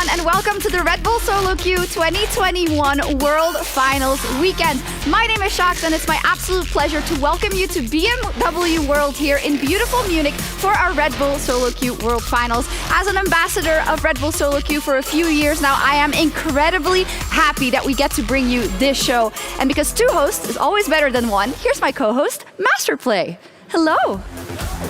everyone, and welcome to the Red Bull Solo Queue 2021 World Finals weekend. My name is Sjokz, and it's my absolute pleasure to welcome you to BMW World here in beautiful Munich for our Red Bull Solo Queue World Finals. As an ambassador of Red Bull Solo Queue for a few years now, I am incredibly happy that we get to bring you this show. And because two hosts is always better than one, here's my co-host, Masterplay. Hello.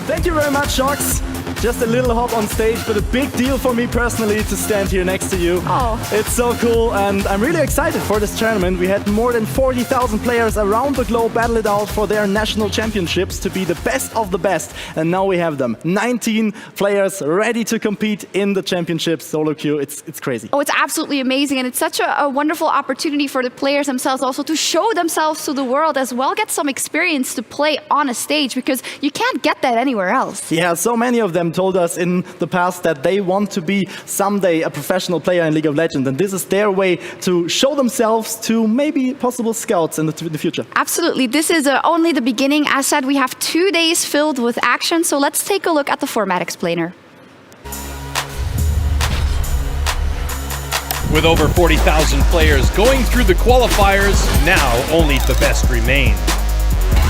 Thank you very much, Sjokz. Just a little hop on stage, but a big deal for me personally to stand here next to you. Oh. It's so cool, and I'm really excited for this tournament. We had more than 40,000 players around the globe battle it out for their national championships to be the best of the best, and now we have them. 19 players ready to compete in the championship solo queue. It's crazy. Oh, it's absolutely amazing, and it's such a wonderful opportunity for the players themselves also to show themselves to the world as well, get some experience to play on a stage, because you can't get that anywhere else. Yeah, so many of them told us in the past that they want to be someday a professional player in League of Legends, and this is their way to show themselves to maybe possible scouts in the future. Absolutely. This is only the beginning. As said, we have 2 days filled with action, so let's take a look at the format explainer. With over 40,000 players going through the qualifiers, now only the best remain.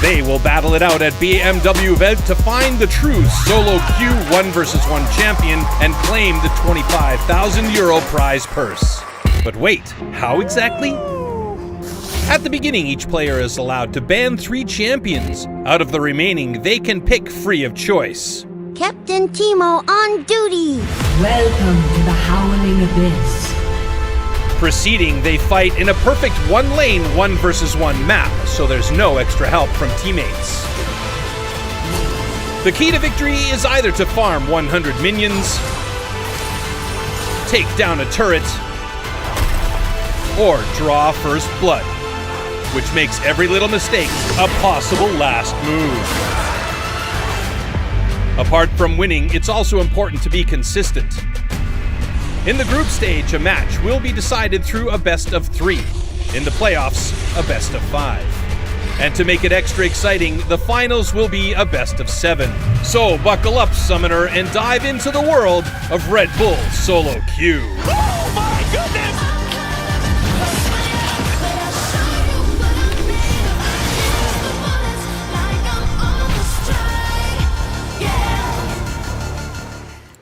They will battle it out at BMW Welt to find the true solo queue 1 vs 1 champion and claim the €25,000 prize purse. But wait, how exactly? At the beginning, each player is allowed to ban 3 champions. Out of the remaining, they can pick free of choice. Captain Timo on duty! Welcome to the Howling Abyss. Proceeding, they fight in a perfect 1-lane 1 vs 1 map, so there's no extra help from teammates. The key to victory is either to farm 100 minions, take down a turret, or draw first blood, which makes every little mistake a possible last move. Apart from winning, it's also important to be consistent. In the group stage, a match will be decided through a best of 3. In the playoffs, a best of 5. And to make it extra exciting, the finals will be a best of 7. So buckle up, Summoner, and dive into the world of Red Bull Solo Queue. Oh my goodness!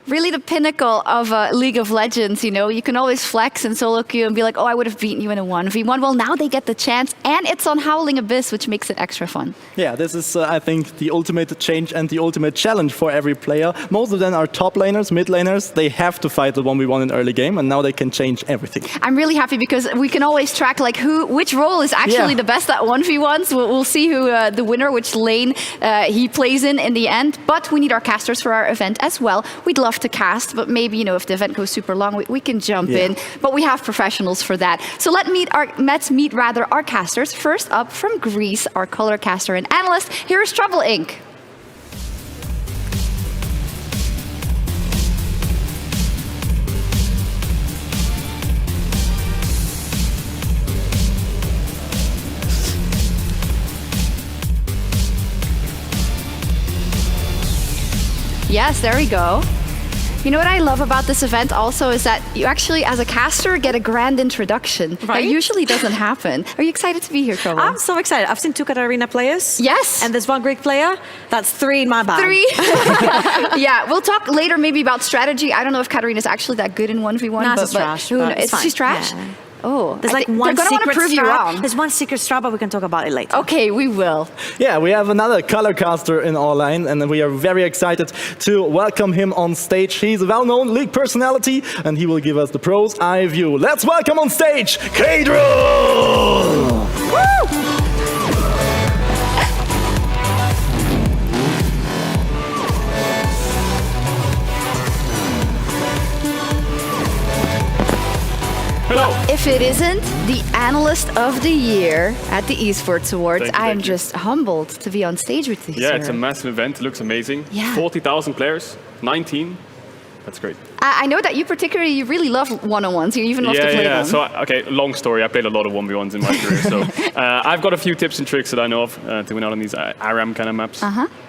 Really the pinnacle of League of Legends, you know. You can always flex in solo queue and be like, oh, I would have beaten you in a 1v1. Well, now they get the chance, and it's on Howling Abyss, which makes it extra fun. Yeah, this is, I think, the ultimate change and the ultimate challenge for every player. Most of them are top laners, mid laners. They have to fight the 1v1 in early game, and now they can change everything. I'm really happy because we can always track like which role is actually the best at 1v1s. We'll see who the winner, which lane he plays in the end. But we need our casters for our event as well. We'd love to cast, but maybe, you know, if the event goes super long, we can jump in. But we have professionals for that. So let's meet our casters. First up from Greece, our color caster and analyst. Here is Trouble Inc. Yes, there we go. You know what I love about this event also is that you actually, as a caster, get a grand introduction. Right? That usually doesn't happen. Are you excited to be here, Trouble? I'm so excited. I've seen 2 Katarina players. Yes. And there's 1 Greek player. That's 3 in my bag. 3? Yeah, we'll talk later maybe about strategy. I don't know if Katarina's actually that good in 1v1. No, she's trash. Who knows? It's fine. She's trash? Yeah. Oh, There's like one they're gonna secret prove you wrong. There's 1 secret strat, but we can talk about it later. Okay, we will. Yeah, we have another color caster in our line, and we are very excited to welcome him on stage. He's a well-known league personality, and he will give us the pros eye view. Let's welcome on stage, Kadril! Woo! Hello. If it isn't the Analyst of the Year at the Esports Awards, I'm just humbled to be on stage with you, Yeah, sir. it's a massive event. It looks amazing. Yeah. 40,000 players, 19. That's great. I know that you really love one-on-ones. You even love to play them. So, okay, long story. I played a lot of 1v1s in my career. So I've got a few tips and tricks that I know of to win out on these ARAM kind of maps.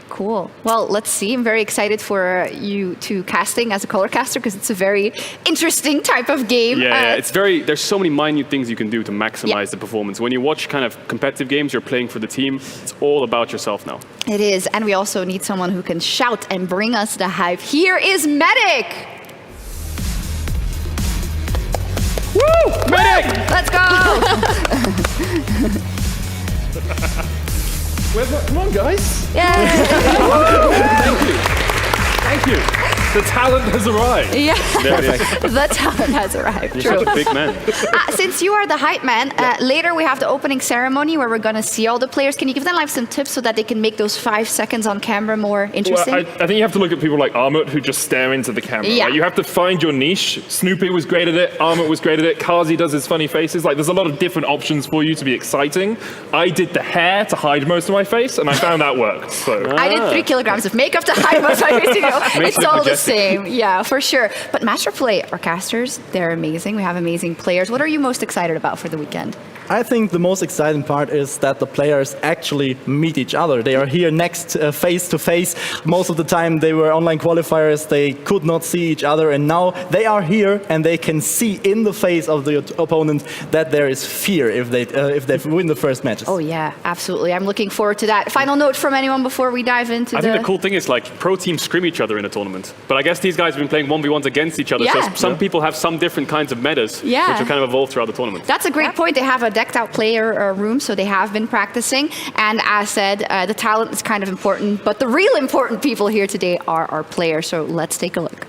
Cool. Well, let's see. I'm very excited for you to casting as a color caster because it's a very interesting type of game. Yeah, there's so many minute things you can do to maximize the performance. When you watch kind of competitive games, you're playing for the team. It's all about yourself now. It is. And we also need someone who can shout and bring us the hype. Here is Medic. Woo! Medic! Let's go. Come on, guys. Yay. Thank you. The talent has arrived. Yeah. There it is. The talent has arrived. You're True. such a big man. Since you are the hype man, later we have the opening ceremony where we're going to see all the players. Can you give them like some tips so that they can make those 5 seconds on camera more interesting? Well, I think you have to look at people like Armut who just stare into the camera. Yeah. Like, you have to find your niche. Snoopy was great at it. Armut was great at it. Kazi does his funny faces. Like, there's a lot of different options for you to be exciting. I did the hair to hide most of my face, and I found that worked. So I did 3 kilograms of makeup to hide most of my face. It's all the same. Yeah, for sure. But Master Play, our casters, they're amazing. We have amazing players. What are you most excited about for the weekend? I think the most exciting part is that the players actually meet each other. They are here next, face to face. Most of the time they were online qualifiers, they could not see each other, and now they are here and they can see in the face of the opponent that there is fear if they win the first matches. Oh yeah, absolutely. I'm looking forward to that. Final note from anyone before we dive into I think the cool thing is like pro teams scrim each other in a tournament. But I guess these guys have been playing 1v1s against each other, so some people have some different kinds of metas, which have kind of evolved throughout the tournament. That's a great point. They have a decked out player room, so they have been practicing. And as said, the talent is kind of important, but the real important people here today are our players. So let's take a look.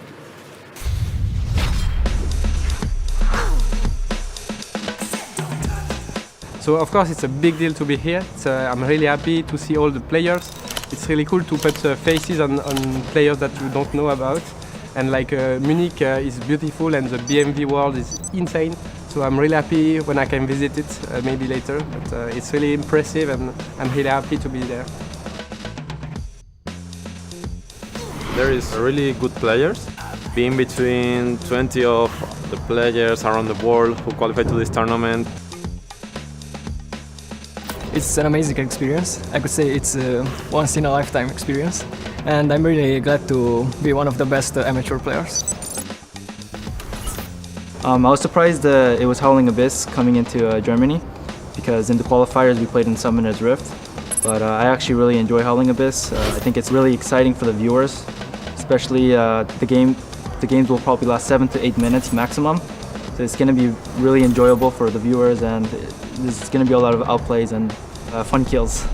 So of course it's a big deal to be here. I'm really happy to see all the players. It's really cool to put faces on players that you don't know about. And like Munich is beautiful and the BMV world is insane. So I'm really happy when I can visit it, maybe later. But it's really impressive and I'm really happy to be there. There is really good players. Being between 20 of the players around the world who qualify to this tournament. It's an amazing experience. I could say it's a once-in-a-lifetime experience. And I'm really glad to be one of the best amateur players. I was surprised it was Howling Abyss coming into Germany, because in the qualifiers we played in Summoner's Rift. But I actually really enjoy Howling Abyss. I think it's really exciting for the viewers, especially the games will probably last 7 to 8 minutes maximum. So it's going to be really enjoyable for the viewers, and there's going to be a lot of outplays and fun kills.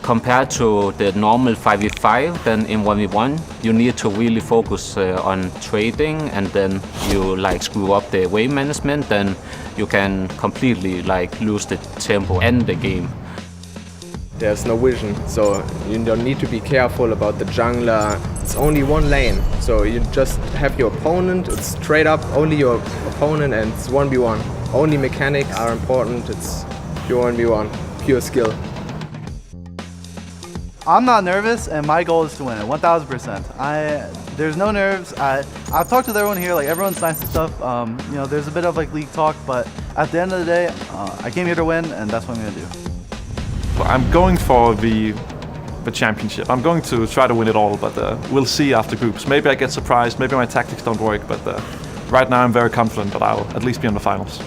Compared to the normal 5v5, then in 1v1 you need to really focus on trading, and then you like screw up the wave management, then you can completely like lose the tempo and the game. There's no vision, so you don't need to be careful about the jungler. It's only one lane, so you just have your opponent, it's straight up only your opponent, and it's 1v1. Only mechanics are important, it's pure 1v1, pure skill. I'm not nervous, and my goal is to win it, 1000%. There's no nerves. I've talked with everyone here, like everyone's nice and stuff. You know, there's a bit of like league talk, but at the end of the day, I came here to win, and that's what I'm gonna do. I'm going for the championship. I'm going to try to win it all, but we'll see after groups. Maybe I get surprised, maybe my tactics don't work, but right now I'm very confident that I'll at least be in the finals.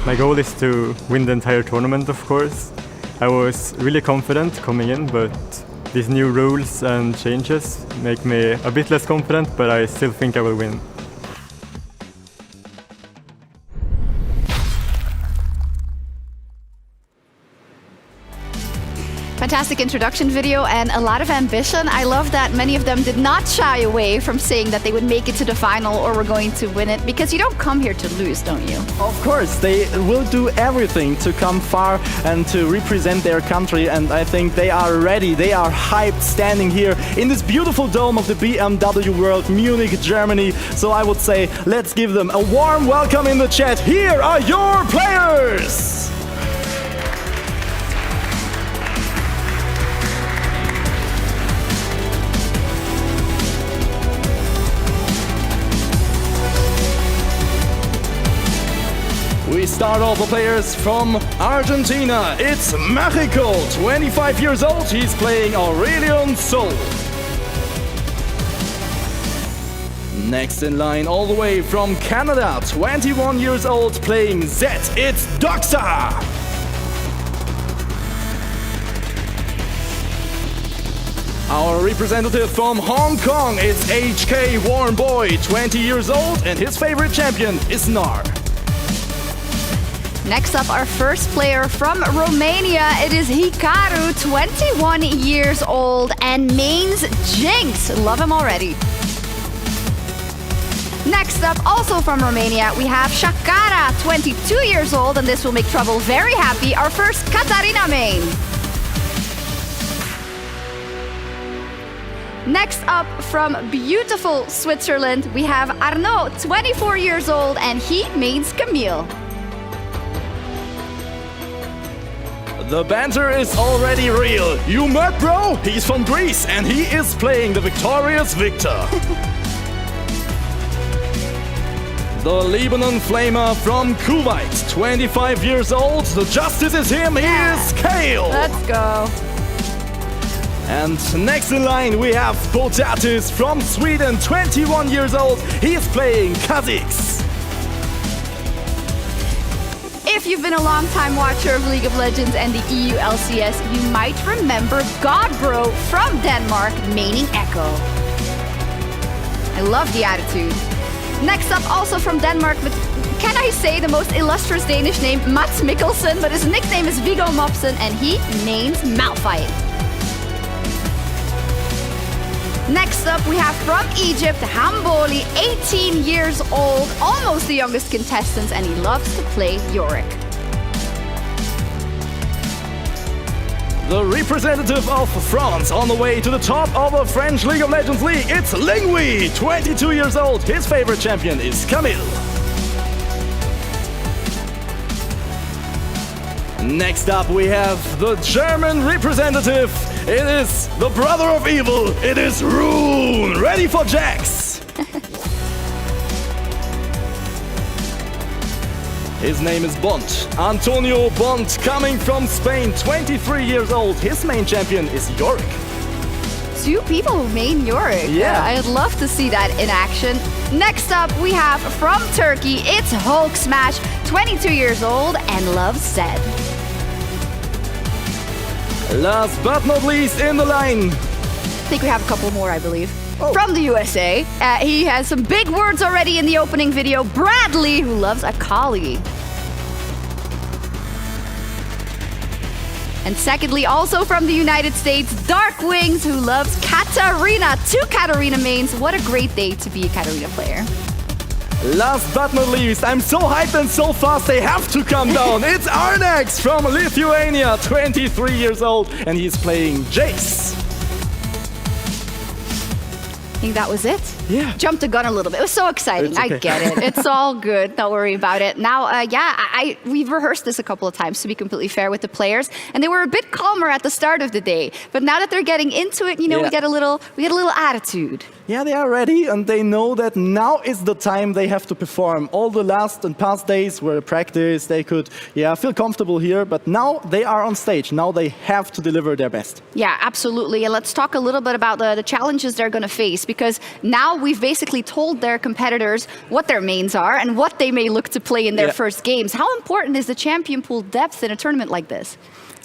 My goal is to win the entire tournament, of course. I was really confident coming in, but these new rules and changes make me a bit less confident, but I still think I will win. Fantastic introduction video and a lot of ambition. I love that many of them did not shy away from saying that they would make it to the final or were going to win it, because you don't come here to lose, don't you? Of course, they will do everything to come far and to represent their country, and I think they are ready. They are hyped standing here in this beautiful dome of the BMW World, Munich, Germany. So I would say, let's give them a warm welcome in the chat. Here are your players! start off the players from Argentina. It's Mexico, 25 years old. He's playing Aurelion Sol. Next in line, all the way from Canada, 21 years old, playing Zed. It's Doxa. Our representative from Hong Kong is HK Warm Boy, 20 years old, and his favorite champion is Nar. Next up, our first player from Romania. It is Hikaru, 21 years old, and mains Jinx. Love him already. Next up, also from Romania, we have Shakara, 22 years old, and this will make Trouble very happy. Our first Katarina main. Next up, from beautiful Switzerland, we have Arnaud, 24 years old, and he mains Camille. The banter is already real. You met, bro? He's from Greece, and he is playing the victorious Victor. The Lebanon Flamer from Kuwait, 25 years old. The justice is him. He is Kale. Let's go. And next in line, we have Potatis from Sweden, 21 years old. He is playing Kha'Zix. If you've been a long-time watcher of League of Legends and the EU LCS, you might remember Godbro from Denmark, maining Echo. I love the attitude. Next up, also from Denmark, but can I say the most illustrious Danish name, Mats Mikkelsen, but his nickname is Viggo Mopsen, and he mains Malphite. Next up, we have from Egypt, Hamboli, 18 years old, almost the youngest contestant, and he loves to play Yorick. The representative of France on the way to the top of the French League of Legends League. It's Lingui, 22 years old. His favorite champion is Camille. Next up, we have the German representative. It is the brother of evil. It is Rune, ready for Jax. His name is Bont. Antonio Bont, coming from Spain, 23 years old. His main champion is Yorick. Two people who main Yorick. Yeah. I'd love to see that in action. Next up, we have from Turkey, it's Hulk Smash, 22 years old, and loves Zed. Last but not least in the line. I think we have a couple more, I believe. From the USA. He has some big words already in the opening video. Bradley, who loves Akali. And secondly, also from the United States, Dark Wings, who loves Katarina. Two Katarina mains. What a great day to be a Katarina player. Last but not least, I'm so hyped and so fast they have to come down. It's Arnex from Lithuania, 23 years old, and he's playing Jace. I think that was it. Yeah. Jumped the gun a little bit. It was so exciting. It's okay. I get it. It's all good. Don't worry about it. Now, we've rehearsed this a couple of times, to be completely fair with the players, and they were a bit calmer at the start of the day. But now that they're getting into it, we get a little attitude. Yeah, they are ready, and they know that now is the time they have to perform. All the last and past days were practice. They could, feel comfortable here, but now they are on stage. Now they have to deliver their best. Yeah, absolutely. And let's talk a little bit about the challenges they're going to face, because now we've basically told their competitors what their mains are and what they may look to play in their first games. How important is the champion pool depth in a tournament like this?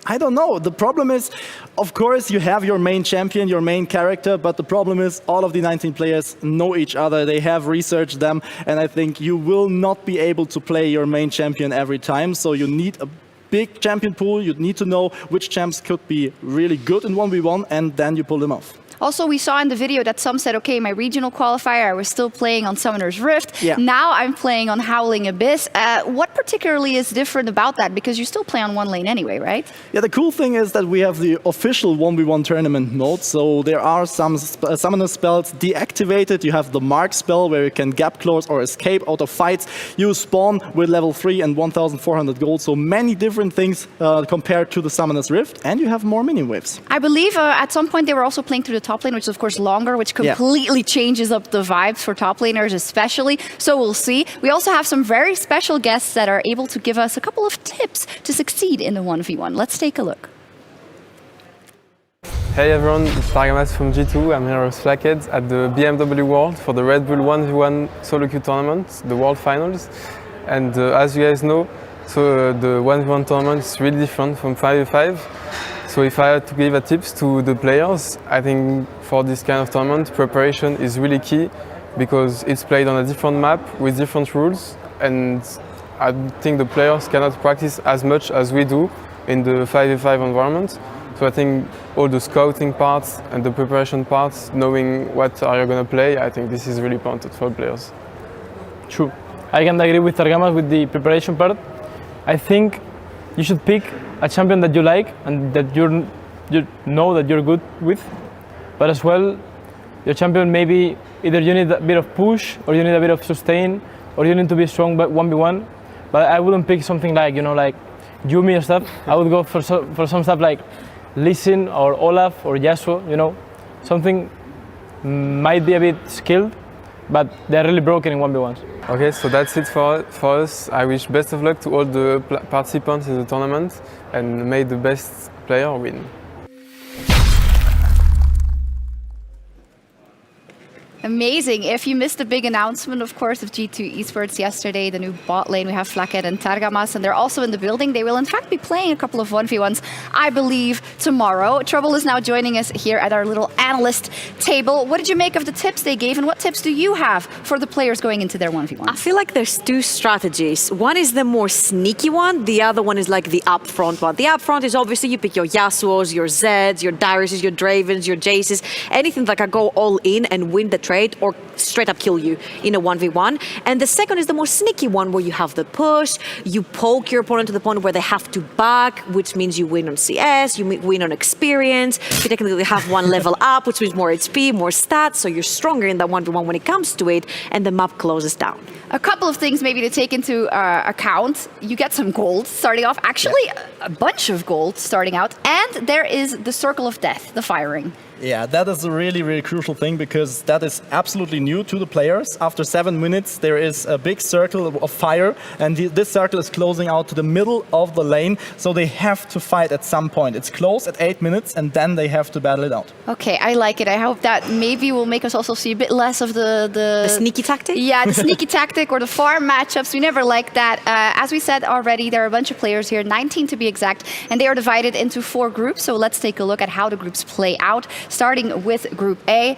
I don't know. The problem is, of course, you have your main champion, your main character, but the problem is all of the 19 players know each other. They have researched them, and I think you will not be able to play your main champion every time. So you need a big champion pool. You need to know which champs could be really good in 1v1, and then you pull them off. Also, we saw in the video that some said, okay, my regional qualifier, I was still playing on Summoner's Rift. Yeah. Now I'm playing on Howling Abyss. What particularly is different about that? Because you still play on one lane anyway, right? Yeah, the cool thing is that we have the official 1v1 tournament mode. So there are some summoner spells deactivated. You have the Mark spell where you can gap close or escape out of fights. You spawn with level 3 and 1,400 gold. So many different things compared to the Summoner's Rift. And you have more minion waves. I believe at some point they were also playing through the top lane, which is of course longer, which completely changes up the vibes for top laners especially. So we'll see. We also have some very special guests that are able to give us a couple of tips to succeed in the 1v1. Let's take a look. Hey everyone, it's Targamas from G2. I'm here with Flackhead at the BMW World for the Red Bull 1v1 solo queue tournament, the World Finals. And as you guys know, the 1v1 tournament is really different from 5v5. So if I had to give a tips to the players, I think for this kind of tournament, preparation is really key because it's played on a different map with different rules. And I think the players cannot practice as much as we do in the 5v5 environment. So I think all the scouting parts and the preparation parts, knowing what are you going to play, I think this is really important for players. True. I can agree with Targamas with the preparation part. I think you should pick a champion that you like and that you know that you're good with. But as well, your champion maybe either you need a bit of push or you need a bit of sustain or you need to be strong 1v1. But I wouldn't pick something like, like Yumi or stuff. I would go for some stuff like Lee Sin or Olaf or Yasuo, something might be a bit skilled, but they're really broken in 1v1s. Okay, so that's it for us. I wish best of luck to all the participants in the tournament and may the best player win. Amazing. If you missed the big announcement, of course, of G2 Esports yesterday, the new bot lane, we have Flackhead and Targamas, and they're also in the building. They will, in fact, be playing a couple of 1v1s, I believe, tomorrow. Trouble is now joining us here at our little analyst table. What did you make of the tips they gave, and what tips do you have for the players going into their 1v1? I feel like there's two strategies. One is the more sneaky one. The other one is like the upfront one. The upfront is obviously you pick your Yasuos, your Zeds, your Dariuses, your Dravens, your Jaces, anything that can go all in and win the trade or straight up kill you in a 1v1. And the second is the more sneaky one where you have the push, you poke your opponent to the point where they have to back, which means you win on CS, you win on experience, you technically have one level up, which means more HP, more stats, so you're stronger in that 1v1 when it comes to it, and the map closes down. A couple of things maybe to take into account. You get some gold starting off, actually a bunch of gold starting out, and there is the Circle of Death, the firing. Yeah, that is a really, really crucial thing because that is absolutely new to the players. After 7 minutes, there is a big circle of fire, and this circle is closing out to the middle of the lane, so they have to fight at some point. It's closed at 8 minutes, and then they have to battle it out. Okay, I like it. I hope that maybe will make us also see a bit less of the sneaky tactic? Yeah, the sneaky tactic or the farm matchups. We never like that. As we said already, there are a bunch of players here, 19 to be exact, and they are divided into 4 groups, so let's take a look at how the groups play out. Starting with Group A.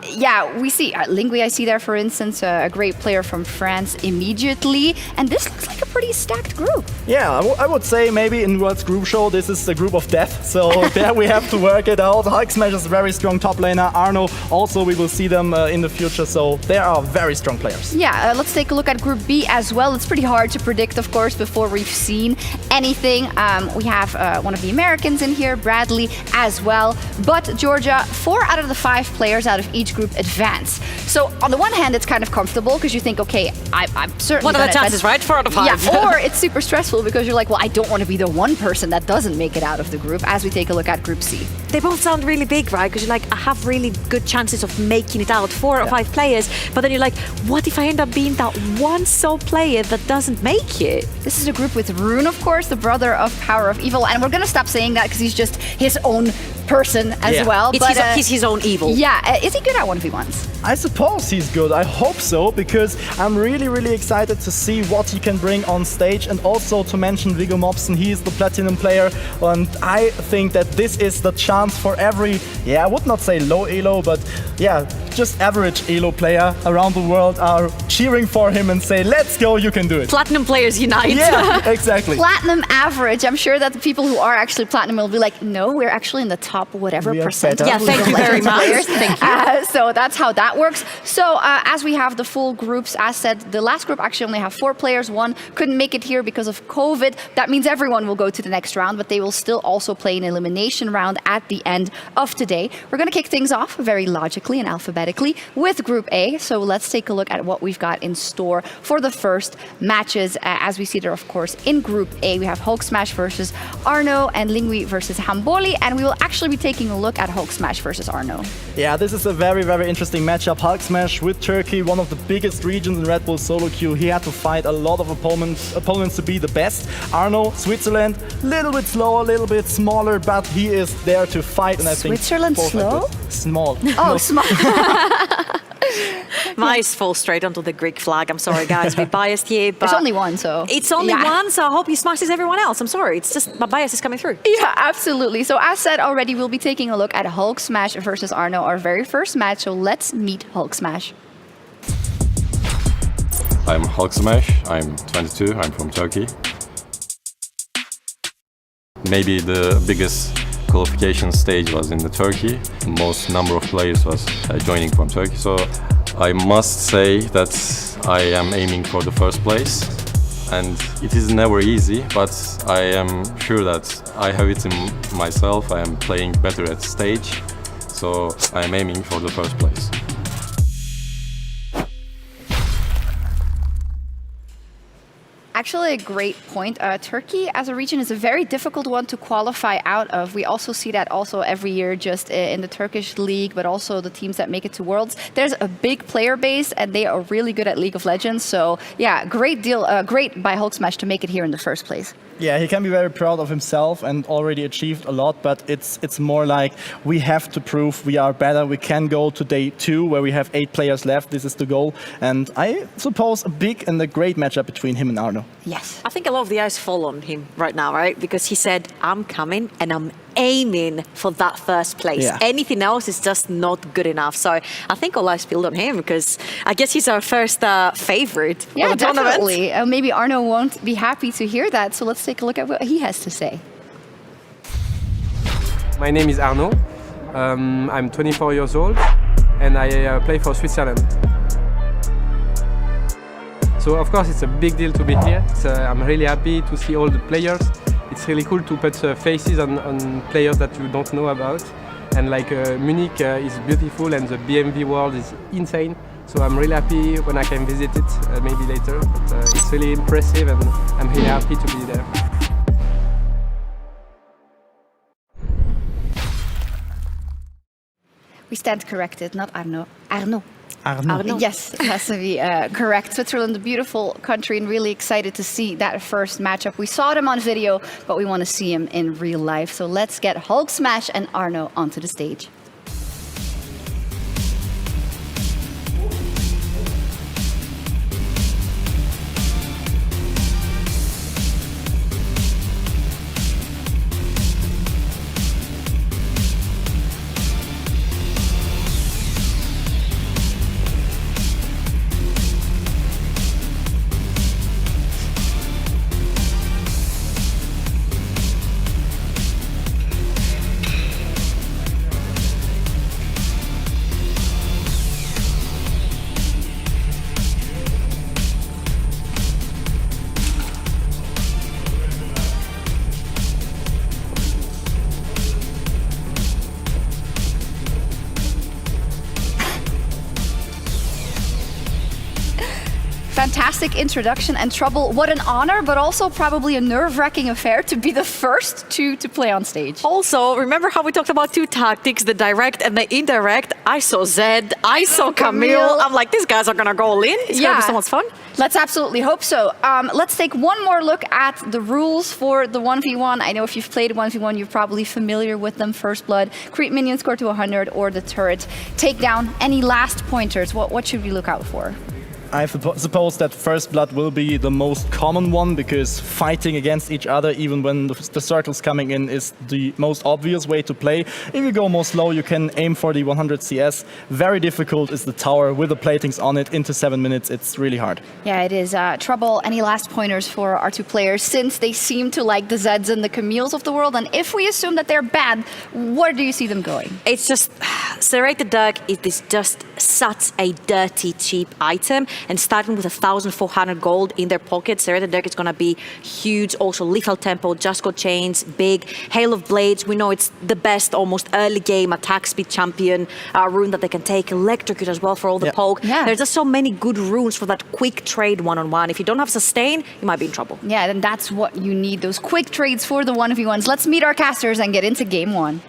Yeah, we see Lingui, I see there, for instance, a great player from France immediately. And this looks like a pretty stacked group. Yeah, I would say maybe in World's Group Show, this is the group of death. So there we have to work it out. Hulk Smash is a very strong top laner. Arno, also we will see them in the future. So they are very strong players. Yeah, let's take a look at Group B as well. It's pretty hard to predict, of course, before we've seen anything. We have one of the Americans in here, Bradley, as well. But Georgia, 4 out of the 5 players out of each group advance. So on the one hand, it's kind of comfortable because you think, okay, I'm certainly what are the chances, right? 4 out of 5. Yeah, or it's super stressful because you're like, well, I don't want to be the one person that doesn't make it out of the group, as we take a look at Group C. They both sound really big, right? Because you're like, I have really good chances of making it out, 4 or 5 players, but then you're like, what if I end up being that one sole player that doesn't make it? This is a group with Rune, of course, the brother of Power of Evil, and we're gonna stop saying that because he's just his own person as well. He's his own evil. Yeah, is he good at 1v1s? I suppose he's good. I hope so, because I'm really, really excited to see what he can bring on stage, and also to mention Viggo Mobson. He is the platinum player, and I think that this is the chance for every, I would not say low elo, but just average elo player around the world are cheering for him and say, let's go, you can do it. Platinum players unite. Yeah, exactly. Platinum average. I'm sure that the people who are actually platinum will be like, no, we're actually in the top whatever percent. Yeah, thank you very much. Thank you. So that's how that that works. So as we have the full groups, as said, the last group actually only have 4 players. One couldn't make it here because of COVID. That means everyone will go to the next round, but they will still also play an elimination round at the end of today. We're going to kick things off very logically and alphabetically with Group A. So let's take a look at what we've got in store for the first matches. As we see there, of course, in Group A, we have Hulk Smash versus Arno and Lingui versus Hamboli, and we will actually be taking a look at Hulk Smash versus Arno. Yeah, this is a very, very interesting matchup. Hulk Smash with Turkey, one of the biggest regions in Red Bull solo queue. He had to fight a lot of opponents to be the best. Arno, Switzerland, a little bit slower, a little bit smaller, but he is there to fight. And I think Switzerland slow? Small. Oh, small. My eyes fall straight onto the Greek flag. I'm sorry, guys, we're biased here. But there's only one, so. It's only one, so I hope he smashes everyone else. I'm sorry, it's just my bias is coming through. Yeah, absolutely. So as said already, we'll be taking a look at Hulk Smash versus Arno, our very first match. So let's meet Hulk Smash. I'm Hulk Smash, I'm 22, I'm from Turkey. Maybe the biggest qualification stage was in the Turkey. The most number of players was joining from Turkey. So I must say that I am aiming for the first place. And it is never easy, but I am sure that I have it in myself. I am playing better at stage. So I am aiming for the first place. Actually, a great point. Turkey as a region is a very difficult one to qualify out of. We also see that also every year just in the Turkish league, but also the teams that make it to Worlds. There's a big player base and they are really good at League of Legends. So yeah, great by Hulk Smash to make it here in the first place. Yeah, he can be very proud of himself and already achieved a lot, but it's more like we have to prove we are better. We can go to day 2 where we have 8 players left. This is the goal. And I suppose a big and a great matchup between him and Arno. Yes. I think a lot of the eyes fall on him right now, right? Because he said, I'm coming and I'm aiming for that first place. Yeah. Anything else is just not good enough. So I think all eyes spilled on him because I guess he's our first favorite. Yeah, definitely. Maybe Arno won't be happy to hear that. So let's take a look at what he has to say. My name is Arno. I'm 24 years old and I play for Switzerland. So of course it's a big deal to be here. I'm really happy to see all the players. It's really cool to put faces on players that you don't know about. And like Munich is beautiful and the BMV world is insane. So I'm really happy when I can visit it maybe later. But it's really impressive and I'm really happy to be there. We stand corrected, not Arno. Arno. Arno. Yes, it has to be correct. Switzerland, a beautiful country, and really excited to see that first matchup. We saw them on video, but we want to see him in real life. So let's get Hulk Smash and Arno onto the stage. Fantastic introduction and Trouble. What an honor, but also probably a nerve-wracking affair to be the first to play on stage. Also, remember how we talked about 2 tactics, the direct and the indirect? I saw Zed, I saw Camille. I'm like, these guys are gonna go all in. It's gonna be so much fun. Let's absolutely hope so. Let's take one more look at the rules for the 1v1. I know if you've played 1v1, you're probably familiar with them. First blood, creep minion score to 100, or the turret. Take down. Any last pointers? What should we look out for? I suppose that first blood will be the most common one because fighting against each other, even when the circle's coming in, is the most obvious way to play. If you go more slow, you can aim for the 100 CS. Very difficult is the tower with the platings on it into 7 minutes. It's really hard. Yeah, it is. Trouble, any last pointers for our 2 players since they seem to like the Zeds and the Camilles of the world? And if we assume that they're bad, where do you see them going? It's just, Serrated Duck, it is just such a dirty, cheap item. And starting with 1,400 gold in their pockets, Sarah the Dirk is going to be huge. Also, Lethal Tempo, Just Go Chains, big. Hail of Blades, we know it's the best, almost early game attack speed champion rune that they can take. Electrocute as well for all the poke. Yeah. There's just so many good runes for that quick trade one-on-one. If you don't have sustain, you might be in trouble. Yeah, then that's what you need, those quick trades for the 1v1s. Let's meet our casters and get into game one.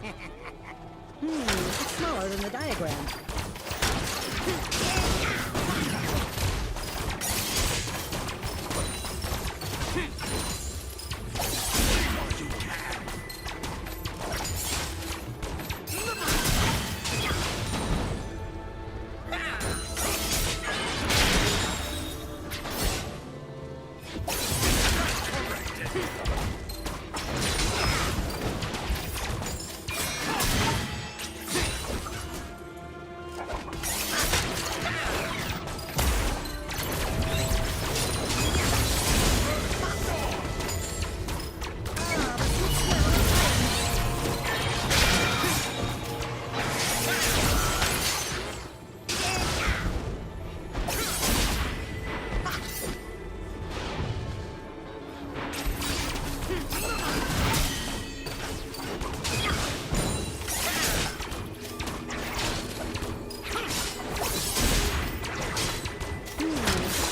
It's smaller than the diagram.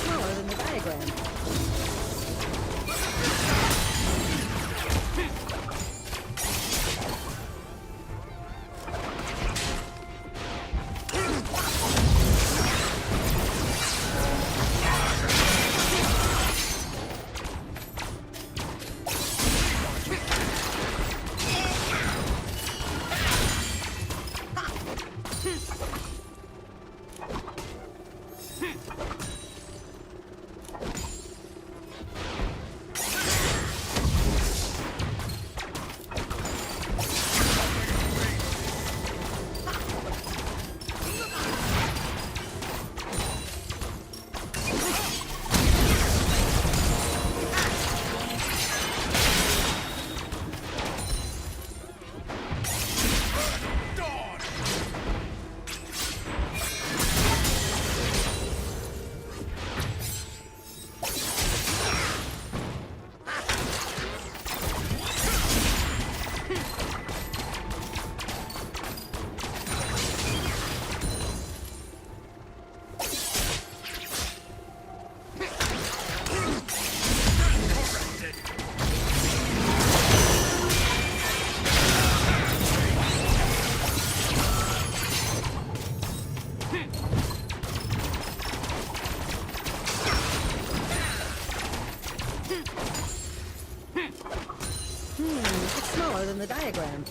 Smaller than the diagram. It's smaller than the diagram.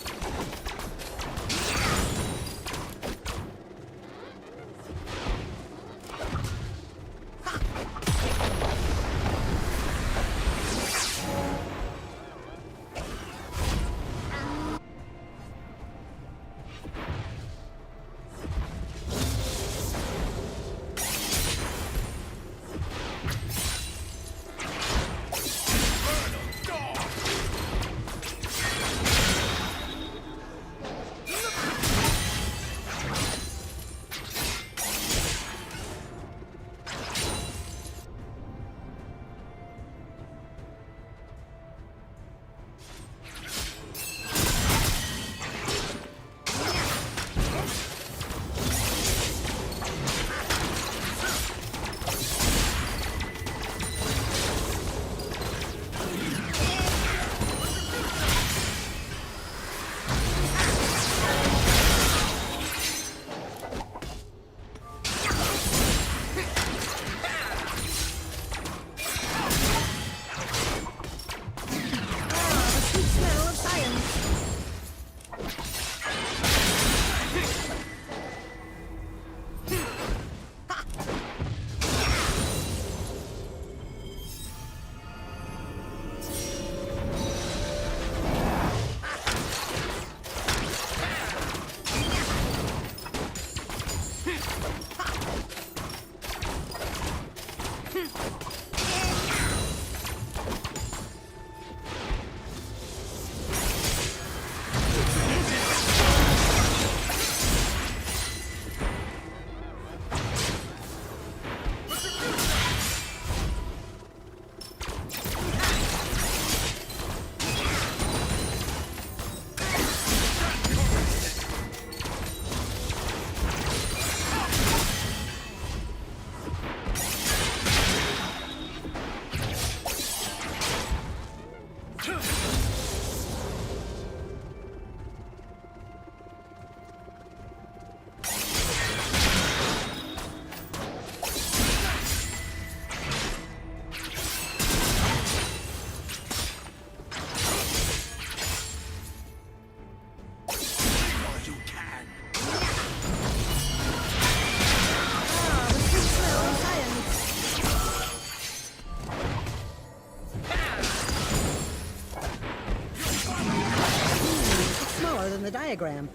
diagram.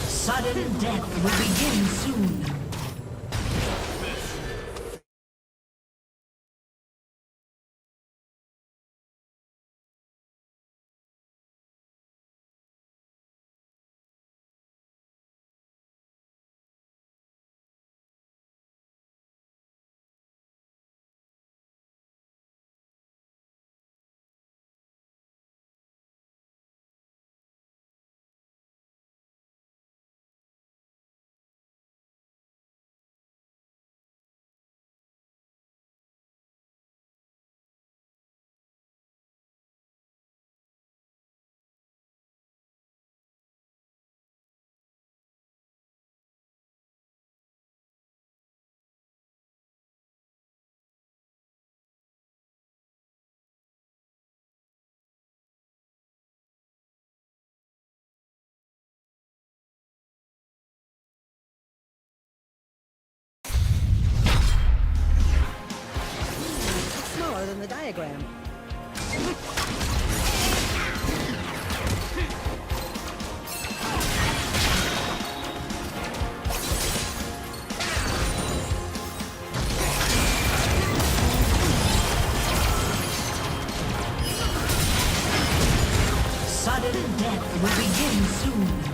Sudden death will begin soon. Smaller than the diagram. Sudden death will begin soon.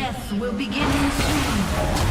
death will begin soon.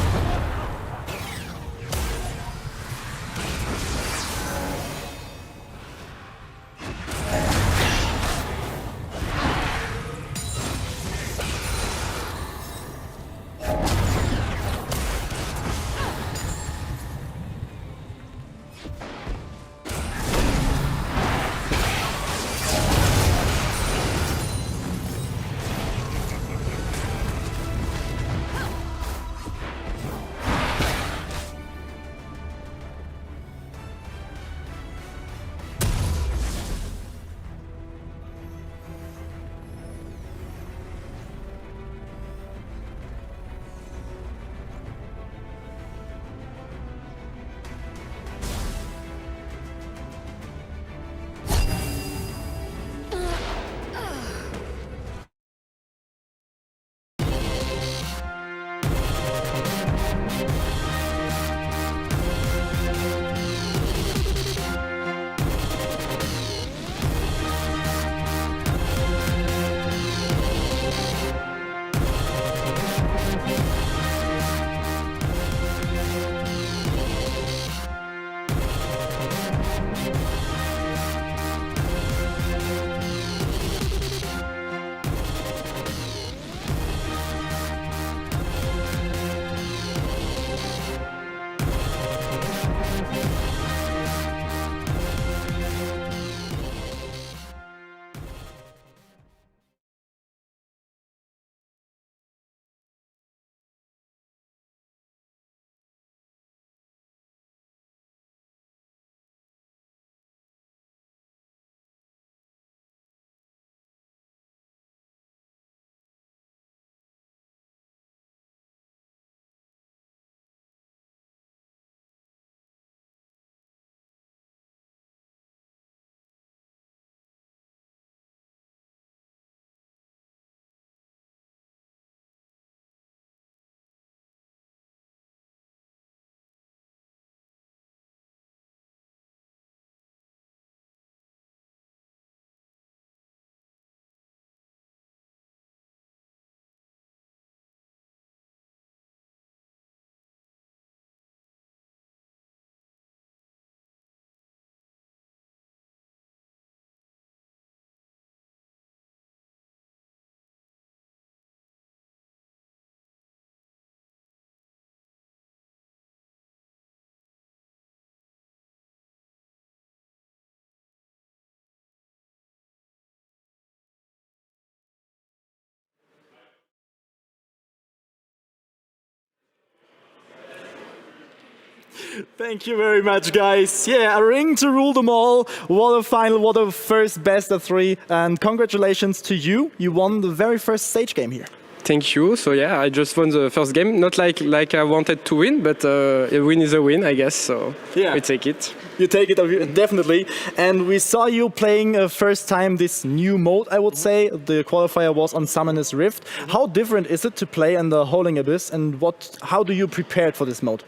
Thank you very much, guys. Yeah, a ring to rule them all. What a final, what a first best of three. And congratulations to you. You won the very first stage game here. Thank you. So yeah, I just won the first game. Not like I wanted to win, but a win is a win, I guess. So yeah, we take it. You take it, definitely. And we saw you playing first time this new mode, I would say. The qualifier was on Summoner's Rift. How different is it to play in the Howling Abyss, and how do you prepare for this mode?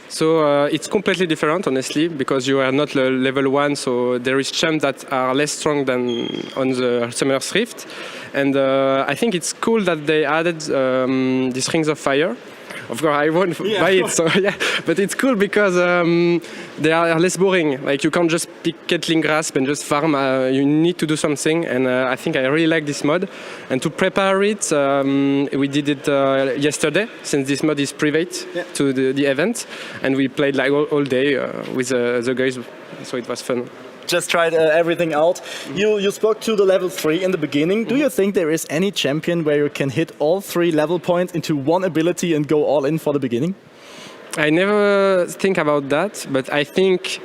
So it's completely different, honestly, because you are not level 1, so there is champs that are less strong than on the Summoner's Rift. And I think it's cool that they added these Rings of Fire. Of course, I won't buy it, so yeah. But it's cool because they are less boring. Like, you can't just pick Caitlyn Grasp and just farm. You need to do something, and I think I really like this mod. And to prepare it, we did it yesterday, since this mod is private to the event. And we played like all day with the guys, so it was fun. Just tried everything out. You spoke to the level 3 in the beginning. Do you think there is any champion where you can hit all 3 level points into one ability and go all in for the beginning? I never think about that, but I think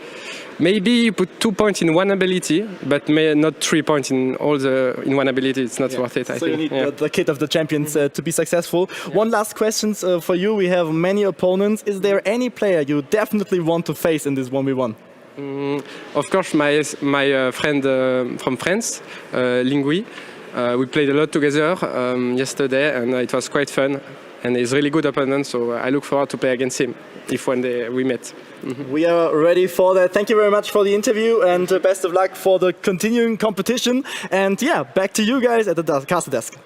maybe you put 2 points in one ability, but not 3 points in one ability. It's not worth it, I think. So you need the kit of the champions to be successful. One last question for you. We have many opponents. Is there any player you definitely want to face in this 1v1? Of course, my friend from France, Lingui. We played a lot together yesterday, and it was quite fun. And he's a really good opponent, so I look forward to play against him if one day we met. We are ready for that. Thank you very much for the interview, and best of luck for the continuing competition. And yeah, back to you guys at the castle desk.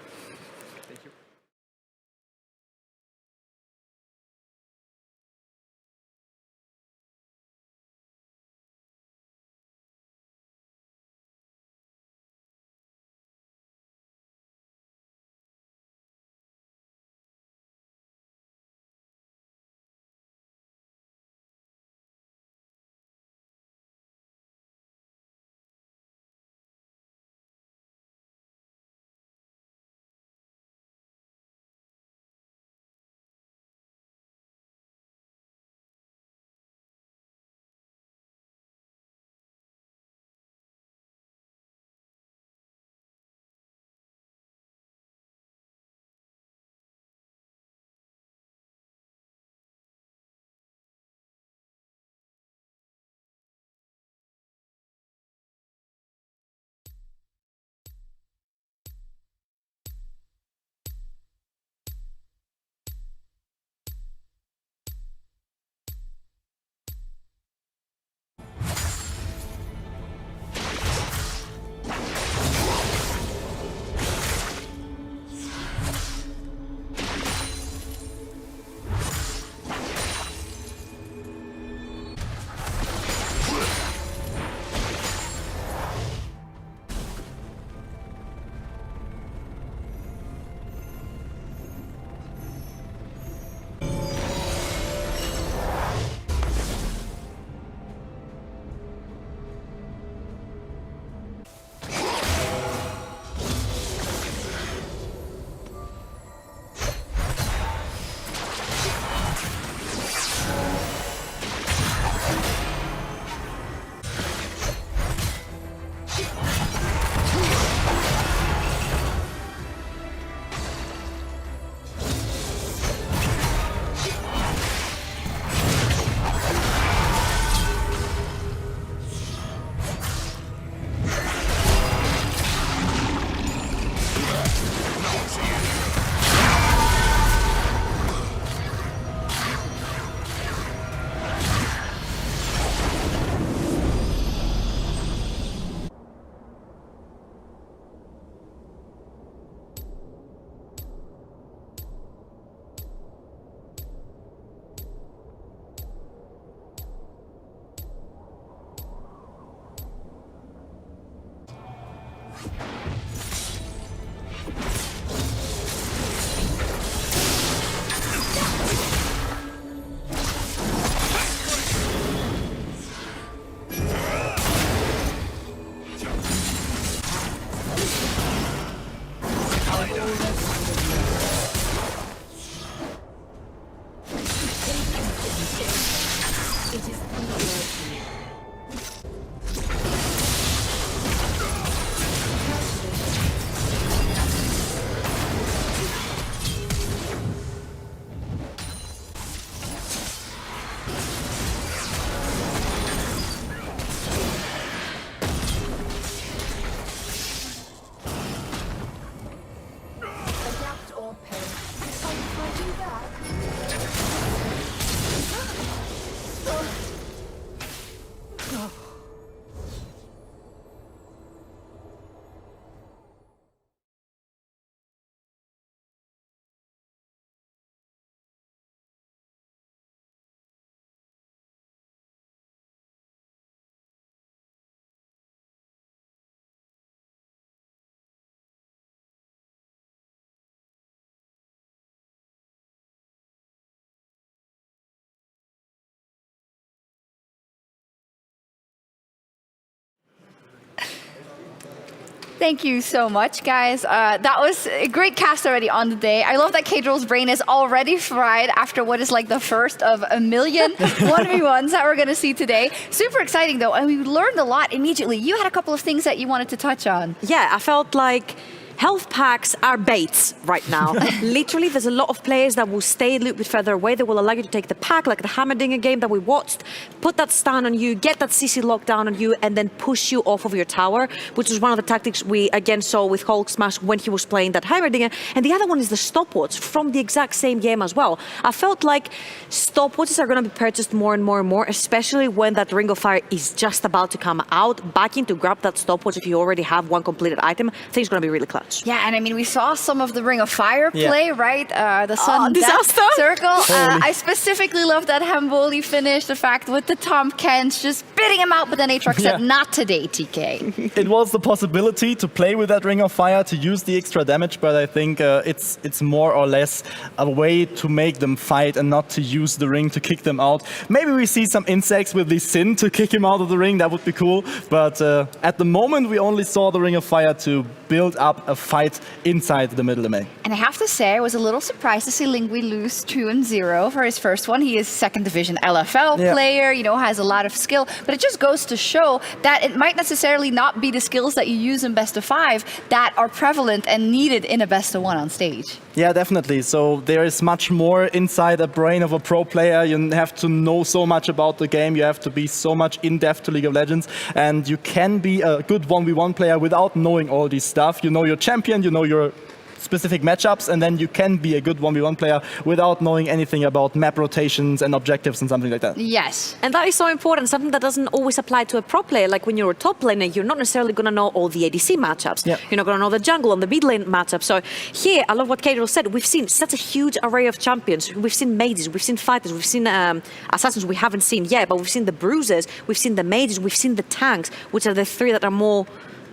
Thank you so much, guys. That was a great cast already on the day. I love that Kadrol's brain is already fried after what is like the first of a million 1v1s that we're going to see today. Super exciting, though, and we learned a lot immediately. You had a couple of things that you wanted to touch on. Yeah, I felt like health packs are baits right now. Literally, there's a lot of players that will stay a little bit further away. They will allow you to take the pack, like the Hammerdinger game that we watched, put that stun on you, get that CC lockdown on you, and then push you off of your tower, which is one of the tactics we again saw with Hulk Smash when he was playing that Hammerdinger. And the other one is the stopwatch from the exact same game as well. I felt like stopwatches are going to be purchased more and more and more, especially when that Ring of Fire is just about to come out. Back in to grab that stopwatch if you already have one completed item, I think it's going to be really clutch. Yeah, and I mean, we saw some of the Ring of Fire play, right? The Sun disaster Circle. I specifically love that Hamboli finish, the fact with the Tom Kents just spitting him out, but then Aatrox said, not today, TK. It was the possibility to play with that Ring of Fire, to use the extra damage, but I think it's more or less a way to make them fight and not to use the ring to kick them out. Maybe we see some insects with the Sin to kick him out of the ring, that would be cool, but at the moment we only saw the Ring of Fire to build up a fight inside the middle domain. And I have to say, I was a little surprised to see Lingui lose 2-0 for his first one. He is second division LFL player, you know, has a lot of skill, but it just goes to show that it might necessarily not be the skills that you use in best of 5 that are prevalent and needed in a best of 1 on stage. Yeah, definitely. So there is much more inside the brain of a pro player. You have to know so much about the game. You have to be so much in-depth to League of Legends. And you can be a good 1v1 player without knowing all this stuff. You know your champion, you know your specific matchups, and then you can be a good 1v1 player without knowing anything about map rotations and objectives and something like that. Yes. And that is so important, something that doesn't always apply to a pro player. Like when you're a top laner, you're not necessarily going to know all the ADC matchups. You're not going to know the jungle and the mid lane matchup. So here, I love what Kadrol said. We've seen such a huge array of champions. We've seen mages, we've seen fighters, we've seen assassins we haven't seen yet, but we've seen the bruisers, we've seen the mages, we've seen the tanks, which are the 3 that are more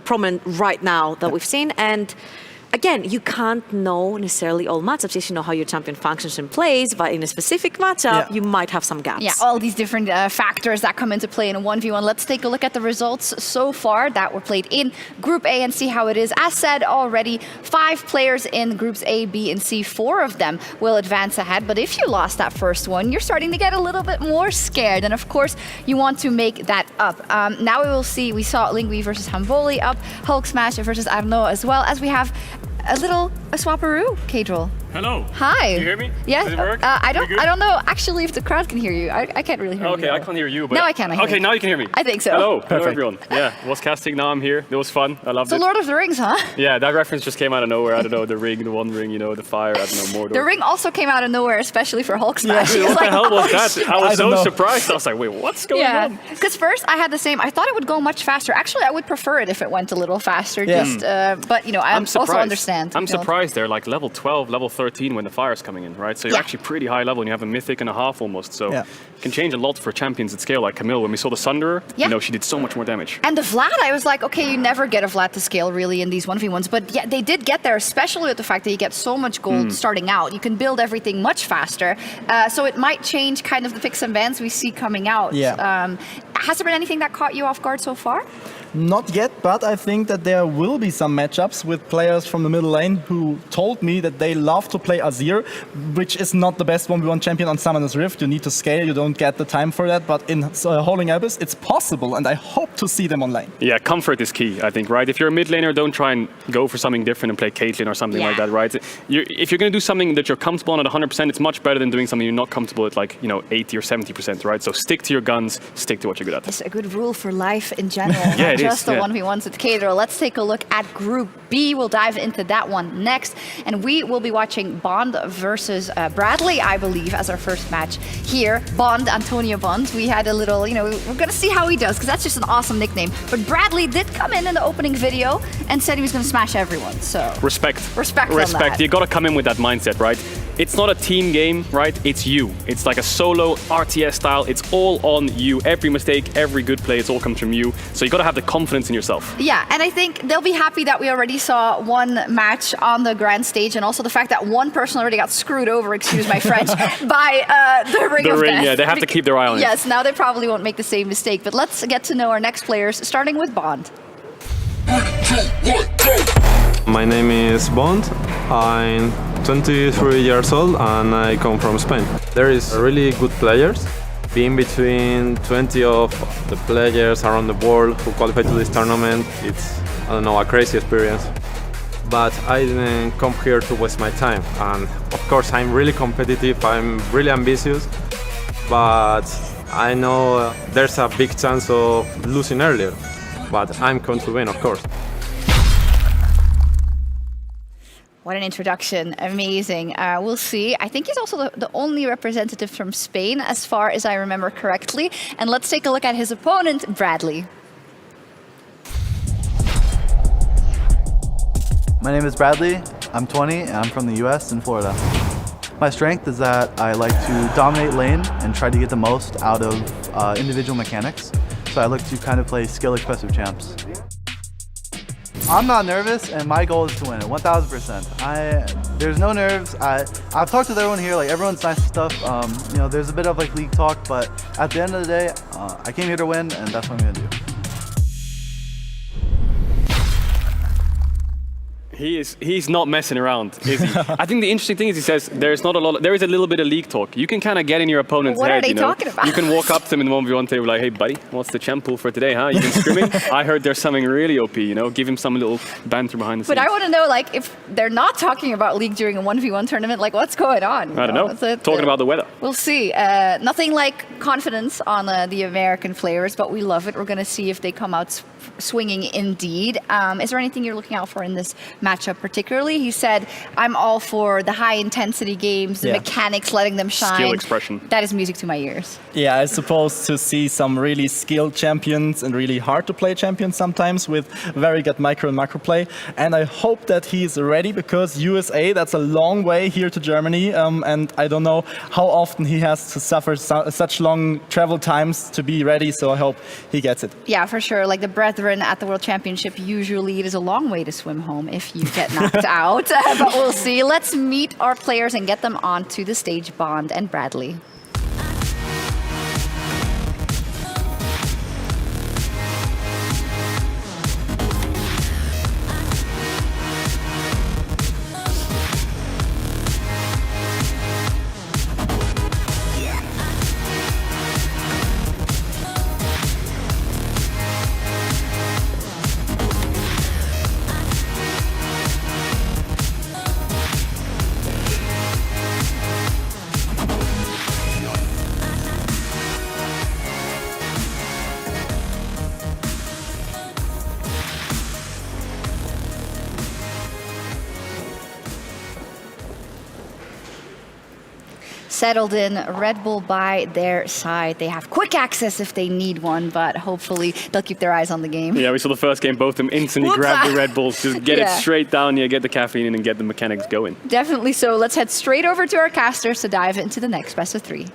prominent right now that we've seen. And again, you can't know necessarily all matchups. Yes, you know how your champion functions and plays, but in a specific matchup, you might have some gaps. Yeah, all these different factors that come into play in a 1v1. Let's take a look at the results so far that were played in Group A and see how it is. As said already, 5 players in Groups A, B, and C. 4 of them will advance ahead. But if you lost that first one, you're starting to get a little bit more scared. And of course, you want to make that up. Now we will see, we saw Lingui versus Hamboli up, Hulk Smash versus Arnaud, as well as we have a swapperoo, Kadrol. Hello. Hi. Can you hear me? Yeah. Does it work? I don't know actually if the crowd can hear you. I can't really hear you. Okay, I can't hear you. But now I can. Okay, now you can hear me. I think so. Hello. Hello, everyone. Yeah, was casting, now I'm here. It was fun. I loved it. So Lord of the Rings, huh? Yeah, that reference just came out of nowhere. I don't know, the ring, the One Ring, you know, the fire, I don't know, Mordor. The ring also came out of nowhere, especially for Hulk Smash. Yeah, what the hell was that? I was so surprised. I was like, wait, what's going on? Because first I had the same. I thought it would go much faster. Actually, I would prefer it if it went a little faster. But you know, I also understand. I'm surprised they're like level 12, level 13 when the fire's coming in, right? So you're actually pretty high level, and you have a mythic and a half almost. So it can change a lot for champions at scale, like Camille. When we saw the Sunderer, you know, she did so much more damage. And the Vlad, I was like, okay, you never get a Vlad to scale really in these 1v1s, but yeah, they did get there, especially with the fact that you get so much gold starting out. You can build everything much faster, so it might change kind of the picks and bans we see coming out. Has there been anything that caught you off guard so far? Not yet, but I think that there will be some matchups with players from the middle lane who told me that they love to play Azir, which is not the best 1v1 champion on Summoner's Rift. You need to scale, you don't get the time for that, but in Holding Abyss, it's possible, and I hope to see them on lane. Yeah, comfort is key, I think, right? If you're a mid laner, don't try and go for something different and play Caitlyn or something like that, right? If you're going to do something that you're comfortable on at 100%, it's much better than doing something you're not comfortable at, like, you know, 80 or 70%, right? So stick to your guns, stick to what you're good at. It's a good rule for life in general, Yeah, not just the 1v1s with Cater. Let's take a look at Group B. We'll dive into that one next. And we will be watching Bond versus Bradley, I believe, as our first match here. Bond, Antonio Bond. We had a little, you know, we're going to see how he does, because that's just an awesome nickname. But Bradley did come in the opening video and said he was going to smash everyone. So Respect. Respect on that. You got to come in with that mindset, right? It's not a team game, right? It's you. It's like a solo RTS style. It's all on you. Every mistake, every good play, it all comes from you. So you got to have the confidence in yourself. Yeah, and I think they'll be happy that we already saw one match on the grand stage, and also the fact that one person already got screwed over, excuse my French, by the Ring of Death. Yeah, they have to keep their eye on it. Yes, now they probably won't make the same mistake. But let's get to know our next players, starting with Bond. My name is Bond. I'm 23 years old and I come from Spain. There is really good players. Being between 20 of the players around the world who qualify to this tournament, it's, I don't know, a crazy experience. But I didn't come here to waste my time. And of course, I'm really competitive, I'm really ambitious, but I know there's a big chance of losing earlier. But I'm going to win, of course. What an introduction, amazing. We'll see. I think he's also the only representative from Spain, as far as I remember correctly. And let's take a look at his opponent, Bradley. My name is Bradley, I'm 20, and I'm from the US in Florida. My strength is that I like to dominate lane and try to get the most out of individual mechanics. So I look to kind of play skill-expressive champs. I'm not nervous, and my goal is to win it, 1000%. There's no nerves. I've talked with everyone here, like everyone's nice and stuff. You know, there's a bit of like league talk, but at the end of the day, I came here to win, and that's what I'm gonna do. He's not messing around, is he? I think the interesting thing is he says there is a little bit of league talk. You can kind of get in your opponent's head. What are they talking about? You can walk up to them in 1v1 table like, hey buddy, what's the champ pool for today, huh? You've been scrimming? I heard there's something really OP, you know? Give him some little banter behind the scenes. But I want to know, like, if they're not talking about League during a 1v1 tournament, like, what's going on? I don't know. Talking about the weather. We'll see. Nothing like confidence on the American players, but we love it. We're going to see if they come out swinging indeed. Is there anything you're looking out for in this matchup particularly? He said, I'm all for the high intensity games, the mechanics, letting them shine. Skill expression. That is music to my ears. Yeah, I suppose to see some really skilled champions and really hard to play champions sometimes with very good micro and macro play. And I hope that he's ready, because USA, that's a long way here to Germany. And I don't know how often he has to suffer such long travel times to be ready. So I hope he gets it. Yeah, for sure. Like the brethren at the World Championship, usually it is a long way to swim home if you get knocked out. But we'll see. Let's meet our players and get them onto the stage, Bond and Bradley. settled in, Red Bull by their side. They have quick access if they need one, but hopefully they'll keep their eyes on the game. Yeah, we saw the first game, both of them instantly Whoops. grab the Red Bulls, just get Yeah. it straight down here, get the caffeine in and get the mechanics going. Definitely so. Let's head straight over to our casters to dive into the next best of 3.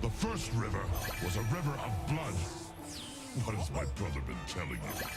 The first river was a river of blood. What has my brother been telling you?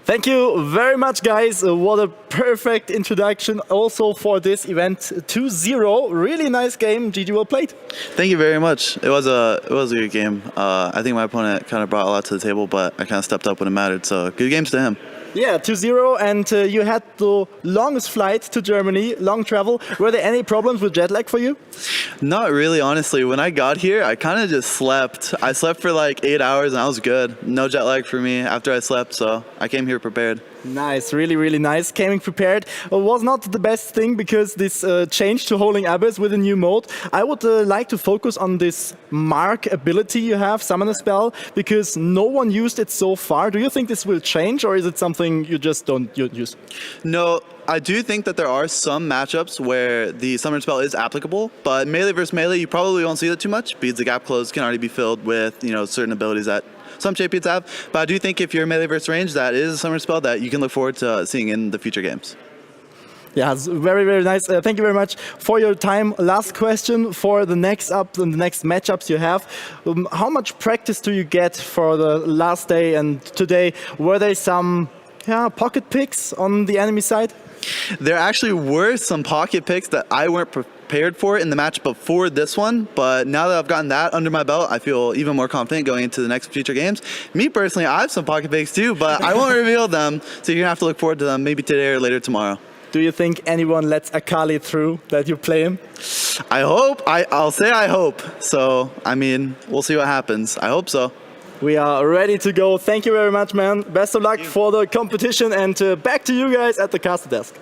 Thank you very much, guys. What a perfect introduction also for this event. 2-0, really nice game. GG, well played. Thank you very much. It was a good game. I think my opponent kind of brought a lot to the table, but I kind of stepped up when it mattered. So good games to him. Yeah, 2-0, and you had the longest flight to Germany, long travel. Were there any problems with jet lag for you? Not really, honestly. When I got here, I kind of just slept. I slept for like 8 hours, and I was good. No jet lag for me after I slept, so I came here prepared. Nice, really, really nice. Coming prepared was not the best thing because this change to Holding Abyss with a new mode. I would like to focus on this mark ability you have, Summoner Spell, because no one used it so far. Do you think this will change, or is it something you just don't use? No, I do think that there are some matchups where the Summoner Spell is applicable, but melee versus melee, you probably won't see that too much because the gap close can already be filled with certain abilities that some champions have. But I do think if you're melee versus range, that is a Summoner Spell that you can look forward to seeing in the future games. Yeah, it's very, very nice. Thank you very much for your time. Last question for the next matchups you have. How much practice do you get for the last day and today? Were there some pocket picks on the enemy side? There actually were some pocket picks that I weren't prepared for in the match before this one, but now that I've gotten that under my belt, I feel even more confident going into the next future games. Me personally, I have some pocket picks too, but I won't reveal them, so you're gonna have to look forward to them maybe today or later tomorrow. Do you think anyone lets Akali through that you play him? I hope. I'll say I hope. So, I mean, we'll see what happens. I hope so. We are ready to go. Thank you very much, man. Best of luck for the competition, and back to you guys at the caster desk.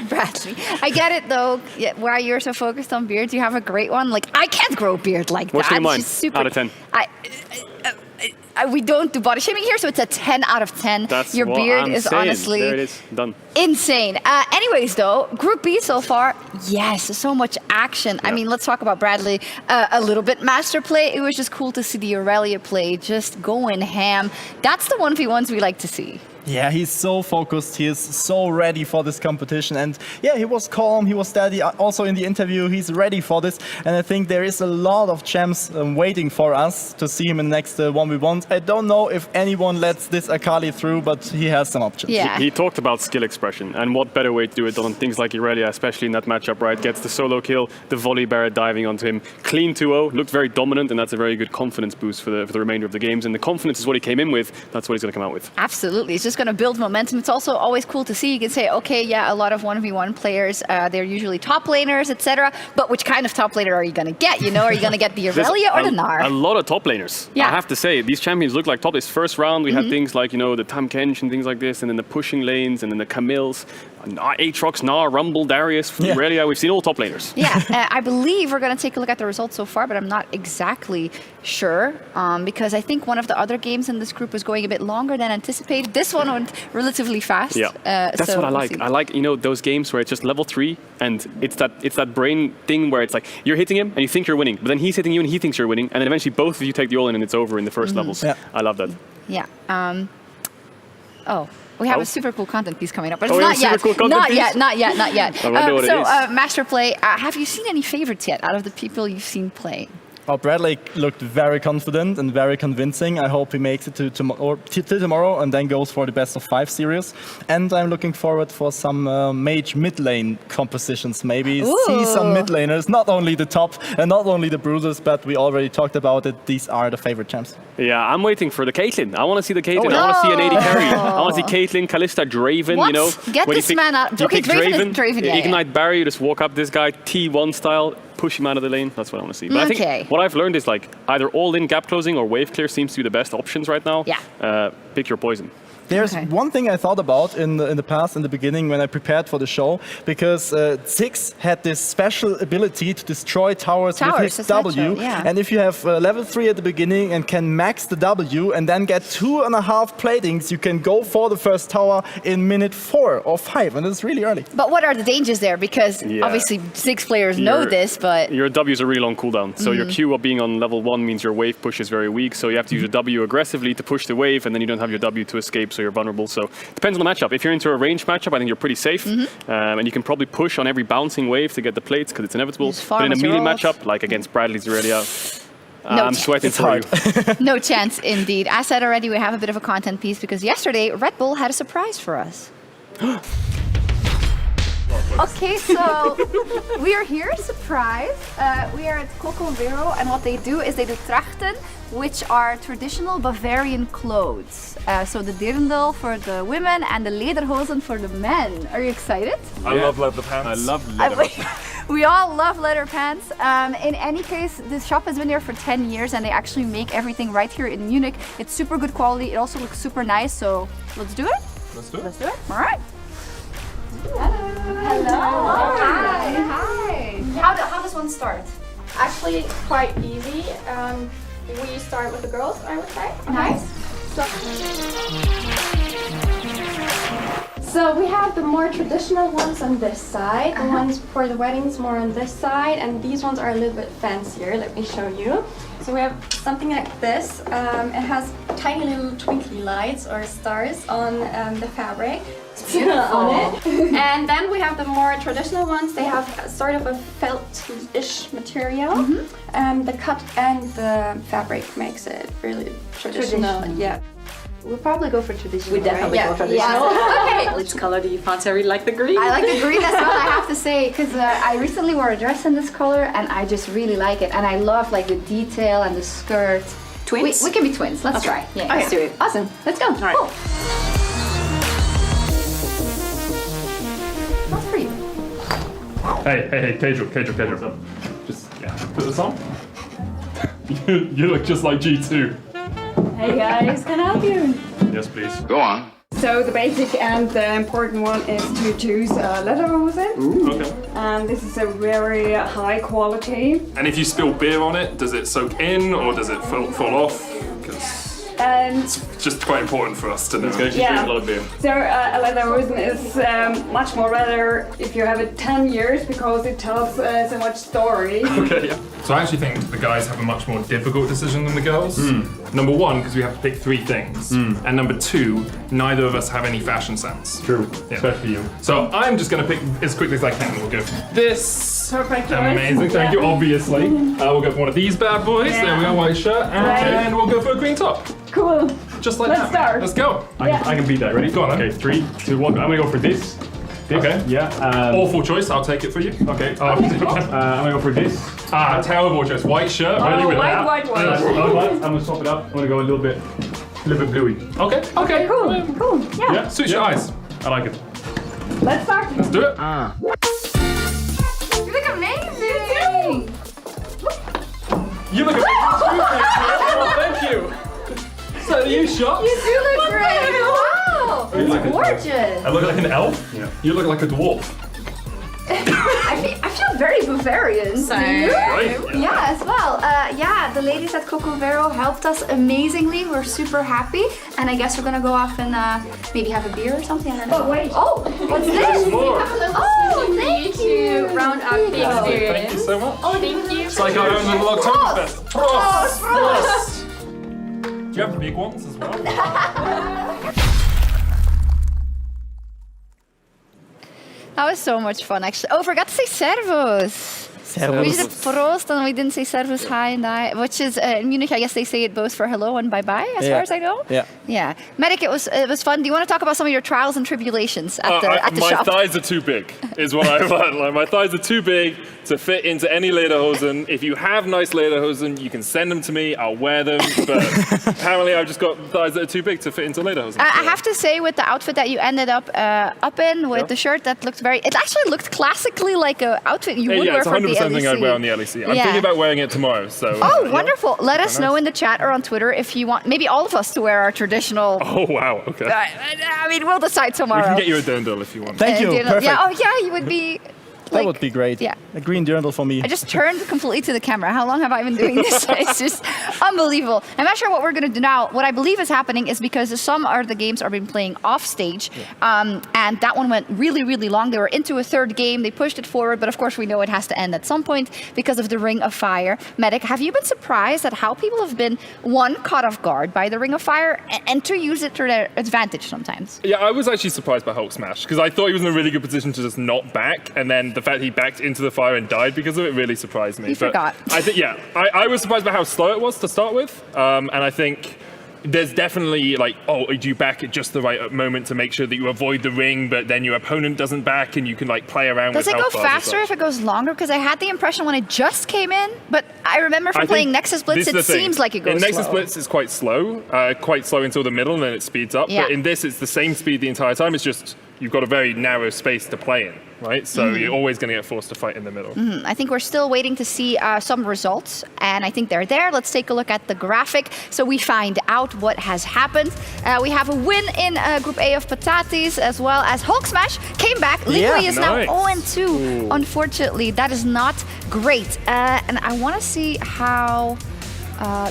Bradley. I get it though. Yeah, why you're so focused on beards? You have a great one. Like I can't grow a beard like What's that. your mind? It's just super, out of 10? We don't do body shaming here, so it's a 10 out of 10. That's your what beard I'm is saying. honestly There it is. Done. insane. Anyways, though, Group B so far, yes, so much action. I mean, let's talk about Bradley a little bit. Master play, it was just cool to see the Aurelia play, just going ham. That's the 1v1s we like to see. Yeah, he's so focused. He is so ready for this competition. And yeah, he was calm, he was steady. Also in the interview, he's ready for this. And I think there is a lot of champs waiting for us to see him in the next 1v1s. I don't know if anyone lets this Akali through, but he has some options. Yeah. He talked about skill expression, and what better way to do it than things like Aurelia, especially in that matchup, right? Gets the solo kill, the volley Barrett diving onto him. Clean 2-0, looked very dominant, and that's a very good confidence boost for the remainder of the games. And the confidence is what he came in with. That's what he's going to come out with. Absolutely. It's just going to build momentum. It's also always cool to see. You can say, okay, yeah, a lot of 1v1 players, they're usually top laners, etc. But which kind of top laner are you going to get? You know, are you going to get the Aurelia or the Gnar? A lot of top laners. Yeah. I have to say, these champions look like top. This first round, we had things like, you know, the Tam Kench and things like this, and then the pushing lanes, and then the Camille's, Aatrox, Gnar, Rumble, Darius, Aurelia. We've seen all top laners. Yeah, I believe we're going to take a look at the results so far, but I'm not exactly sure because I think one of the other games in this group was going a bit longer than anticipated. This one went relatively fast. Yeah, that's so what I we'll like. see. I like, you know, those games where it's just level 3 and it's that brain thing where it's like you're hitting him and you think you're winning, but then he's hitting you and he thinks you're winning, and then eventually both of you take the all in and it's over in the first levels. Yeah. I love that. Yeah. We have a super cool content piece coming up, but Oh, it's we have not a super yet. cool content Not piece? yet. Not yet. Not yet. I wonder what it is. Master Play. Have you seen any favorites yet out of the people you've seen play? Well, Bradley looked very confident and very convincing. I hope he makes it to tomorrow and then goes for the best of 5 series. And I'm looking forward for some mage mid lane compositions. Maybe see some mid laners, not only the top and not only the bruisers, but we already talked about it. These are the favorite champs. Yeah, I'm waiting for the Caitlyn. I want to see the Caitlyn. I want to see an AD carry. I want to see Caitlyn, Kalista, Draven, What? you know. Get when this you pick, man out. you Okay, pick Draven is Draven, yeah, Ignite barrier, you just walk up this guy, T1 style, push him out of the lane. That's what I want to see. But I Okay. think what I've learned is like either all-in gap closing or wave clear seems to be the best options right now. Yeah. Pick your poison. There's one thing I thought about in the past, in the beginning, when I prepared for the show, because Ziggs had this special ability to destroy towers with his that's W. natural, yeah. And if you have level 3 at the beginning and can max the W and then get 2.5 platings, you can go for the first tower in minute 4 or 5, and it's really early. But what are the dangers there? Because obviously 6 players know this, but Your W is a really long cooldown. So your Q of being on level 1 means your wave push is very weak. So you have to use your W aggressively to push the wave, and then you don't have your W to escape, so you're vulnerable. So it depends on the matchup. If you're into a ranged matchup, I think you're pretty safe. And you can probably push on every bouncing wave to get the plates because it's inevitable. But in a melee matchup, like against Bradley's Aurelia, I'm sweating for you. no chance indeed. As said already, we have a bit of a content piece because yesterday Red Bull had a surprise for us. Okay, so we are here, surprise. We are at Coco Vero, and what they do is they do trachten, which are traditional Bavarian clothes. So the dirndl for the women and the lederhosen for the men. Are you excited? I love leather pants. I love leather pants. We all love leather pants. In any case, this shop has been there for 10 years and they actually make everything right here in Munich. It's super good quality. It also looks super nice, so let's do it? Let's do it. Let's do it. All right. Hello. Hi. Hi. How does one start? Actually, quite easy. We start with the girls, I would say. Nice. So we have the more traditional ones on this side, the ones for the weddings more on this side, and these ones are a little bit fancier. Let me show you. So we have something like this. It has tiny little twinkly lights or stars on the fabric. On it. And then we have the more traditional ones. They have sort of a felt-ish material. The cut and the fabric makes it really traditional. Yeah. We'll probably go for traditional. We definitely right? go traditional. Yeah. Okay. Which color do you fancy? I really like the green. I like the green as well, I have to say, because I recently wore a dress in this color and I just really like it. And I love like the detail and the skirt. Twins? We can be twins. Let's try. Yeah. Let's do it. Awesome. Let's go. All right. Cool. What's for you? Hey, Pedro. Just, put this on. you look just like G2. Hey guys, can I help you? Yes, please. Go on. So the basic and the important one is to choose lederhosen. Ooh. Okay. And this is a very high quality. And if you spill beer on it, does it soak in or does it fall off? 'Cause it's just quite important for us to know. Drink a lot of beer. So a lederhosen is much more better if you have it 10 years because it tells so much story. Okay, yeah. So I actually think the guys have a much more difficult decision than the girls. Number one, because we have to pick 3 things. And number 2, neither of us have any fashion sense. True, yeah. especially you. So I'm just going to pick as quickly as I can. We'll go for this. Perfect choice. Amazing, thank you, obviously. We'll go for one of these bad boys. Yeah. There we go, white shirt. And we'll go for a green top. Cool. Just like Let's that. start. Let's go. I can beat that. Ready? Go on, Okay, 3, 2, 1. I'm gonna go for this. Okay. Yeah. Awful choice. I'll take it for you. Okay. I'm gonna go for this. Terrible choice. White shirt. Oh, Really with white, that. white. I'm gonna swap it up. I'm gonna go a little bit bluey. Okay. Okay. Cool. Yeah. Yeah. Suits your eyes. I like it. Let's start. Let's do it. You look amazing. You look amazing. Oh, thank you. So are you shocked? You do look great. Wow. It's gorgeous. I look like an elf. Yeah. You look like a dwarf. I feel very Bavarian. Same. Right? Yeah, as well. Yeah, the ladies at Coco Vero helped us amazingly. We're super happy. And I guess we're gonna go off and maybe have a beer or something. I don't know. Oh, wait. Oh, what's There's this? more. Oh, thank you. Round up the experience. Thank you so much. Oh, thank you. It's like our own little Oktoberfest. Prost. Prost. Do you have the big ones as well? That was so much fun, actually. Oh, I forgot to say servus. We did prost and we didn't say servus, hi and I, which is in Munich. I guess they say it both for hello and bye bye, as far as I know. Yeah. Yeah. Medic, it was fun. Do you want to talk about some of your trials and tribulations at the my shop? thighs are too big, is what I find. Like, my thighs are too big to fit into any lederhosen. If you have nice lederhosen, you can send them to me. I'll wear them. But apparently, I've just got thighs that are too big to fit into lederhosen. I have to say, with the outfit that you ended up in, with the shirt, that looked it actually looked classically like an outfit you would wear for the LEC. Something I'd wear on the LEC. I'm thinking about wearing it tomorrow. So. Oh, wonderful! Let us know in the chat or on Twitter if you want. Maybe all of us to wear our traditional. Oh wow! Okay. I mean, we'll decide tomorrow. We can get you a dirndl if you want. Thank you. Perfect. Yeah. Oh yeah, you would be. That would be great. Yeah. A green dirndl for me. I just turned completely to the camera. How long have I been doing this? It's just unbelievable. I'm not sure what we're going to do now. What I believe is happening is because some of the games are being playing off stage, and that one went really, really long. They were into a third game. They pushed it forward, but of course we know it has to end at some point because of the Ring of Fire. Medic, have you been surprised at how people have been, one, caught off guard by the Ring of Fire, and two, use it to their advantage sometimes? Yeah, I was actually surprised by Hulk Smash because I thought he was in a really good position to just not back, and then the fact he backed into the fire and died because of it really surprised me. He forgot. I think, I was surprised by how slow it was to start with, and I think there's definitely like, do you back at just the right moment to make sure that you avoid the ring, but then your opponent doesn't back and you can like play around with Does it health go bars faster if it goes longer? Because I had the impression when it just came in, but I remember from playing Nexus Blitz, it seems like it goes slow. In Nexus Blitz, it's quite slow until the middle, and then it speeds up. Yeah. But in this, it's the same speed the entire time. It's just you've got a very narrow space to play in, right? So you're always going to get forced to fight in the middle. I think we're still waiting to see some results, and I think they're there. Let's take a look at the graphic so we find out what has happened. We have a win in Group A of Patatis, as well as Hulk Smash came back. Liqui is now 0-2. Unfortunately, that is not great. And I want to see how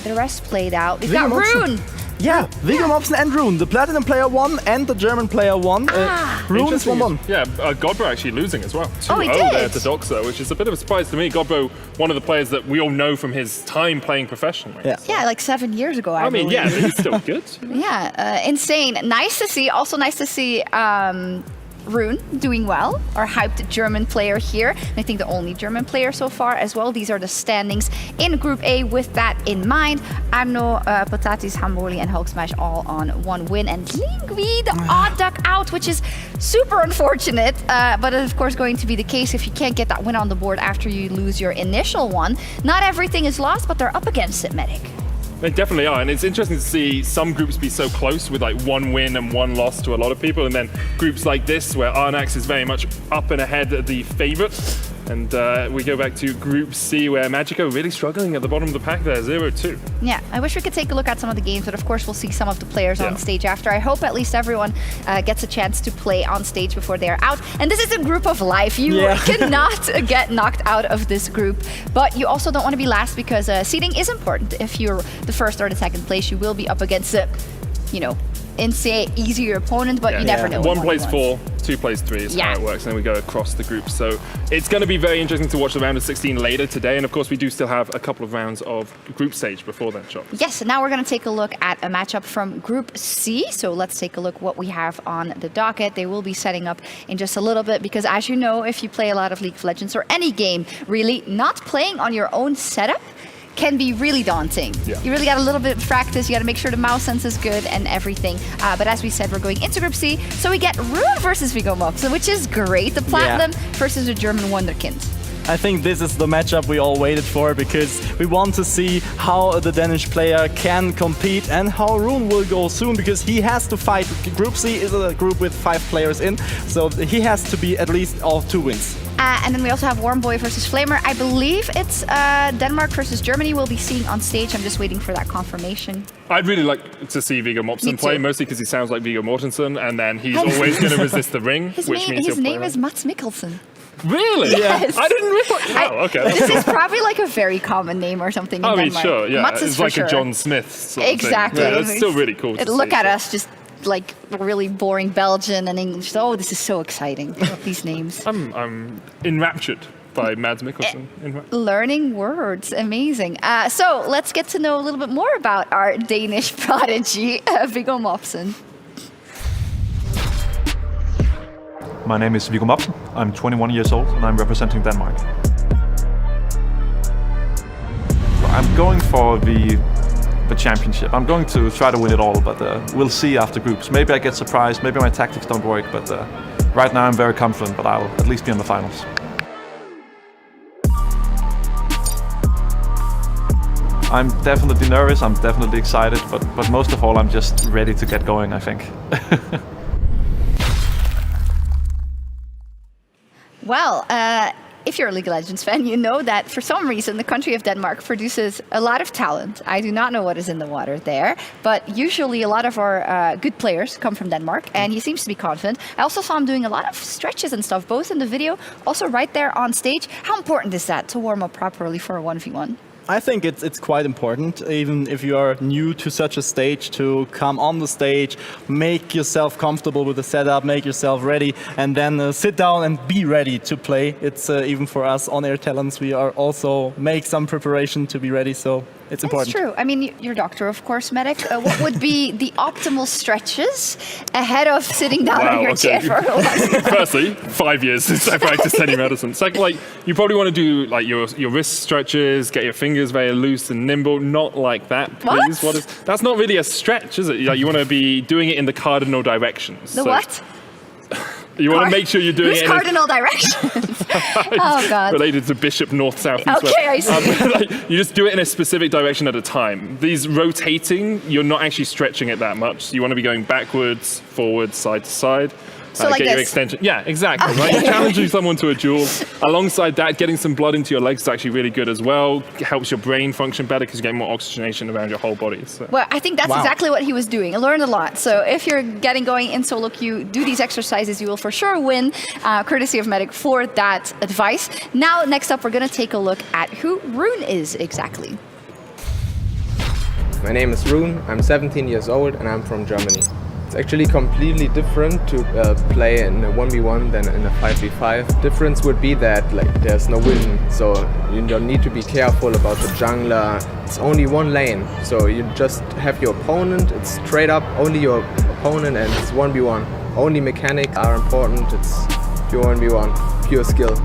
the rest played out. We've got Rune. Yeah, Viggo Mobson and Rune. The Platinum player won and the German player won. Rune is 1-1. Yeah, Godbro actually losing as well. 2-0 there to Doxo, which is a bit of a surprise to me. Godbro, one of the players that we all know from his time playing professionally. Yeah, like 7 years ago, I mean, believe. yeah, but he's still good. Yeah, insane. Nice to see. Also nice to see Rune doing well, our hyped German player here. And I think the only German player so far as well. These are the standings in Group A with that in mind. Arno, Patatis, Hamboli and Hulk Smash all on 1 win. And Lingui, the odd duck out, which is super unfortunate. But of course going to be the case if you can't get that win on the board after you lose your initial one. Not everything is lost, but they're up against it, Medic. They definitely are, and it's interesting to see some groups be so close with like 1 win and 1 loss to a lot of people, and then groups like this where Arnax is very much up and ahead of the favourite. And we go back to Group C, where Magic are really struggling at the bottom of the pack there, 0-2. Yeah, I wish we could take a look at some of the games, but of course we'll see some of the players on stage after. I hope at least everyone gets a chance to play on stage before they are out. And this is a group of life. You cannot get knocked out of this group, but you also don't want to be last because seeding is important. If you're the first or the second place, you will be up against a, insane, easier opponent, but you never know. One plays 4, 2 plays 3 is how it works, and then we go across the groups. So it's going to be very interesting to watch the round of 16 later today, and of course we do still have a couple of rounds of group stage before then, Sjokz. Yes, and now we're going to take a look at a matchup from Group C. So let's take a look what we have on the docket. They will be setting up in just a little bit because, as you know, if you play a lot of League of Legends or any game, really, not playing on your own setup can be really daunting. You really got a little bit of practice, you got to make sure the mouse sense is good and everything. But as we said, we're going into Group C, so we get Rune versus Viggo Mobson, which is great. The Platinum versus the German Wonderkind. I think this is the matchup we all waited for because we want to see how the Danish player can compete and how Rune will go soon because he has to fight. Group C is a group with 5 players in, so he has to be at least all 2 wins. And then we also have Wormboy versus Flamer. I believe it's Denmark versus Germany we'll be seeing on stage. I'm just waiting for that confirmation. I'd really like to see Viggo Mobson play, mostly because he sounds like Viggo Mortensen, and then he's always going to resist the ring, His name is Mats Mikkelsen. Really? Yes. I didn't realize. Oh, okay. This is probably like a very common name or something in Denmark. Sure, yeah. Mats it's like a John Smith sort of thing. Exactly. Yeah, it's still really cool to look see, at us just like really boring Belgian and English. Oh, this is so exciting, these names. I'm enraptured by Mads Mikkelsen. Learning words, amazing. So let's get to know a little bit more about our Danish prodigy, Viggo Mobson. My name is Viggo Mobson. I'm 21 years old and I'm representing Denmark. I'm going for the championship. I'm going to try to win it all, but we'll see after groups. Maybe I get surprised, maybe my tactics don't work, but right now I'm very confident, but I'll at least be in the finals. I'm definitely nervous, I'm definitely excited, but most of all I'm just ready to get going, I think. Well, if you're a League of Legends fan, you know that for some reason the country of Denmark produces a lot of talent. I do not know what is in the water there, but usually a lot of our good players come from Denmark, and he seems to be confident. I also saw him doing a lot of stretches and stuff, both in the video, also right there on stage. How important is that to warm up properly for a 1v1? I think it's quite important, even if you are new to such a stage, to come on the stage, make yourself comfortable with the setup, make yourself ready, and then sit down and be ready to play. It's even for us on-air talents, we are also make some preparation to be ready, so it's important. That's true. I mean, you're a doctor, of course, Medic. What would be the optimal stretches ahead of sitting down on your chair for a while? Firstly, 5 years since I practiced any medicine. Second, you probably want to do like your wrist stretches, get your fingers very loose and nimble. Not like that, please. What? That's not really a stretch, is it? You want to be doing it in the cardinal directions. The what? You want to make sure you're doing it in cardinal directions? Oh, God. Related to bishop, north, south, east, west. Okay, I see. You just do it in a specific direction at a time. These rotating, you're not actually stretching it that much. So you want to be going backwards, forwards, side to side. So like get your this? extension. Yeah, exactly. Right? You're challenging someone to a duel. Alongside that, getting some blood into your legs is actually really good as well. It helps your brain function better because you get more oxygenation around your whole body. So. Well, I think that's exactly what he was doing. I learned a lot. So if you're getting going in solo queue, do these exercises, you will for sure win, courtesy of Medic for that advice. Now, next up, we're going to take a look at who Rune is exactly. My name is Rune, I'm 17 years old and I'm from Germany. It's actually completely different to play in a 1v1 than in a 5v5. Difference would be that there's no vision, so you don't need to be careful about the jungler. It's only one lane, so you just have your opponent, it's straight up only your opponent and it's 1v1. Only mechanics are important, it's pure 1v1, pure skill.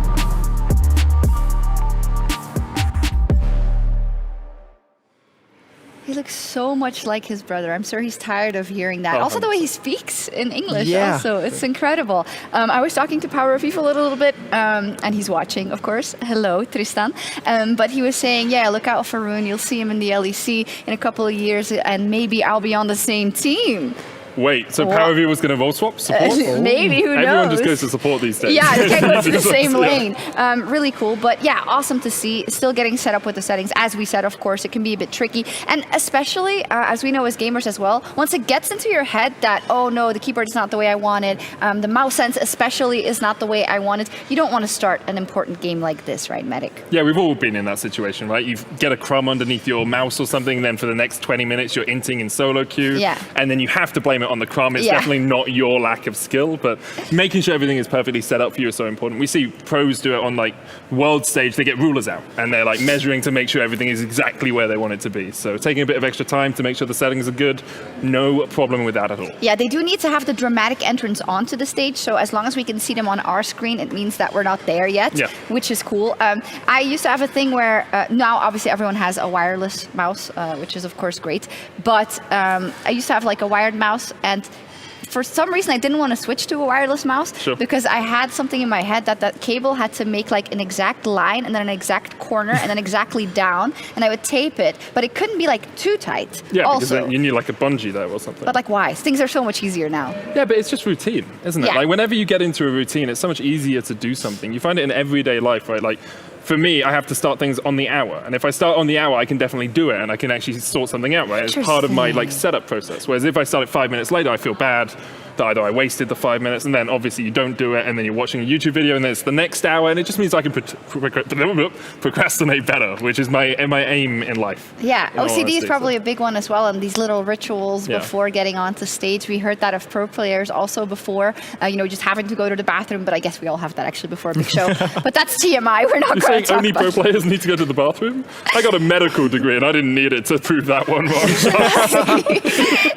He looks so much like his brother. I'm sure he's tired of hearing that. Also, the way he speaks in English, also, it's incredible. I was talking to Power of Eve a little bit, and he's watching, of course. Hello, Tristan. But he was saying, yeah, look out for Rune. You'll see him in the LEC in a couple of years, and maybe I'll be on the same team. Wait, so Power View was going to role swap support? Maybe, who knows? Everyone just goes to support these days. Yeah, they can't go to the same lane. Really cool, but yeah, awesome to see. Still getting set up with the settings. As we said, of course, it can be a bit tricky. And especially, as we know as gamers as well, once it gets into your head that, oh no, the keyboard is not the way I want it, the mouse sense especially is not the way I want it, you don't want to start an important game like this, right, Medic? Yeah, we've all been in that situation, right? You get a crumb underneath your mouse or something, and then for the next 20 minutes you're inting in solo queue, and then you have to blame it on the crumb. It's definitely not your lack of skill, but making sure everything is perfectly set up for you is so important. We see pros do it on like world stage. They get rulers out and they're like measuring to make sure everything is exactly where they want it to be. So taking a bit of extra time to make sure the settings are good, no problem with that at all. Yeah, they do need to have the dramatic entrance onto the stage, so as long as we can see them on our screen, it means that we're not there yet, which is cool. I used to have a thing where, now obviously everyone has a wireless mouse, which is of course great, but I used to have like a wired mouse, and for some reason I didn't want to switch to a wireless mouse because I had something in my head that that cable had to make like an exact line and then an exact corner and then exactly down, and I would tape it, but it couldn't be like too tight. Yeah, also, because then you need like a bungee there or something. But like why? Things are so much easier now. Yeah, but it's just routine, isn't it? Yeah. Like whenever you get into a routine, it's so much easier to do something. You find it in everyday life, right? Like for me, I have to start things on the hour, and if I start on the hour, I can definitely do it, and I can actually sort something out, right? It's part of my like setup process. Whereas if I start it 5 minutes later, I feel bad that either I wasted the 5 minutes, and then obviously you don't do it, and then you're watching a YouTube video, and then it's the next hour, and it just means I can procrastinate better, which is my aim in life. Yeah, in all OCD is honesty, probably a big one as well, and these little rituals before getting onto stage. We heard that of pro players also before, you know, just having to go to the bathroom, but I guess we all have that actually before a big show. But that's TMI, we're not going to talk only about pro players need to go to the bathroom? I got a medical degree, and I didn't need it to prove that one wrong.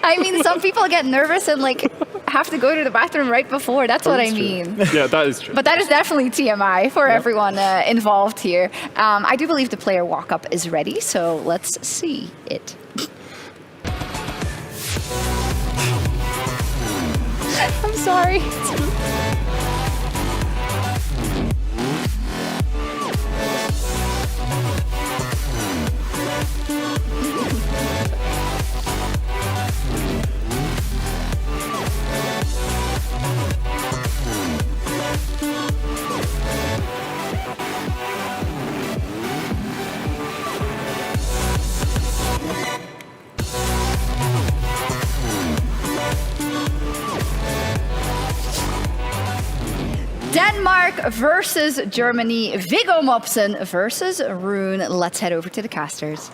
I mean, some people get nervous and like have to go to the bathroom right before. That's what I mean. Yeah, that is true. But that is definitely TMI for everyone involved here. I do believe the player walk-up is ready, so let's see it. I'm sorry. Denmark versus Germany. Viggo Mobsen versus Rune. Let's head over to the casters.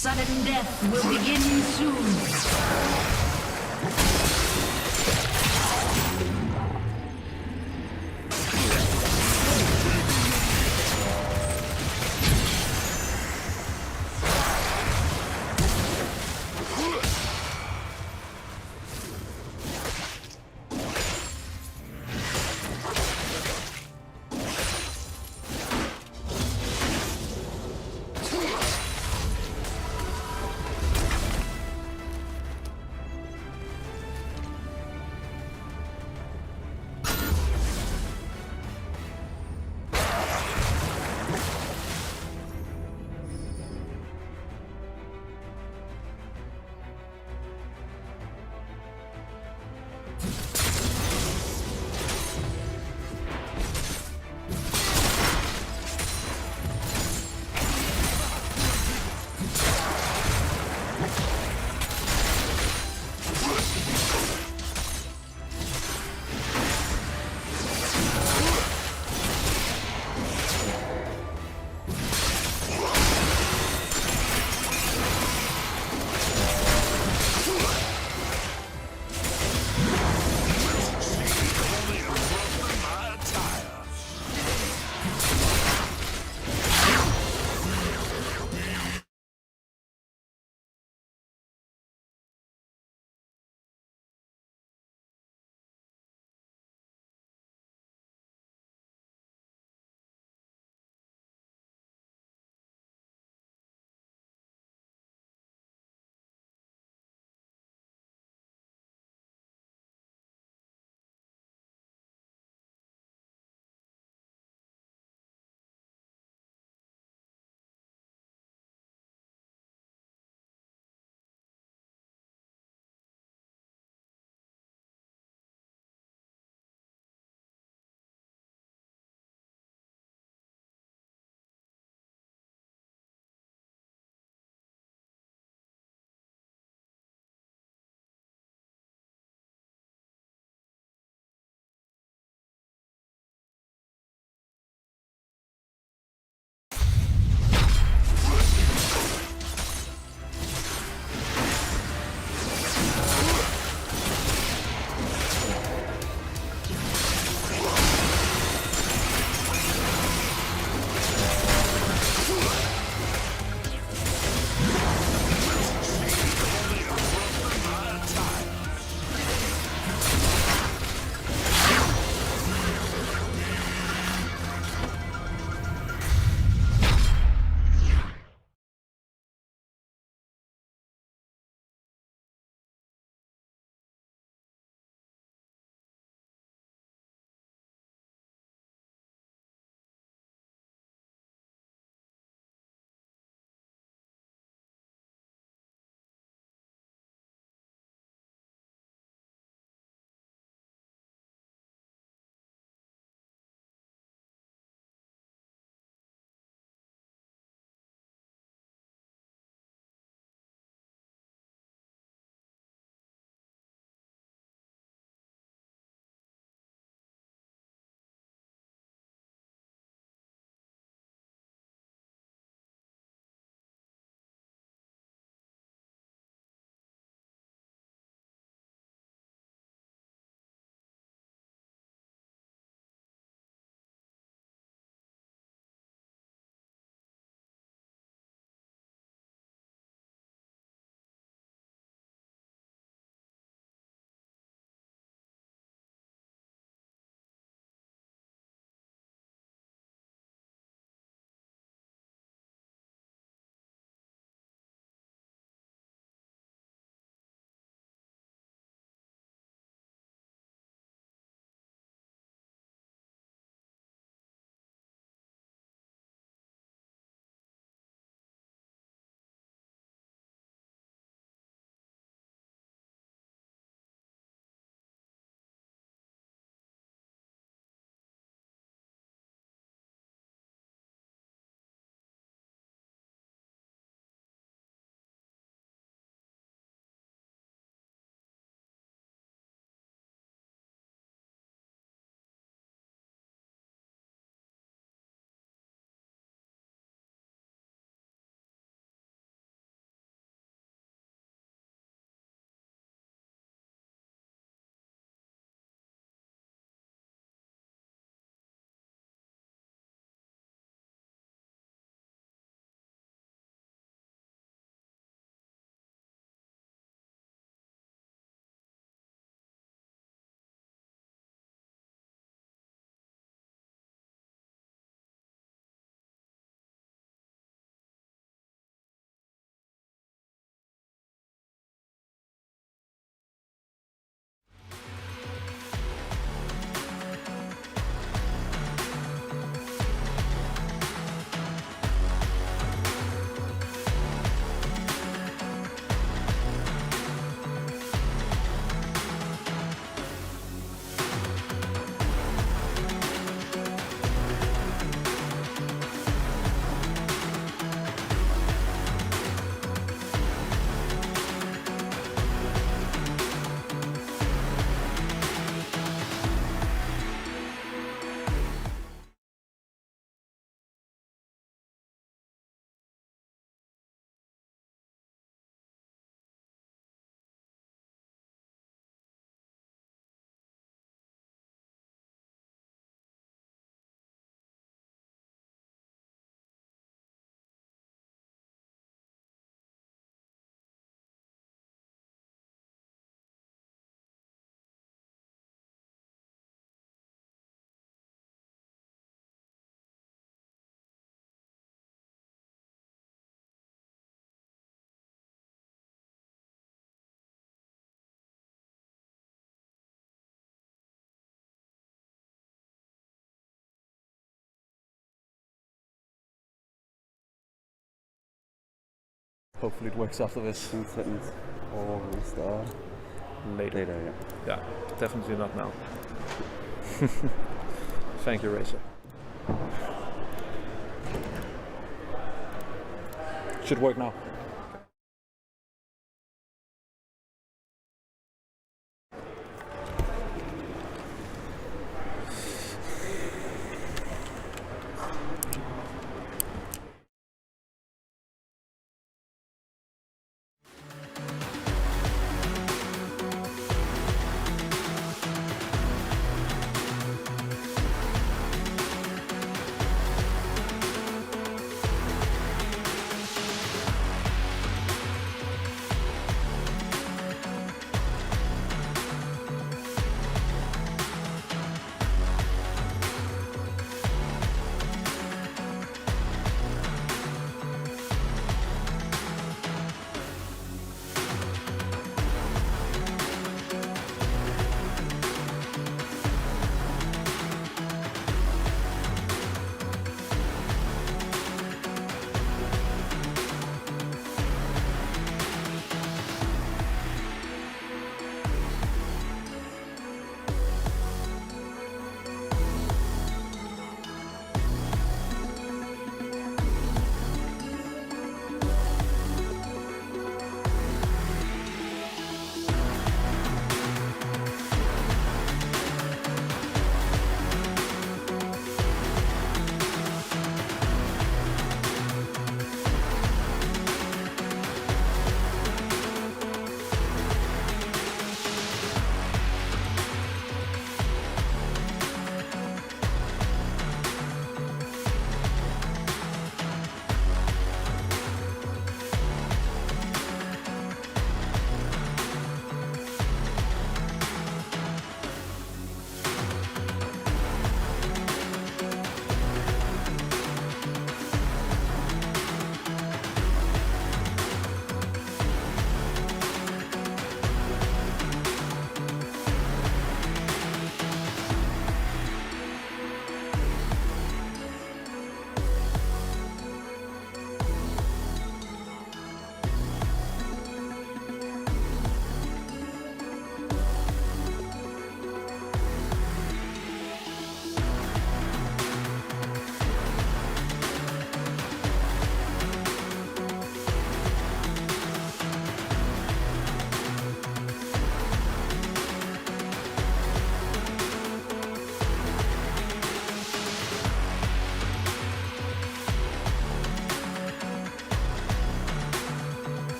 Sudden death will begin soon. hopefully it works after this. 2 seconds or we start Later. later, yeah. Yeah, definitely not now. Thank you, Racer. Should work now.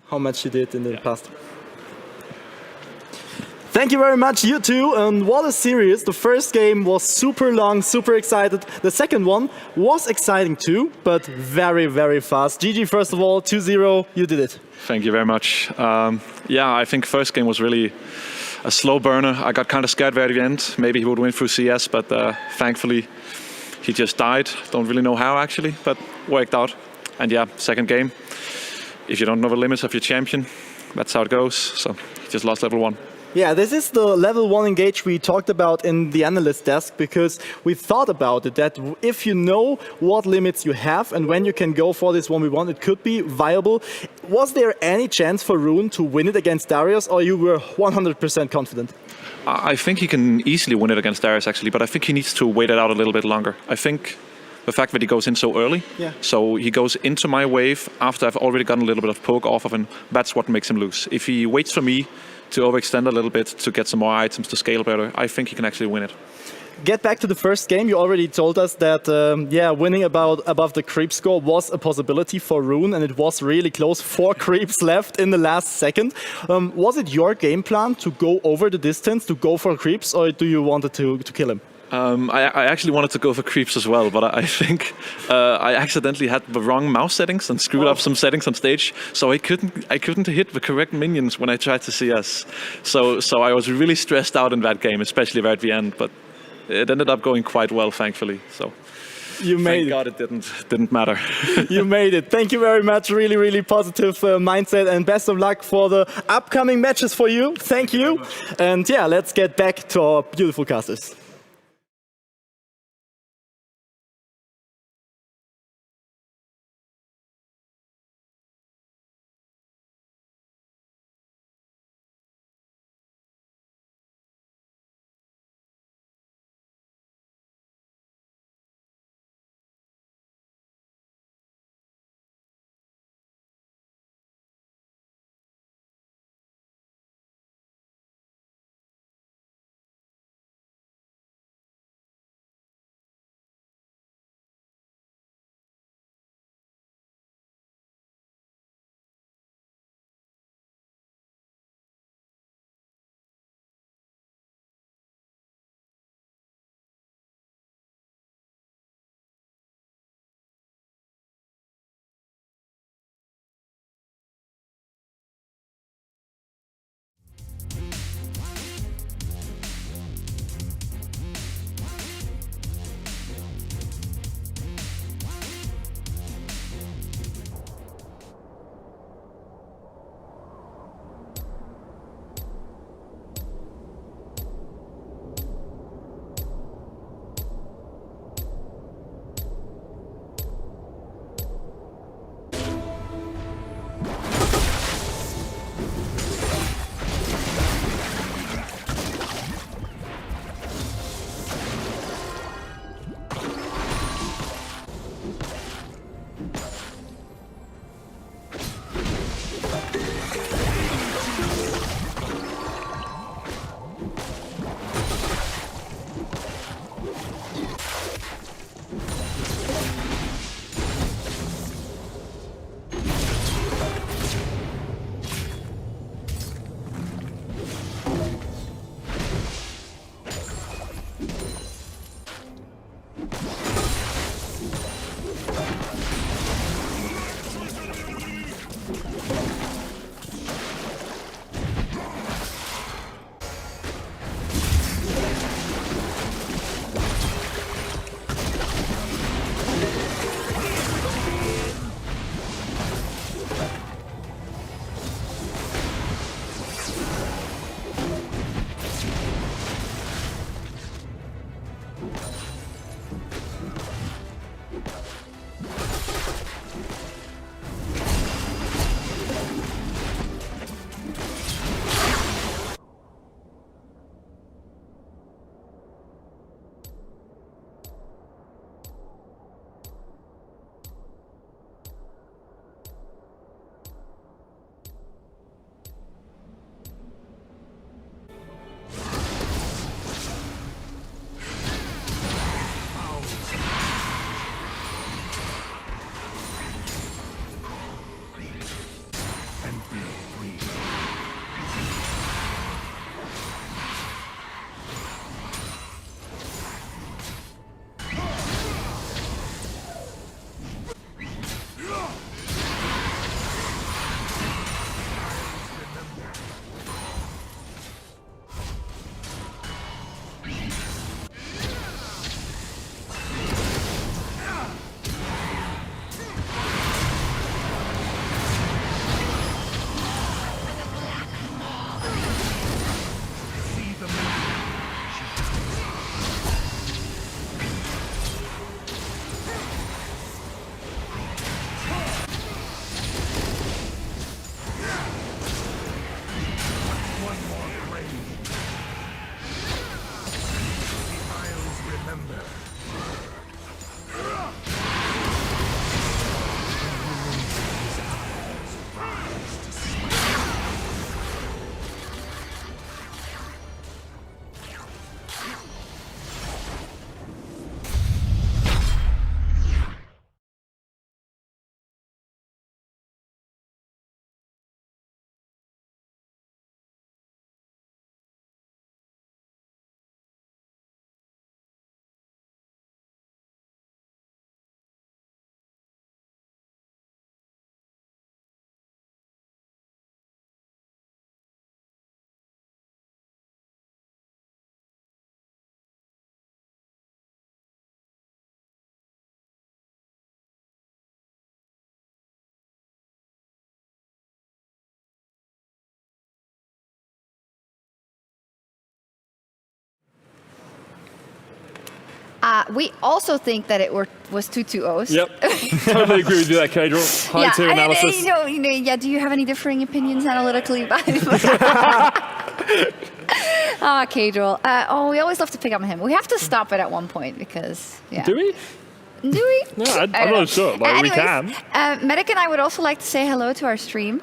how much you did in the past. Thank you very much, you two. And what a series. The first game was super long, super excited. The second one was exciting too, but very, very fast. GG, first of all, 2-0, you did it. Thank you very much. Yeah, I think first game was really a slow burner. I got kind of scared there at the end. Maybe he would win through CS, but thankfully he just died. Don't really know how actually, but worked out. And yeah, second game. If you don't know the limits of your champion, that's how it goes. So he just lost level 1. Yeah, this is the level 1 engage we talked about in the analyst desk, because we thought about it, that if you know what limits you have and when you can go for this 1v1, it could be viable. Was there any chance for Rune to win it against Darius, or you were 100% confident? I think he can easily win it against Darius actually, but I think he needs to wait it out a little bit longer. I think the fact that he goes in so early, so he goes into my wave after I've already gotten a little bit of poke off of him, that's what makes him lose. If he waits for me to overextend a little bit to get some more items to scale better, I think he can actually win it. Get back to the first game. You already told us that winning above the creep score was a possibility for Rune, and it was really close. 4 creeps left in the last second. Was it your game plan to go over the distance, to go for creeps, or do you wanted to kill him? I actually wanted to go for creeps as well, but I think I accidentally had the wrong mouse settings and screwed up some settings on stage, so I couldn't hit the correct minions when I tried to CS. So I was really stressed out in that game, especially right at the end. But it ended up going quite well, thankfully. So you made thank God it didn't matter. You made it. Thank you very much. Really, really positive mindset, and best of luck for the upcoming matches for you. Thank you. And yeah, let's get back to our beautiful casters. We also think that it was 2-2-0s. Yep, totally agree with you there, Cadril. High tier analysis. Yeah, do you have any differing opinions analytically? Cadril. We always love to pick on him. We have to stop it at one point because, yeah. Do we? Do we? No, I'm not sure. We can. Medic and I would also like to say hello to our stream.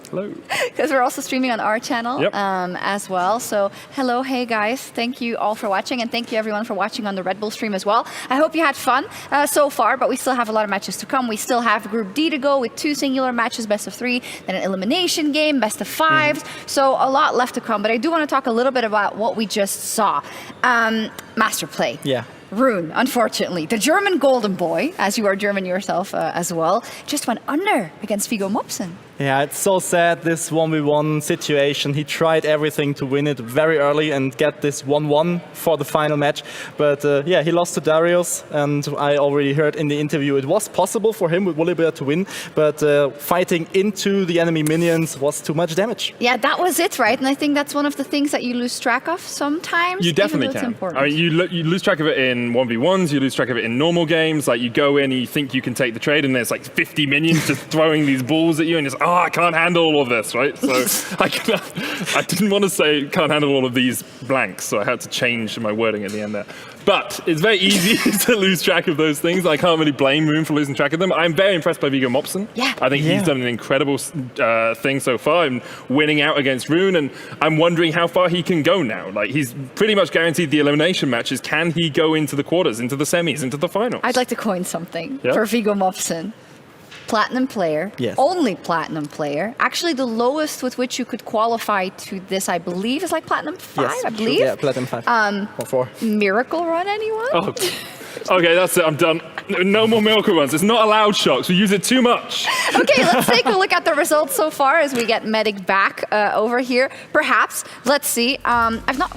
Hello. Because we're also streaming on our channel as well. So hello, hey guys. Thank you all for watching, and thank you everyone for watching on the Red Bull stream as well. I hope you had fun so far, but we still have a lot of matches to come. We still have Group D to go with 2 singular matches, best of 3, then an elimination game, best of 5. So a lot left to come, but I do want to talk a little bit about what we just saw. Master play. Yeah. Rune, unfortunately, the German golden boy, as you are German yourself as well, just went under against Viggo Mobson. Yeah, it's so sad, this 1v1 situation. He tried everything to win it very early and get this 1-1 for the final match. But yeah, he lost to Darius, and I already heard in the interview it was possible for him with Volibear to win, but fighting into the enemy minions was too much damage. Yeah, that was it, right? And I think that's one of the things that you lose track of sometimes. You definitely can. I mean, you lose track of it in 1v1s, you lose track of it in normal games. Like, you go in and you think you can take the trade, and there's like 50 minions just throwing these balls at you, and it's I can't handle all of this, right? So I didn't want to say can't handle all of these blanks, so I had to change my wording at the end there. But it's very easy to lose track of those things. I can't really blame Rune for losing track of them. I'm very impressed by Viggo Mobson. Yeah. I think he's done an incredible thing so far in winning out against Rune, and I'm wondering how far he can go now. Like, he's pretty much guaranteed the elimination matches. Can he go into the quarters, into the semis, into the finals? I'd like to coin something for Viggo Mobson. Platinum player, only platinum player. Actually, the lowest with which you could qualify to this, I believe, is like platinum 5, I believe. Yeah, platinum 5 or 4. Miracle run, anyone? Oh. Okay, that's it. I'm done. No more miracle runs. It's not allowed, Sjokz. We use it too much. Okay, let's take a look at the results so far as we get Medic back over here. Perhaps, let's see.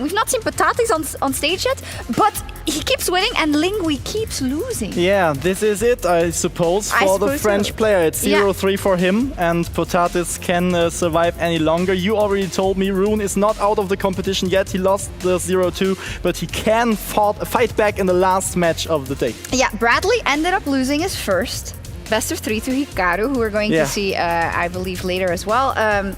We've not seen Patatis on stage yet, but he keeps winning and Lingui keeps losing. Yeah, this is it, I suppose, for the French player. It's 0-3 for him, and Patatis can survive any longer. You already told me Rune is not out of the competition yet. He lost the 0-2, but he can fight back in the last match of the day. Yeah, Bradley ended up losing his first. Best of 3 to Hikaru, who we're going to see, I believe, later as well.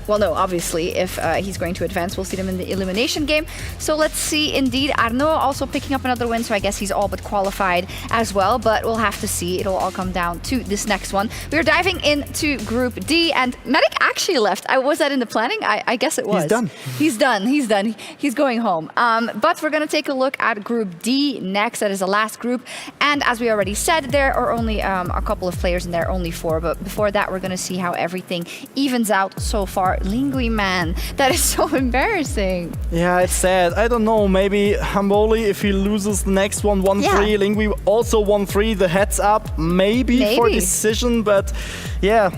Well, no, obviously, if he's going to advance, we'll see them in the elimination game. So let's see, indeed, Arnaud also picking up another win, so I guess he's all but qualified as well, but we'll have to see. It'll all come down to this next one. We're diving into Group D, and Medic actually left. Was that in the planning? I guess it was. He's done. He's done. He's done. He's going home. But we're going to take a look at Group D next. That is the last group. And as we already said, there are only a couple of players in there, only 4, but before that we're going to see how everything evens out so far. Lingui, man, that is so embarrassing. Yeah, it's sad. I don't know, maybe Hamboli, if he loses the next one 1-3, Lingui also 1-3, the heads up, maybe for decision, but yeah.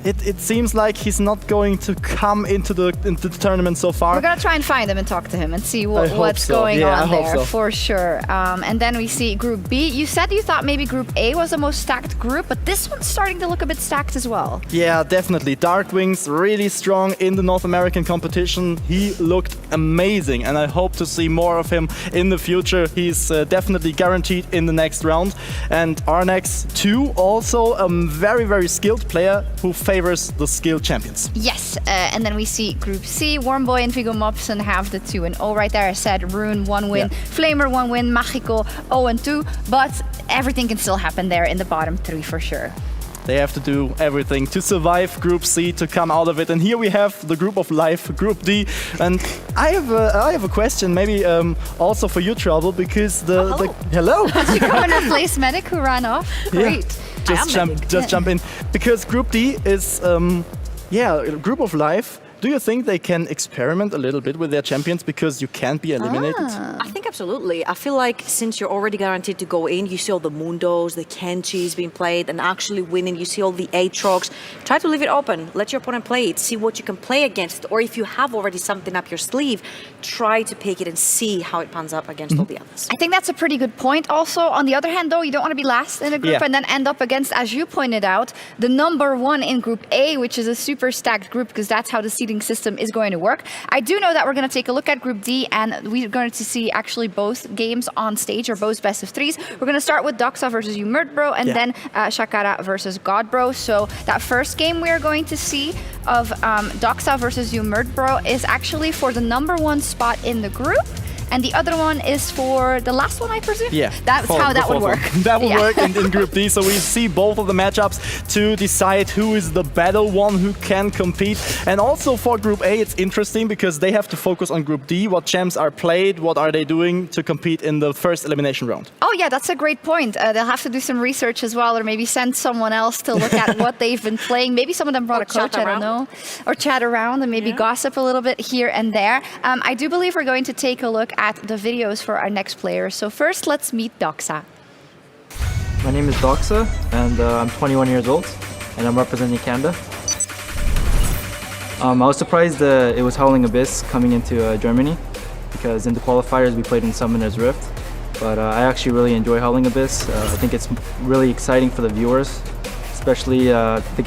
It seems like he's not going to come into the tournament so far. We're going to try and find him and talk to him and see what's going on there, for sure. And then we see Group B. You said you thought maybe Group A was the most stacked group, but this one's starting to look a bit stacked as well. Yeah, definitely. Darkwing's really strong in the North American competition. He looked amazing, and I hope to see more of him in the future. He's definitely guaranteed in the next round. And Arnex 2, also a very, very skilled player who favors the skilled champions. Yes, and then we see Group C. Wormboy and Viggo Mobson have the 2-0 right there. I said Rune 1 win, Flamer 1 win, Magico 0-2, but everything can still happen there in the bottom 3 for sure. They have to do everything to survive Group C, to come out of it. And here we have the Group of Life, Group D. And I have a question, maybe also for you, Trouble, because hello. Did you go and replace Medic who ran off? Great. Just jump in, because Group D is a Group of Life. Do you think they can experiment a little bit with their champions because you can't be eliminated? I think absolutely. I feel like since you're already guaranteed to go in, you see all the Mundos, the Kenchis being played, and actually winning, you see all the Aatrox. Try to leave it open. Let your opponent play it. See what you can play against. Or if you have already something up your sleeve, try to pick it and see how it pans up against all the others. I think that's a pretty good point. Also, on the other hand, though, you don't want to be last in a group and then end up against, as you pointed out, the #1 in Group A, which is a super stacked group, because that's how the seeding system is going to work. I do know that we're going to take a look at Group D, and we're going to see actually actually both games on stage, or both best of threes. We're going to start with Doxa versus Umurtbro, and then Shakara versus Godbro. So that first game we are going to see of Doxa versus Umurtbro is actually for the #1 spot in the group. And the other one is for the last one, I presume? Yeah. That's how that would work. That would work in Group D. So we see both of the matchups to decide who is the better one, who can compete. And also for Group A, it's interesting because they have to focus on Group D. What champs are played? What are they doing to compete in the first elimination round? Oh yeah, that's a great point. They'll have to do some research as well, or maybe send someone else to look at what they've been playing. Maybe some of them brought a coach, I don't know. Or chat around and maybe gossip a little bit here and there. I do believe we're going to take a look at the videos for our next players. So first, let's meet Doxa. My name is Doxa, and I'm 21 years old, and I'm representing Canada. I was surprised it was Howling Abyss coming into Germany, because in the qualifiers we played in Summoner's Rift. But I actually really enjoy Howling Abyss. I think it's really exciting for the viewers, especially the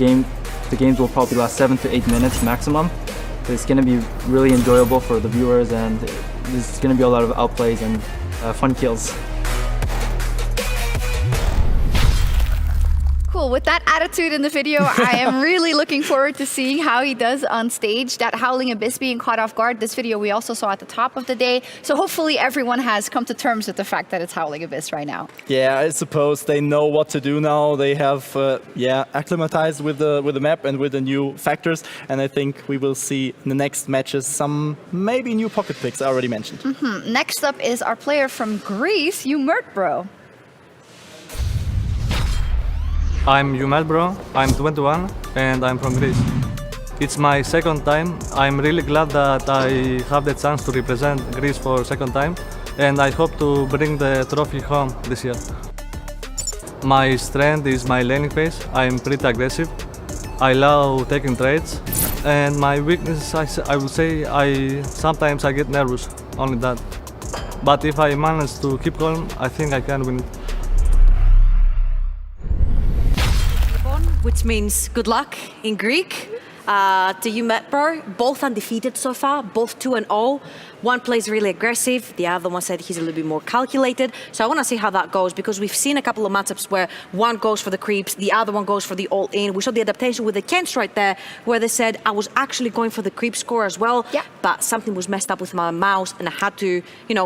games will probably last 7 to 8 minutes maximum. It's going to be really enjoyable for the viewers, and there's going to be a lot of outplays and fun kills. Cool. With that attitude in the video, I am really looking forward to seeing how he does on stage. That Howling Abyss being caught off guard, this video we also saw at the top of the day. So hopefully everyone has come to terms with the fact that it's Howling Abyss right now. Yeah, I suppose they know what to do now. They have acclimatized with the map and with the new factors. And I think we will see in the next matches some maybe new pocket picks I already mentioned. Next up is our player from Greece, Umurtbro. I'm Umurtbro, I'm 21 and I'm from Greece. It's my second time. I'm really glad that I have the chance to represent Greece for a second time, and I hope to bring the trophy home this year. My strength is my laning phase. I'm pretty aggressive. I love taking trades, and my weakness, I would say, sometimes I get nervous, only that. But if I manage to keep calm, I think I can win it. Which means good luck in Greek. To Umurtbro, both undefeated so far, both 2-0. One plays really aggressive, the other one said he's a little bit more calculated. So I want to see how that goes, because we've seen a couple of matchups where one goes for the creeps, the other one goes for the all-in. We saw the adaptation with the Kents right there, where they said I was actually going for the creep score as well, but something was messed up with my mouse and I had to,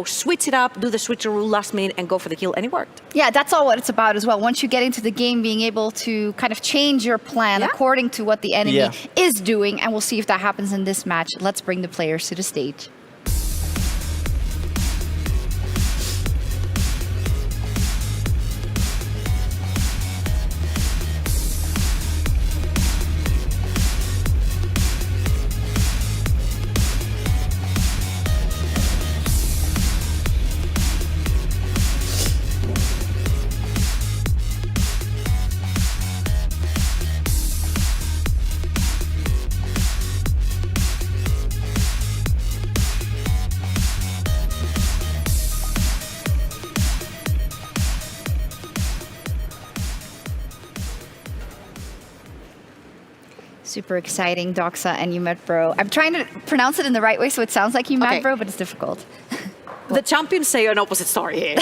switch it up, do the switcheroo last minute and go for the kill, and it worked. Yeah, that's all what it's about as well. Once you get into the game, being able to kind of change your plan according to what the enemy is doing, and we'll see if that happens in this match. Let's bring the players to the stage. Super exciting, Doxa and Umurtbro. I'm trying to pronounce it in the right way so it sounds like Umurtbro, but it's difficult. The champions say an opposite story here.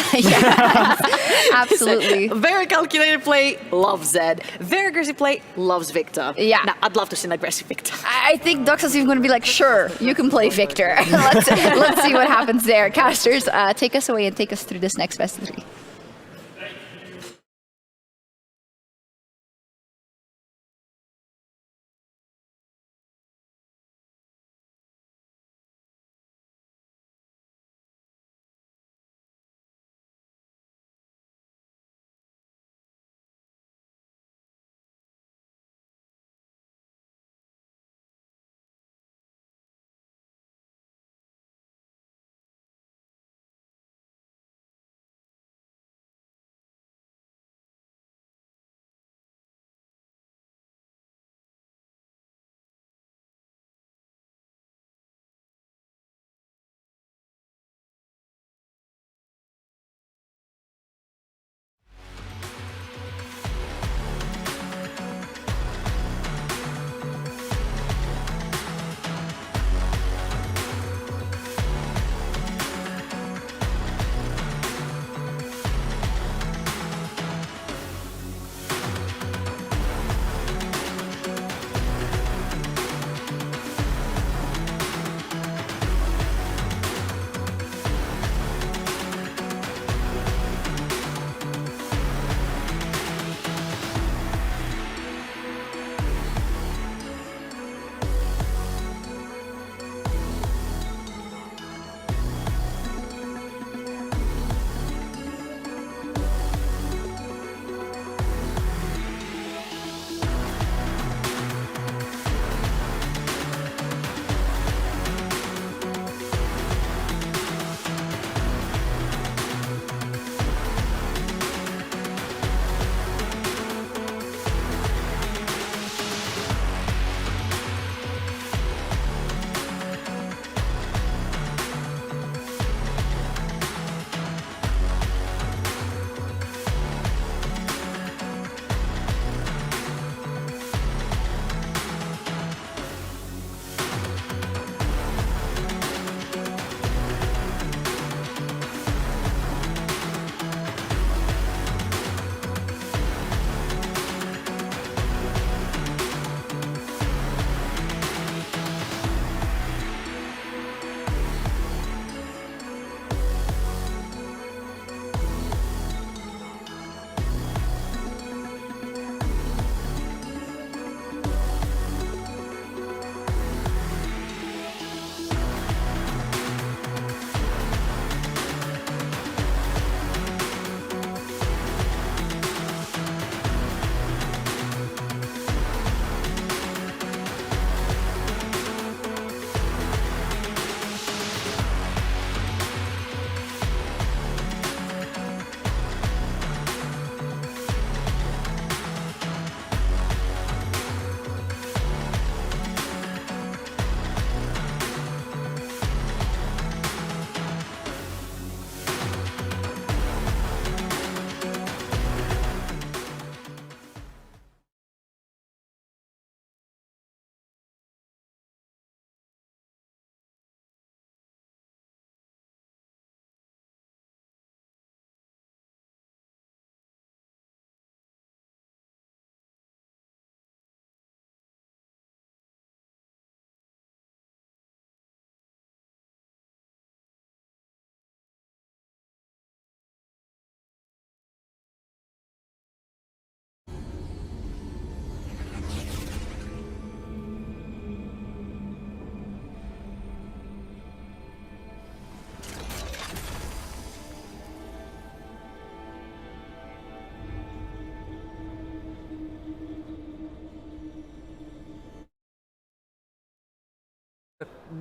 Absolutely. Very calculated play, loves Zed. Very aggressive play, loves Victor. Yeah. Now, I'd love to see an aggressive Victor. I think Doxa's even going to be like, sure, you can play Victor. let's see what happens there. Casters, take us away and take us through this next best of 3.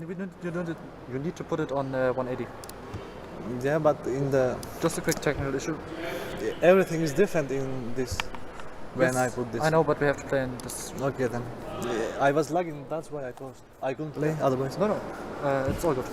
You need to put it on 180. Yeah, but in the Just a quick technical issue. everything is different in this. When I Yes, put this. I know, but we have to play in this. Okay then. I was lagging. That's why I closed. I couldn't play. Otherwise. No, it's all good.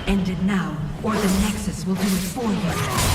End it now, or the Nexus will do it for you.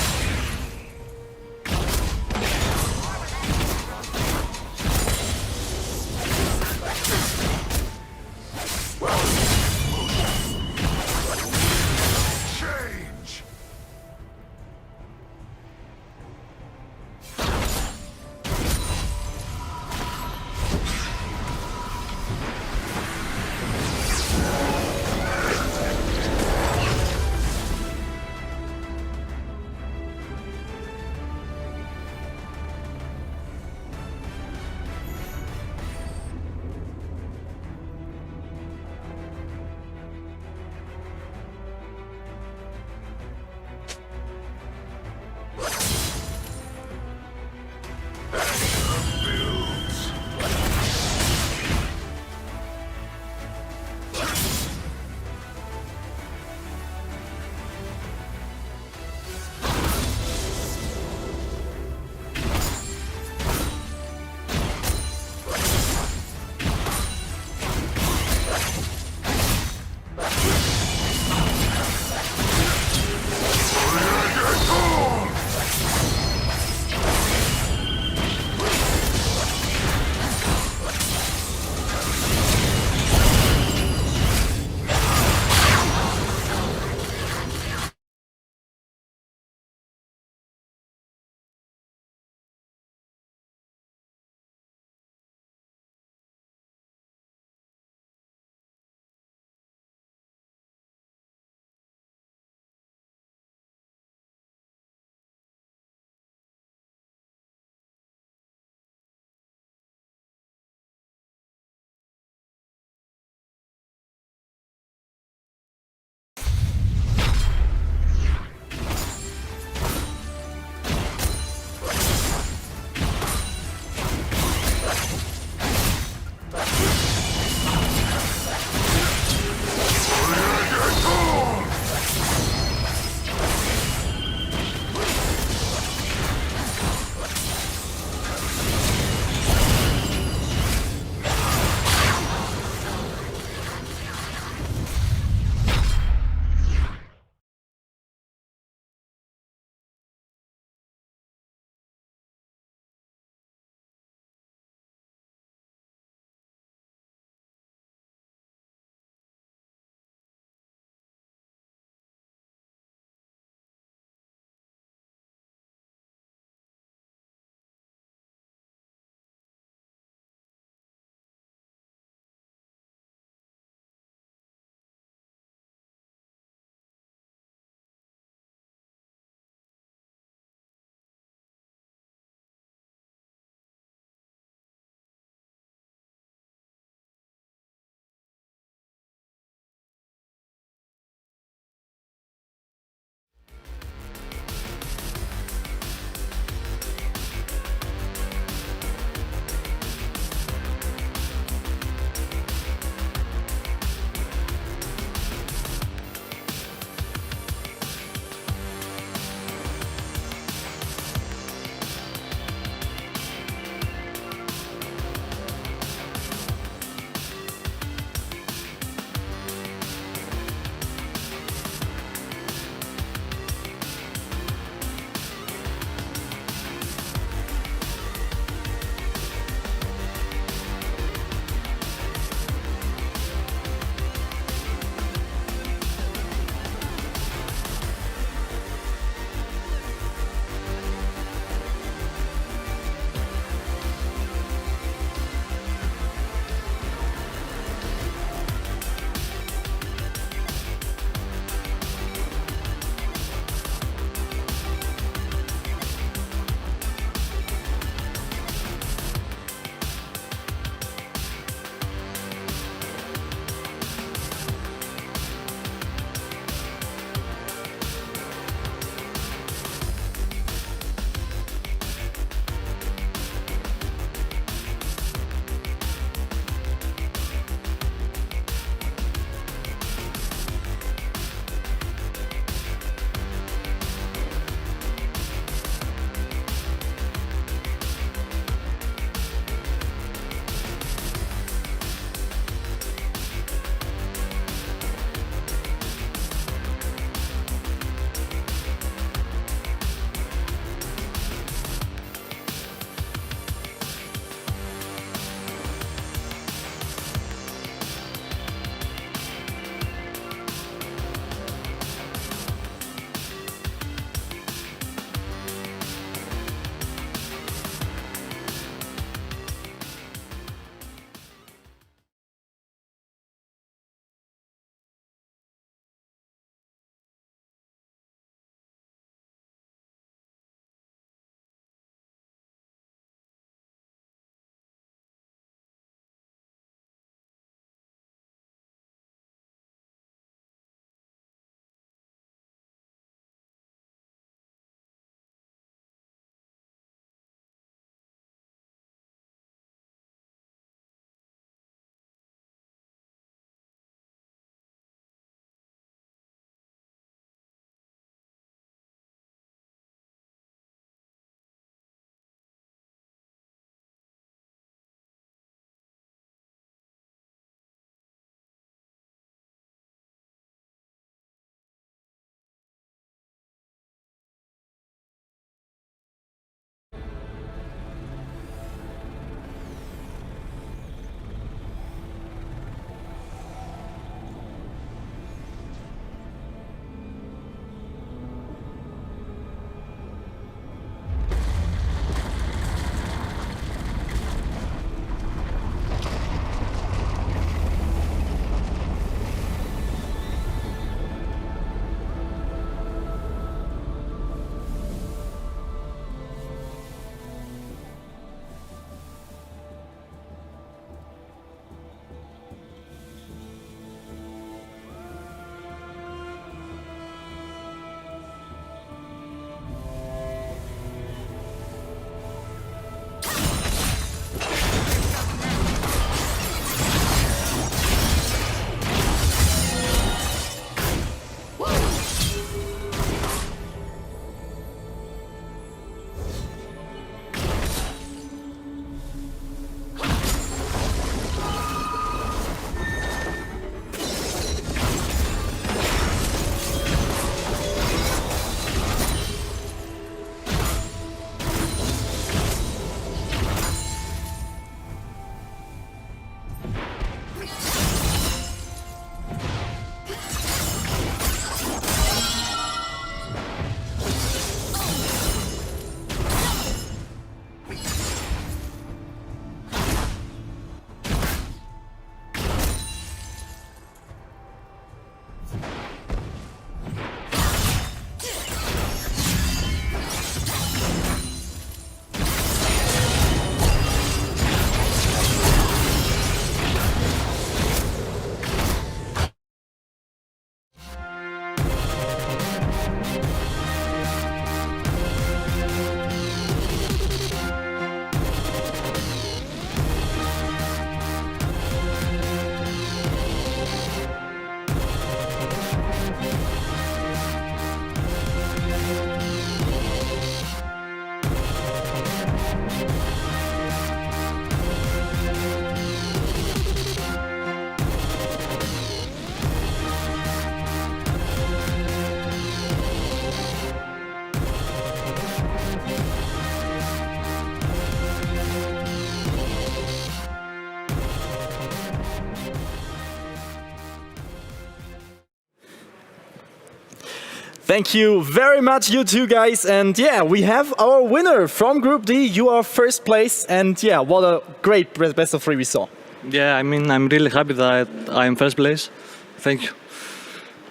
Thank you very much, you two guys. And yeah, we have our winner from Group D. You are first place. And yeah, what a great best of three we saw. Yeah, I mean, I'm really happy that I'm first place. Thank you.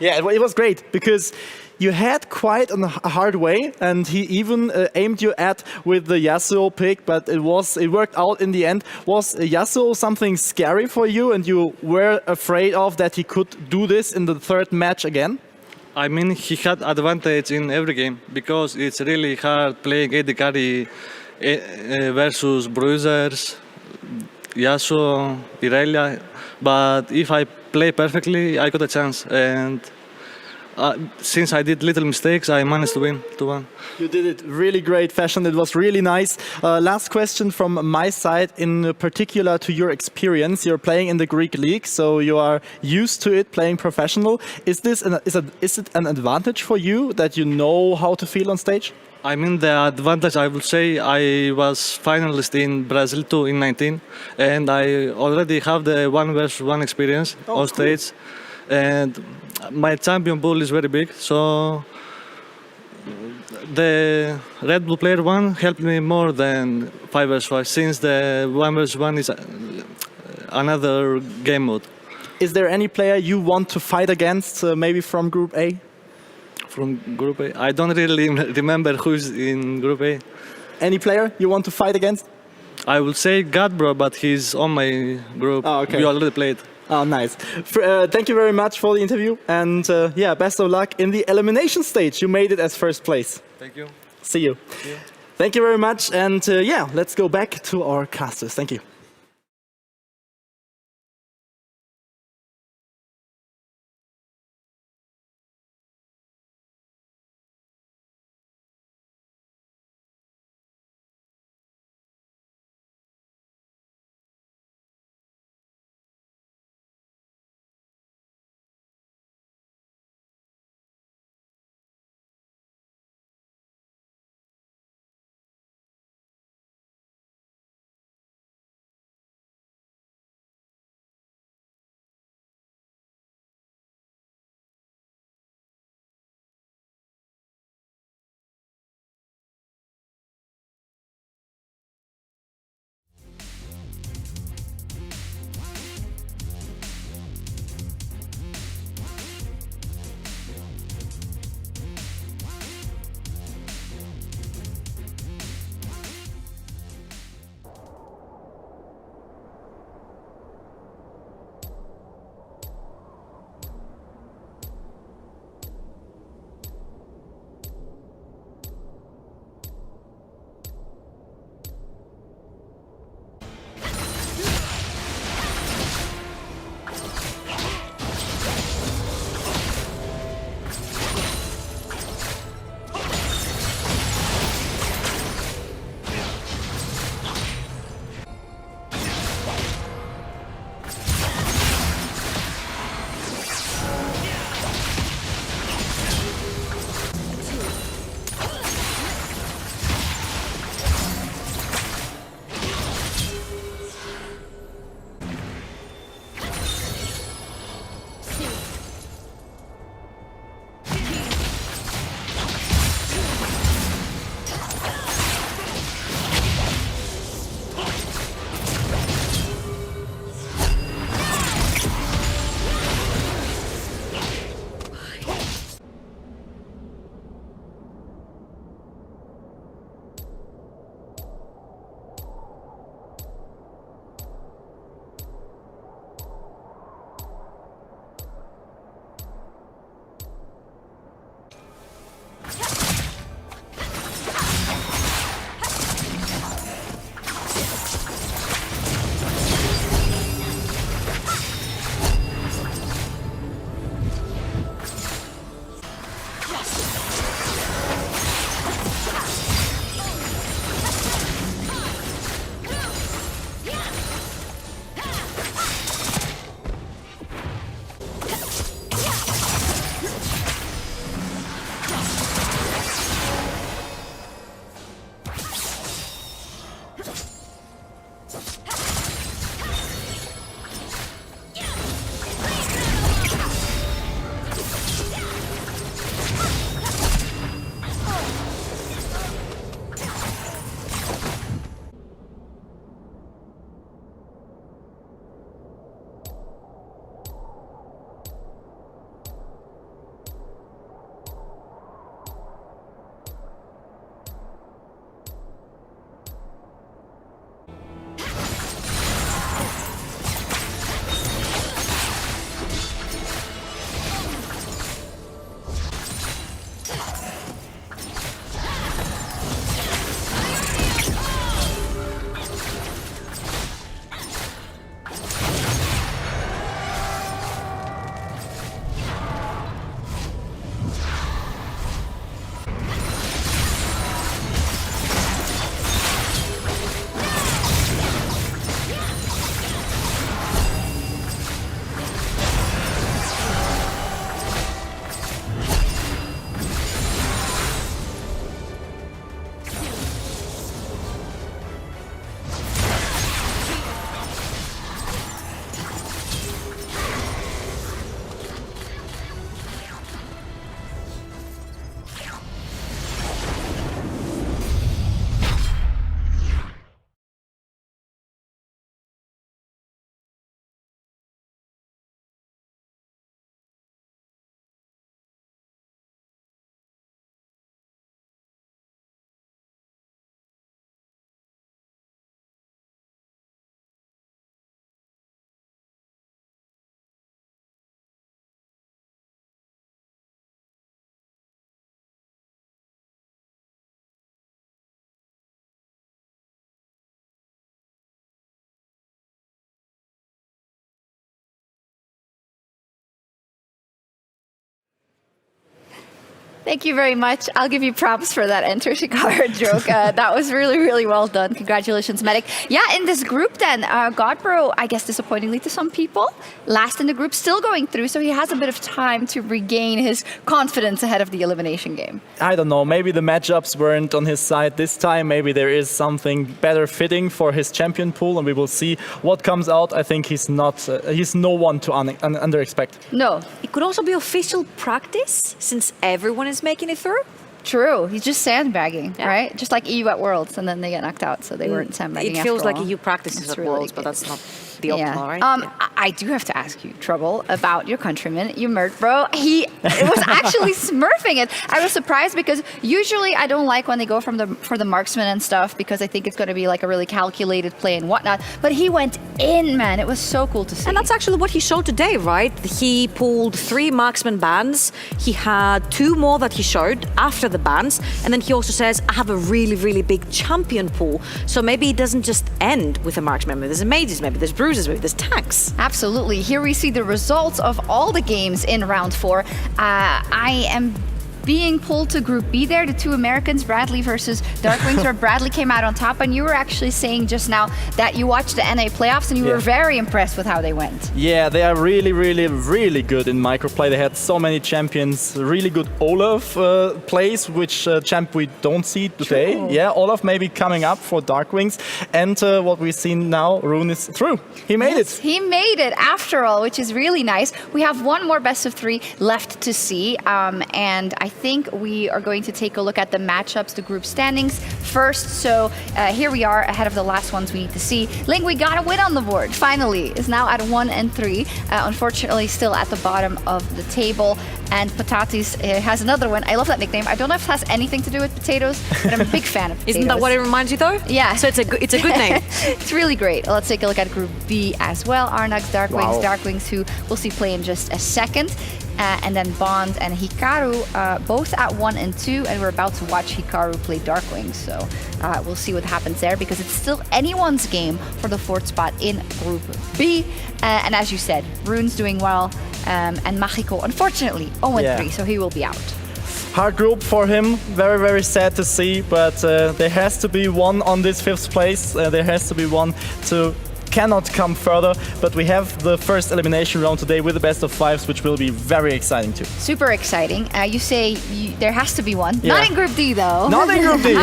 Yeah, it was great because you had quite a hard way, and he even aimed you at with the Yasuo pick, but it worked out in the end. Was Yasuo something scary for you, and you were afraid of that he could do this in the third match again? I mean, he had advantage in every game because it's really hard playing AD carry versus bruisers, Yasuo, Irelia. But if I play perfectly, I got a chance. And since I did little mistakes, I managed to win 2-1. You did it really great fashion. It was really nice. Last question from my side, in particular to your experience. You're playing in the Greek league, so you are used to it, playing professional. Is it an advantage for you that you know how to feel on stage? I mean, the advantage, I would say, I was finalist in Brazil too in 19, and I already have the 1v1 experience on stage. And my champion pool is very big, so the Red Bull Player 1 helped me more than 5v5, since the 1v1 is another game mode. Is there any player you want to fight against, maybe from Group A? From Group A? I don't really remember who's in Group A. Any player you want to fight against? I will say Godbro, but he's on my group. Oh, okay. We already played. Oh, nice. Thank you very much for the interview, and yeah, best of luck in the elimination stage. You made it as first place. Thank you. See you. See you. Thank you very much, and yeah, let's go back to our casters. Thank you. Thank you very much. I'll give you props for that enter Shikara joke. That was really, really well done. Congratulations, Medic. Yeah, in this group then, Godbro, I guess disappointingly to some people, last in the group, still going through, so he has a bit of time to regain his confidence ahead of the elimination game. I don't know, maybe the matchups weren't on his side this time. Maybe there is something better fitting for his champion pool, and we will see what comes out. I think he's no one to under-expect. No. It could also be official practice, since everyone is making it through. True. He's just sandbagging, right? Just like EU at Worlds, and then they get knocked out, so they weren't sandbagging. It feels after like all. EU practices at really Worlds, but that's not the optimal, right? I do have to ask you, Trouble, about your countryman, Umert, bro. He was actually smurfing it. I was surprised because usually I don't like when they go for the marksman and stuff because I think it's going to be like a really calculated play and whatnot. But he went in, man. It was so cool to see. And that's actually what he showed today, right? He pulled 3 marksman bans. He had 2 more that he showed after the bans. And then he also says, I have a really, really big champion pool. So maybe it doesn't just end with a marksman. Maybe there's mages, maybe there's bruisers, maybe there's tanks. Absolutely. Here we see the results of all the games in round 4. I am being pulled to Group B there, the 2 Americans, Bradley versus Darkwings, where Bradley came out on top. And you were actually saying just now that you watched the NA playoffs and you were very impressed with how they went. Yeah, they are really, really, really good in microplay. They had so many champions, really good Olaf plays, which champ we don't see today. True. Yeah, Olaf maybe coming up for Darkwings. And what we've seen now, Rune is through. He made it. He made it after all, which is really nice. We have one more best of 3 left to see. And I think we are going to take a look at the matchups, the group standings first. So here we are ahead of the last ones we need to see. Ling, we got a win on the board, finally. Is now at 1 and 3. Unfortunately, still at the bottom of the table. And Patatis has another one. I love that nickname. I don't know if it has anything to do with potatoes, but I'm a big fan of potatoes. Isn't that what it reminds you though? Yeah. So it's a good name. It's really great. Let's take a look at Group B as well. Arnax, Darkwings, Wow. Darkwings, who we'll see play in just a second. And then Bond and Hikaru, both at 1 and 2, and we're about to watch Hikaru play Darkwing. So we'll see what happens there, because it's still anyone's game for the 4th spot in Group B. And as you said, Rune's doing well, and Machiko, unfortunately, 0 and 3, so he will be out. Hard group for him, very, very sad to see, but there has to be one on this 5th place. There has to be one to cannot come further, but we have the first elimination round today with the best of 5s, which will be very exciting too. Super exciting. You say there has to be one. Yeah. Not in Group D though. Not in Group D.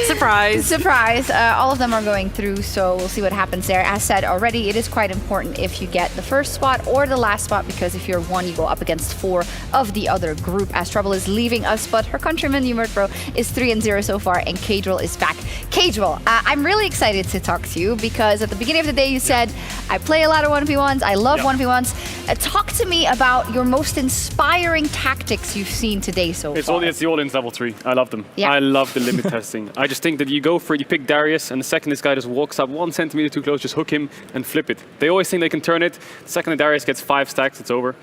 Surprise. Surprise. All of them are going through, so we'll see what happens there. As said already, it is quite important if you get the first spot or the last spot, because if you're 1, you go up against 4 of the other group, as Trouble is leaving us, but her countryman, Umert Bro, is 3 and 0 so far, and Kadril is back. Kadril, I'm really excited to talk to you, because at the beginning of the day you said, I play a lot of 1v1s, I love 1v1s. Talk to me about your most inspiring tactics you've seen today so far. It's the all-ins level 3. I love them. Yeah. I love the limit testing. I just think that you go for it, you pick Darius, and the second this guy just walks up 1 centimeter too close, just hook him and flip it. They always think they can turn it. The second that Darius gets 5 stacks, it's over.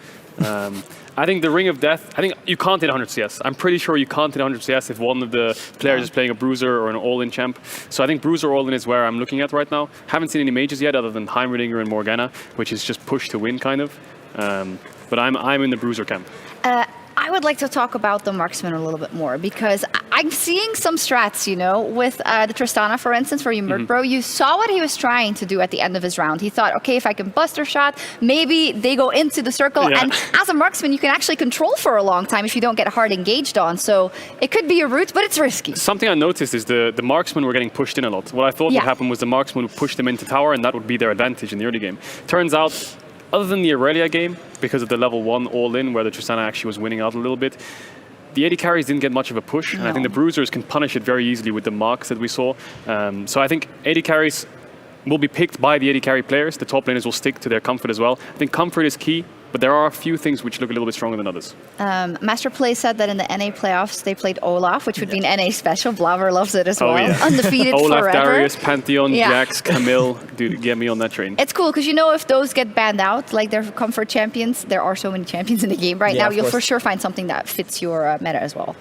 I think the Ring of Death, I think you can't hit 100 CS. I'm pretty sure you can't hit 100 CS if one of the players is playing a Bruiser or an all-in champ. So I think Bruiser all-in is where I'm looking at right now. Haven't seen any mages yet other than Heimerdinger and Morgana, which is just push to win kind of. But I'm in the Bruiser camp. I would like to talk about the marksman a little bit more, because I'm seeing some strats, you know, with the Tristana, for instance, for Umert Bro. You saw what he was trying to do at the end of his round. He thought, okay, if I can buster shot, maybe they go into the circle. Yeah. And as a marksman, you can actually control for a long time if you don't get hard engaged on. So it could be a route, but it's risky. Something I noticed is the marksmen were getting pushed in a lot. What I thought would happen was the marksmen would push them into tower, and that would be their advantage in the early game. Turns out, other than the Aurelia game, because of the level 1 all-in, where the Tristana actually was winning out a little bit, the AD carries didn't get much of a push, and I think the Bruisers can punish it very easily with the marks that we saw. So I think AD carries will be picked by the AD carry players. The top laners will stick to their comfort as well. I think comfort is key, but there are a few things which look a little bit stronger than others. Master Play said that in the NA playoffs, they played Olaf, which would be an NA special. Blaver loves it as well. Yeah. Undefeated Olaf, forever. Darius, Pantheon, Yeah. Jax, Camille. Dude, get me on that train. It's cool, because you know if those get banned out, like their comfort champions, there are so many champions in the game right now, of you'll course. for sure find something that fits your meta as well.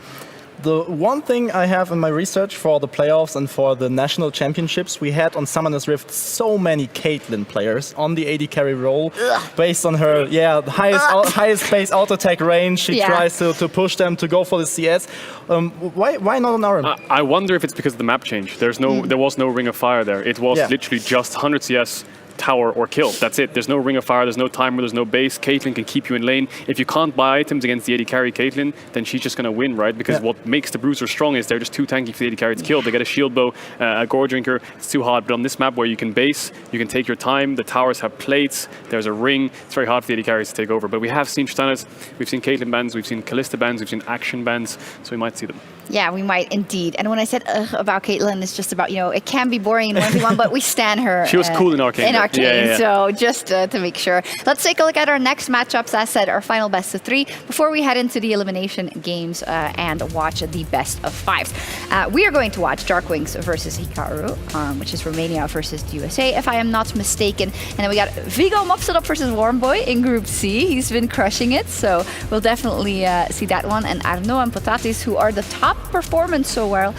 The one thing I have in my research for the playoffs and for the national championships, we had on Summoner's Rift so many Caitlyn players on the AD carry role. Based on her, the highest base auto attack range, she tries to push them to go for the CS. Why not on Aram? I wonder if it's because of the map change. There was no Ring of Fire there. It was literally just 100 CS, tower or kill. That's it. There's no Ring of Fire, there's no timer, there's no base. Caitlyn can keep you in lane. If you can't buy items against the AD carry Caitlyn, then she's just going to win, right? Because what makes the Bruiser strong is they're just too tanky for the AD carry to kill. They get a shield bow, a gore drinker. It's too hard. But on this map where you can base, you can take your time. The towers have plates. There's a ring. It's very hard for the AD carries to take over. But we have seen Tristana's, we've seen Caitlyn bans, we've seen Kalista bans, we've seen Action bans. So we might see them. Yeah, we might indeed. And when I said about Caitlyn, it's just about, it can be boring in 1v1, but we stand her. She was cool in Arcane. In Arcane, so just to make sure. Let's take a look at our next matchups. As said, our final best of 3 before we head into the elimination games and watch the best of 5s. We are going to watch Dark Wings versus Hikaru, which is Romania versus the USA, if I am not mistaken. And then we got Vigo Mopsetup versus Warmboy in Group C. He's been crushing it, so we'll definitely see that one. And Arnaud and Potatis, who are the top performance so well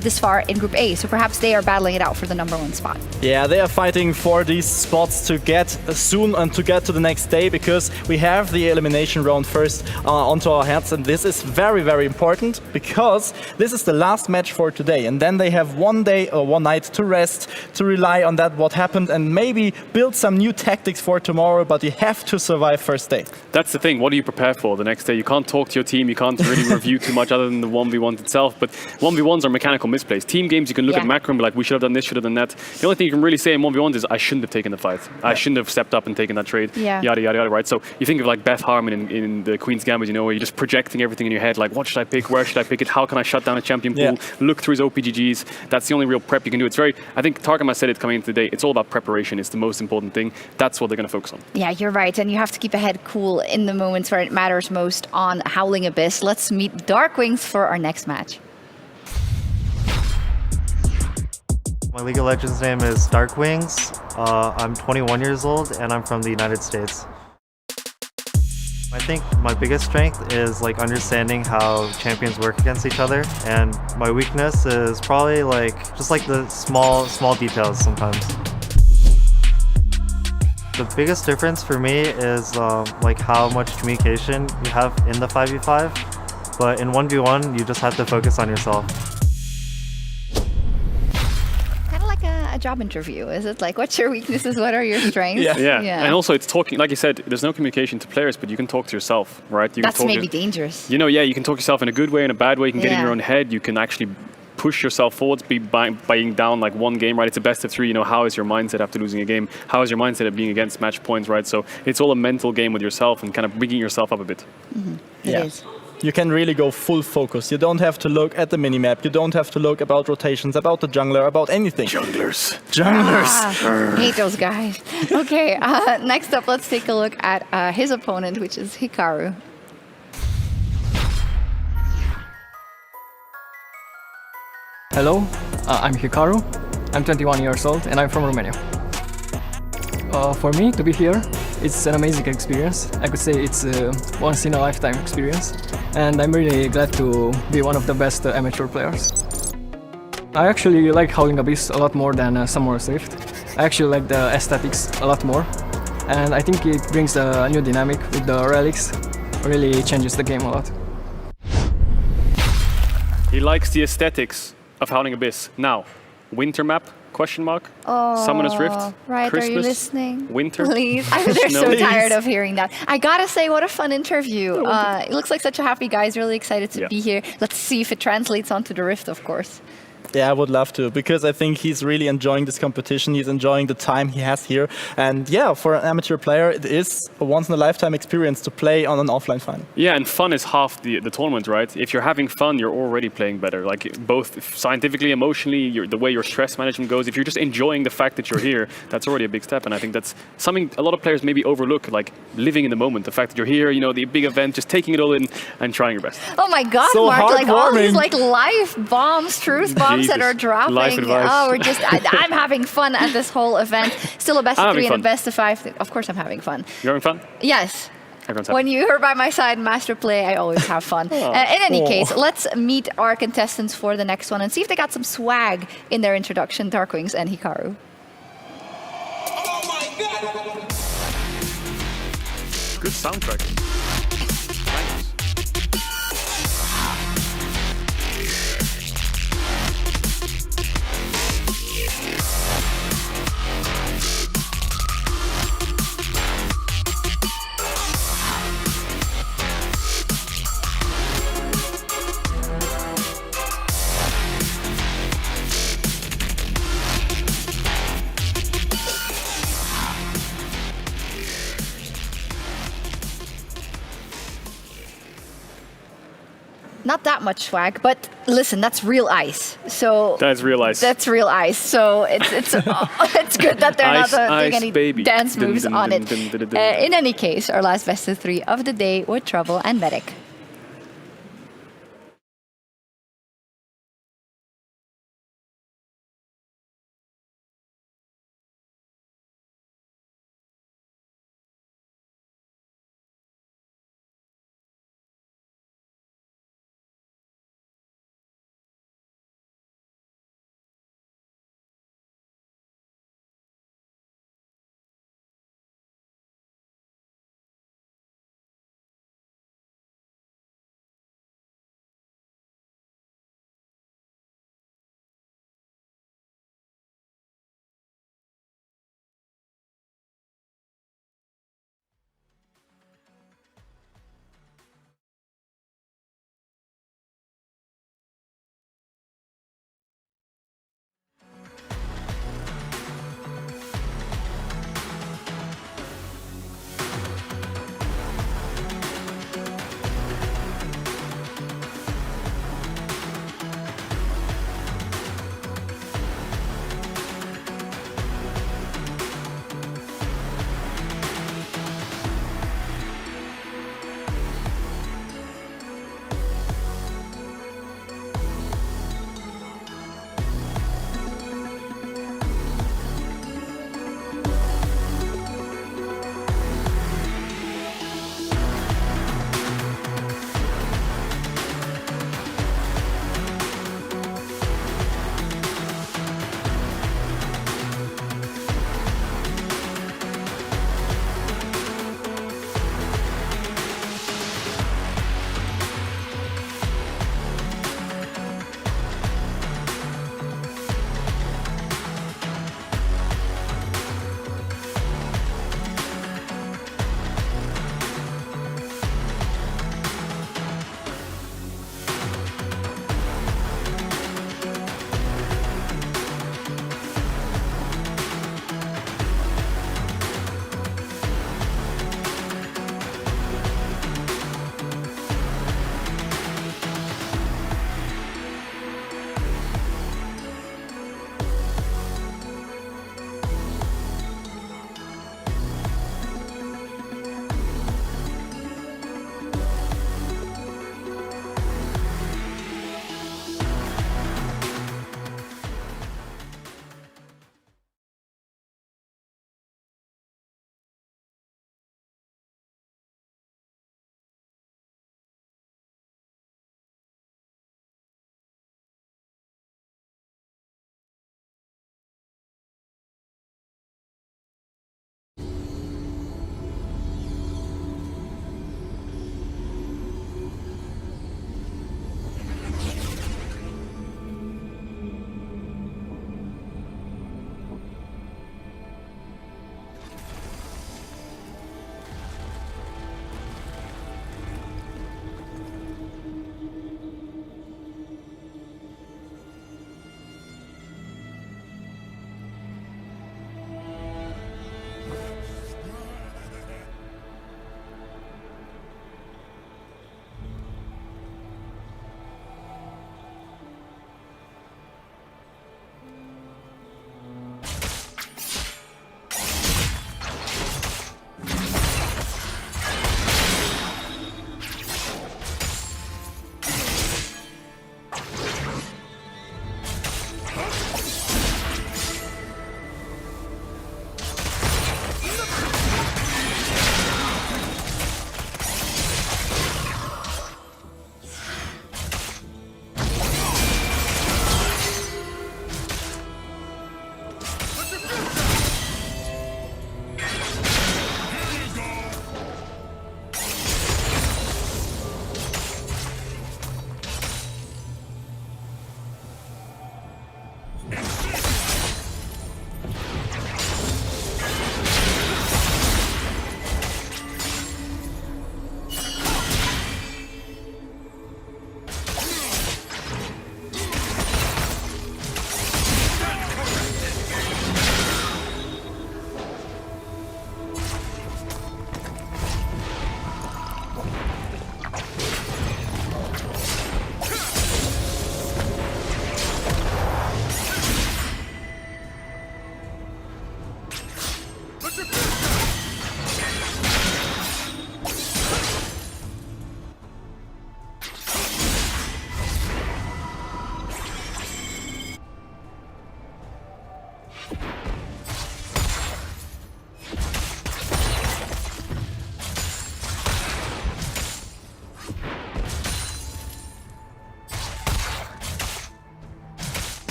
this far in Group A, so perhaps they are battling it out for the #1 spot. Yeah, they are fighting for these spots to get soon and to get to the next day, because we have the elimination round first onto our hands, and this is very, very important because this is the last match for today, and then they have one day or one night to rest, to rely on that what happened, and maybe build some new tactics for tomorrow, but you have to survive first day. That's the thing. What do you prepare for the next day? You can't talk to your team, you can't really review too much other than the 1v1 itself, but 1v1s are mechanical misplays. Team games, you can look at macro and be like, we should have done this, should have done that. The only thing you can really say in 1v1s is, I shouldn't have taken the fight. I shouldn't have stepped up and taken that trade. Yada, yada, yada, right? So you think of like Beth Harmon in the Queen's Gambit, where you're just projecting everything in your head, like, what should I pick? Where should I pick it? How can I shut down a champion pool? Look through his OPGGs. That's the only real prep you can do. It's very, I think Tarkema said it coming into the day, it's all about preparation. It's the most important thing. That's what they're going to focus on. Yeah, you're right. And you have to keep a head cool in the moments where it matters most on Howling Abyss. Let's meet Dark Wings for our next match. My League of Legends name is Dark Wings. I'm 21 years old and I'm from the United States. I think my biggest strength is like understanding how champions work against each other, and my weakness is probably just the small details sometimes. The biggest difference for me is like how much communication you have in the 5v5, but in 1v1 you just have to focus on yourself. A job interview, is it? Like, what's your weaknesses? What are your strengths? Yeah. And also it's talking, like you said, there's no communication to players, but you can talk to yourself, right? You That's can talk maybe dangerous. You can talk to yourself in a good way, in a bad way. You can get in your own head. You can actually push yourself forwards, being down like one game, right? It's a best of 3. How is your mindset after losing a game? How is your mindset at being against match points, right? So it's all a mental game with yourself and kind of bigging yourself up a bit. It is. You can really go full focus. You don't have to look at the minimap. You don't have to look about rotations, about the jungler, about anything. Junglers. Hate those guys. Okay, next up, let's take a look at his opponent, which is Hikaru. Hello, I'm Hikaru. I'm 21 years old and I'm from Romania. For me to be here, it's an amazing experience. I could say it's a once-in-a-lifetime experience, and I'm really glad to be one of the best amateur players. I actually like Howling Abyss a lot more than Summoner's Rift. I actually like the aesthetics a lot more, and I think it brings a new dynamic with the relics. Really changes the game a lot. He likes the aesthetics of Howling Abyss. Now, winter map? Question mark? Summoner's Rift? Right, Christmas, are you listening? Winter? Please. They're so tired of hearing that. I gotta say, what a fun interview. It looks like such a happy guy. He's really excited to be here. Let's see if it translates onto the Rift, of course. Yeah, I would love to, because I think he's really enjoying this competition. He's enjoying the time he has here. And yeah, for an amateur player, it is a once-in-a-lifetime experience to play on an offline final. Yeah, and fun is half the tournament, right? If you're having fun, you're already playing better. Like, both scientifically, emotionally, the way your stress management goes. If you're just enjoying the fact that you're here, that's already a big step. And I think that's something a lot of players maybe overlook, like living in the moment. The fact that you're here, the big event, just taking it all in and trying your best. Oh my God, so Mark, like all these heartwarming. live bombs, truth bombs that are dropping. Life advice. Oh, I'm having fun at this whole event. Still a best of 3 and a best of 5. Of course I'm having fun. You're having fun? Yes. Everyone's When happy. you're by my side, master play, I always have fun. In any case, let's meet our contestants for the next one and see if they got some swag in their introduction, Darkwings and Hikaru. Good soundtrack. Not that much swag, but listen, that's real ice. So That's real ice. That's real ice. So it's it's good that they're Ice, not doing ice, any baby. dance Dun, moves dun, on dun, it. dun, dun, dun, dun. In any case, our last best of 3 of the day were Trouble and Medic.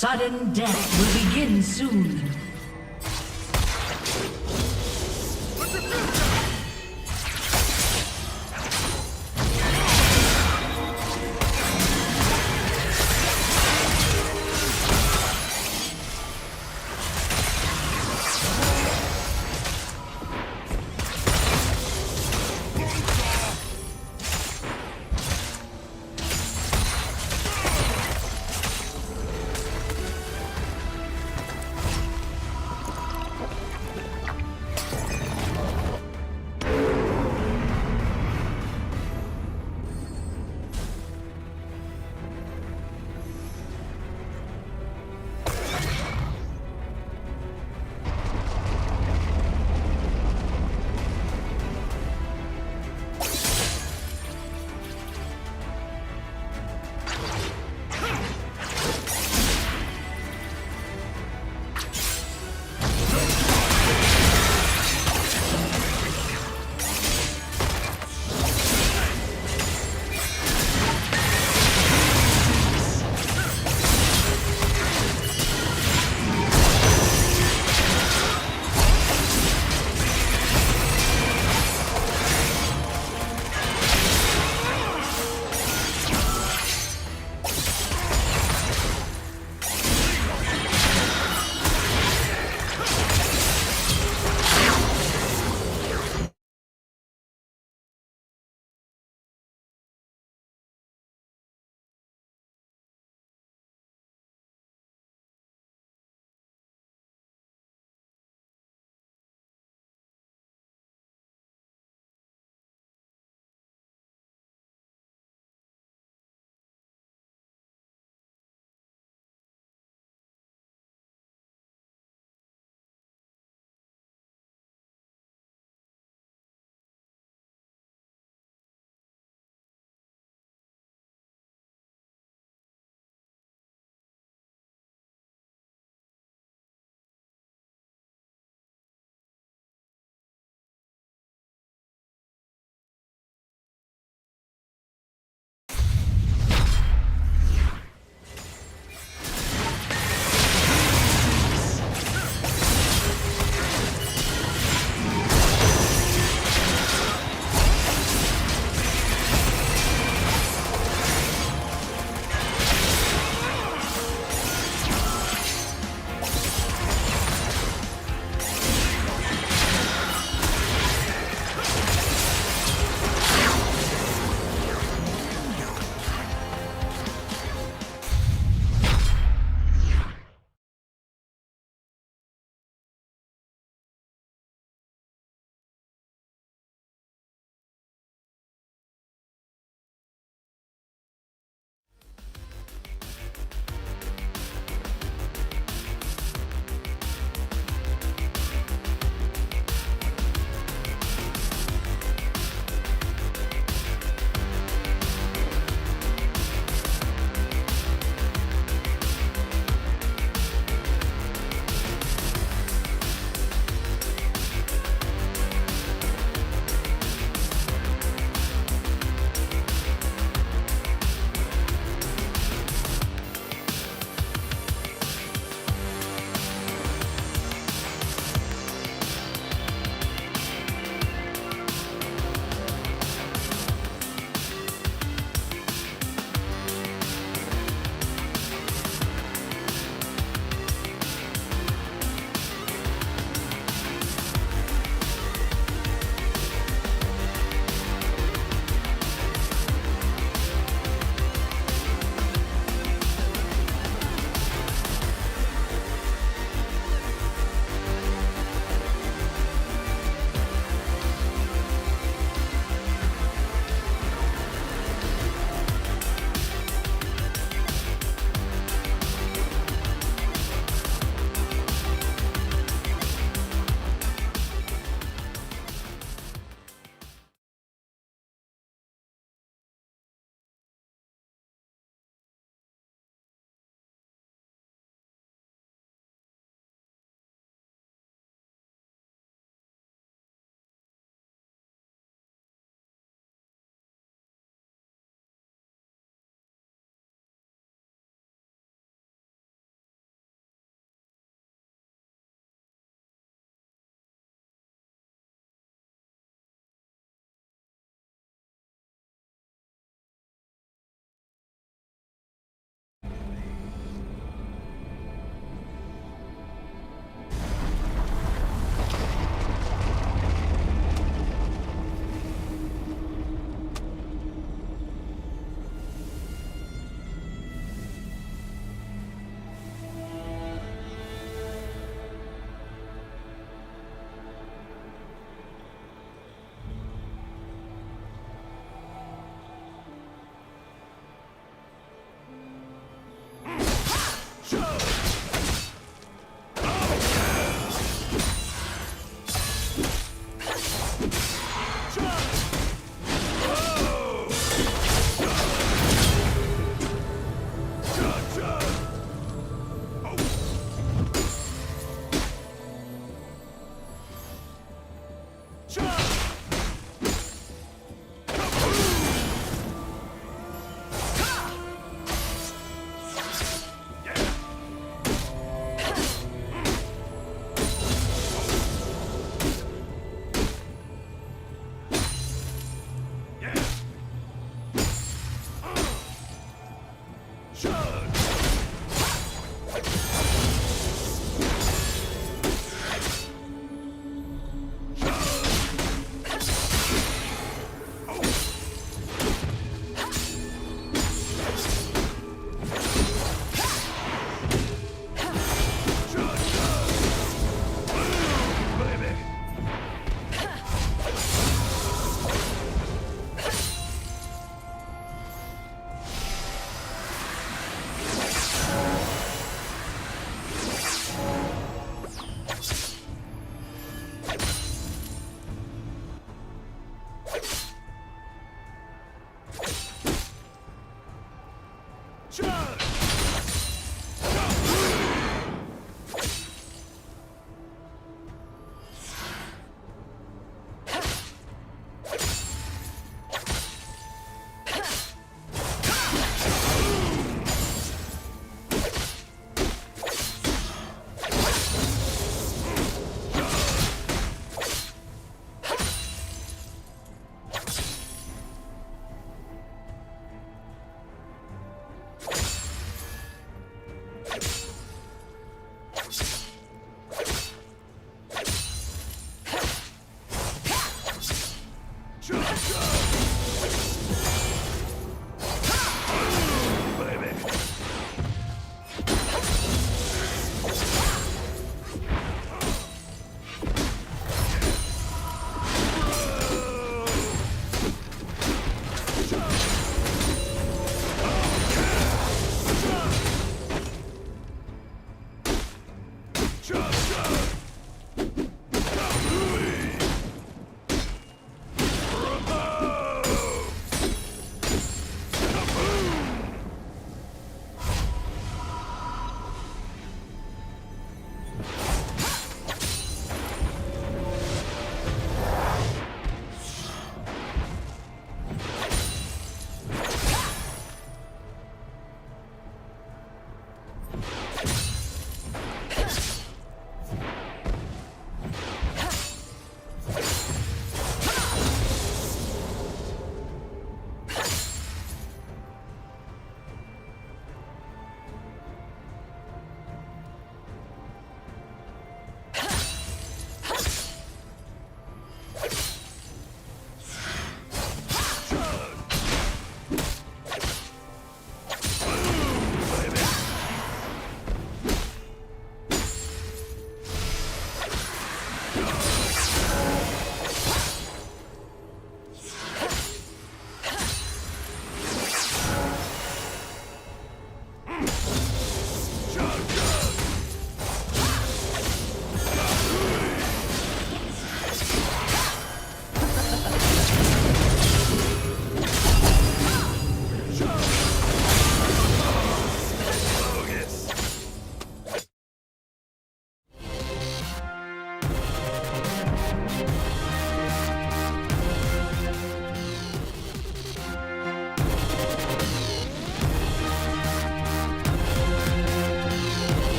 Sudden death will begin soon.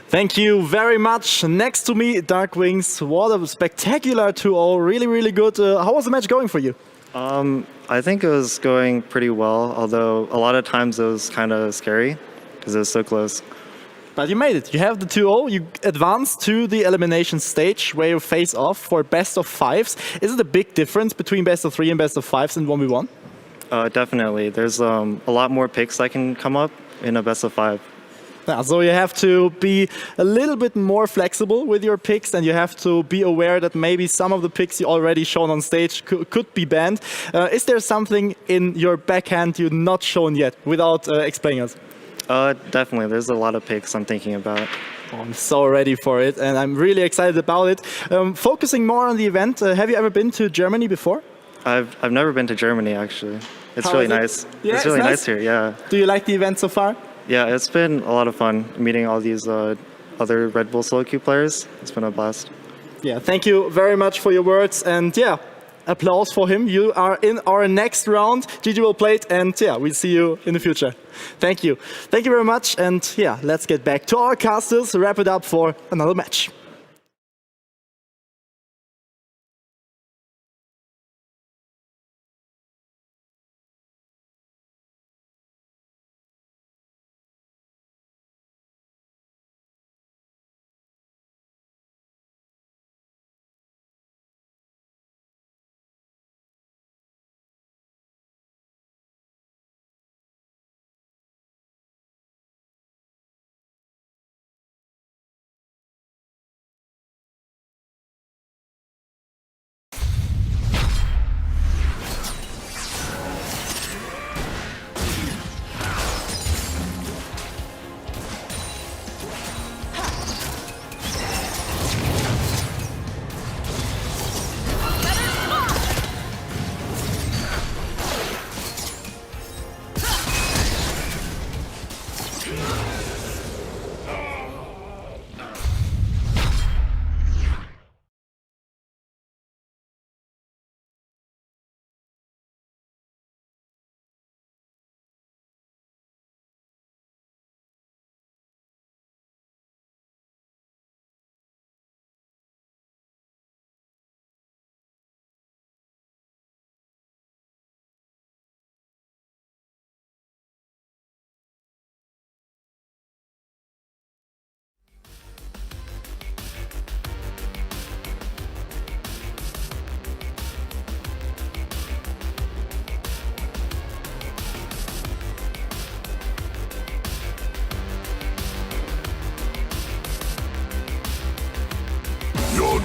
Thank you very much. Next to me, Dark Wings. What a spectacular 2-0. Really, really good. How was the match going for you? I think it was going pretty well, although a lot of times it was kind of scary because it was so close. But you made it. You have the 2-0. You advanced to the elimination stage where you face off for best of fives. Is it a big difference between best of 3 and best of 5s in 1v1? Definitely. There's a lot more picks that can come up in a best of 5. Yeah, so you have to be a little bit more flexible with your picks, and you have to be aware that maybe some of the picks you already shown on stage could be banned. Is there something in your backhand you've not shown yet, without explaining us? Definitely. There's a lot of picks I'm thinking about. I'm so ready for it, and I'm really excited about it. Focusing more on the event, have you ever been to Germany before? I've never been to Germany, actually. It's How really is it? nice. Yeah, it's really nice? nice here, yeah. Do you like the event so far? Yeah, it's been a lot of fun meeting all these other Red Bull solo queue players. It's been a blast. Yeah, thank you very much for your words, and yeah, applause for him. You are in our next round. GG well played, and yeah, we'll see you in the future. Thank you. Thank you very much, and yeah, let's get back to our casters, wrap it up for another match.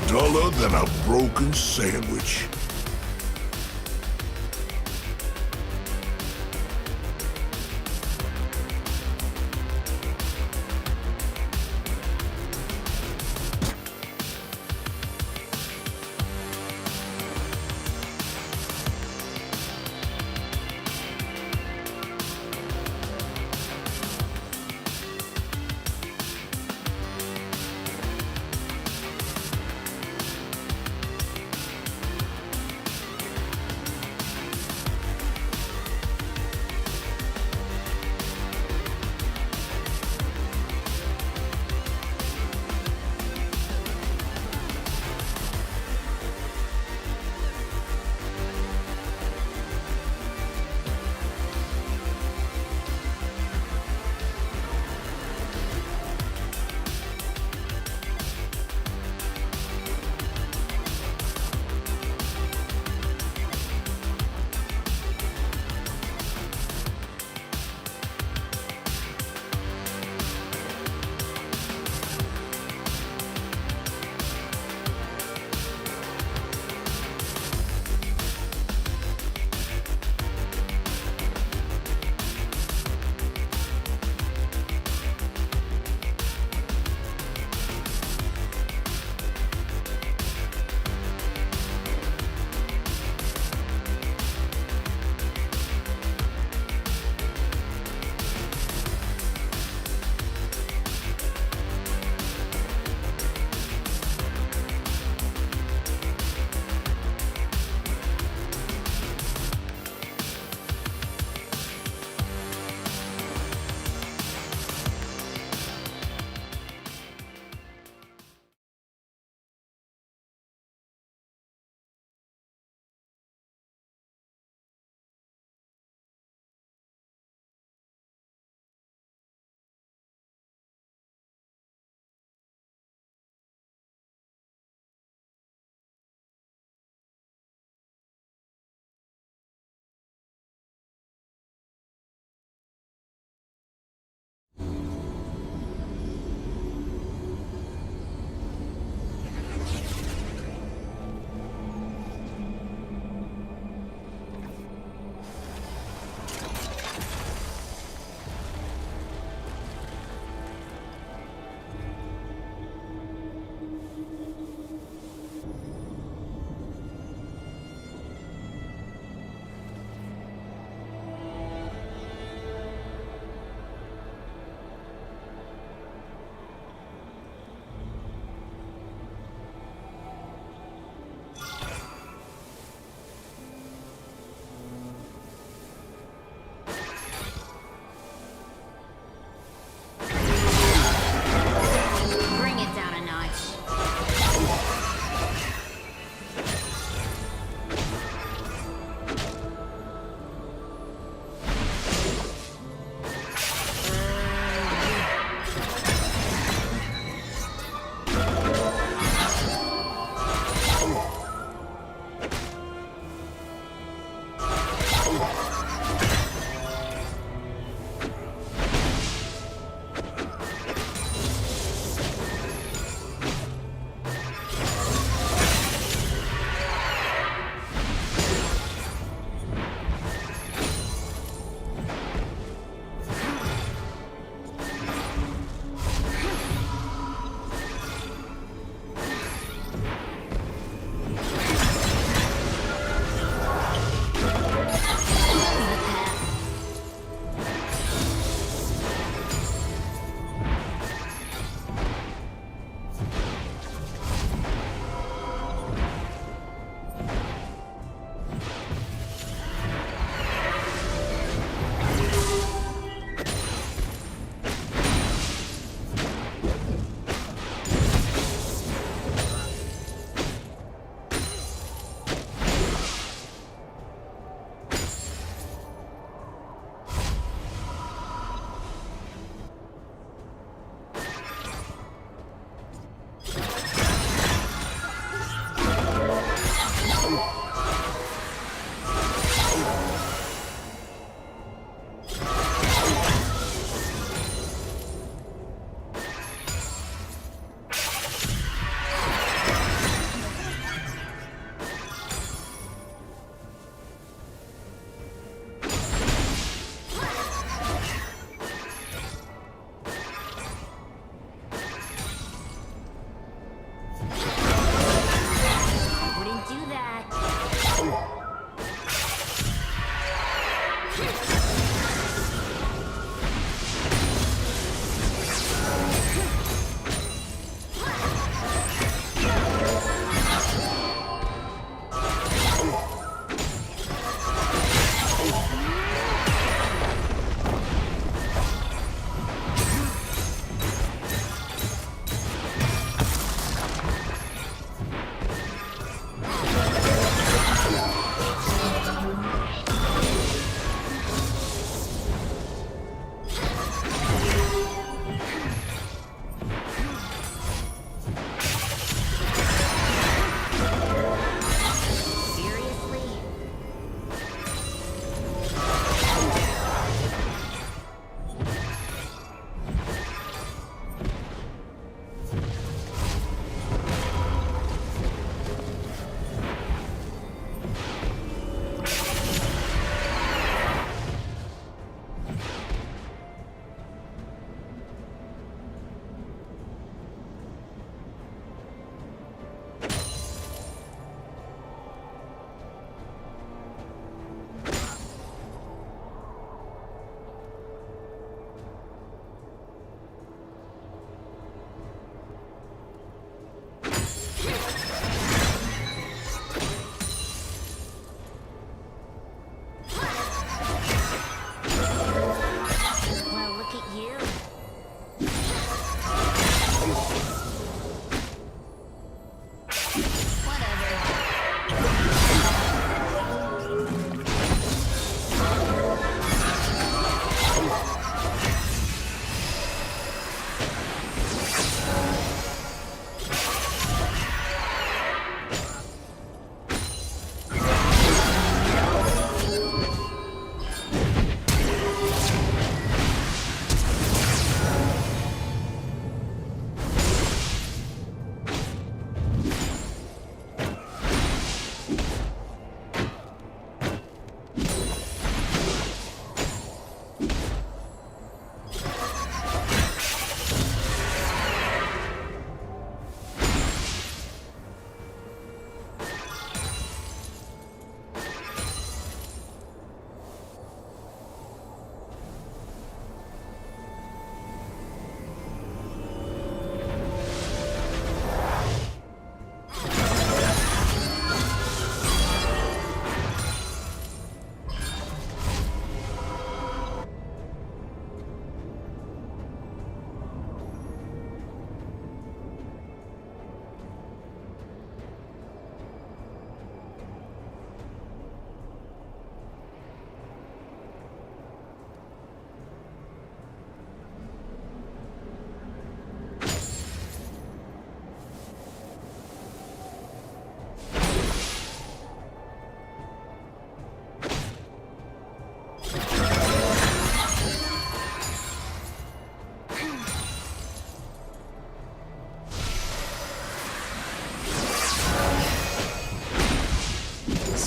duller than a broken sandwich.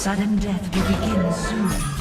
Sudden death will begin soon.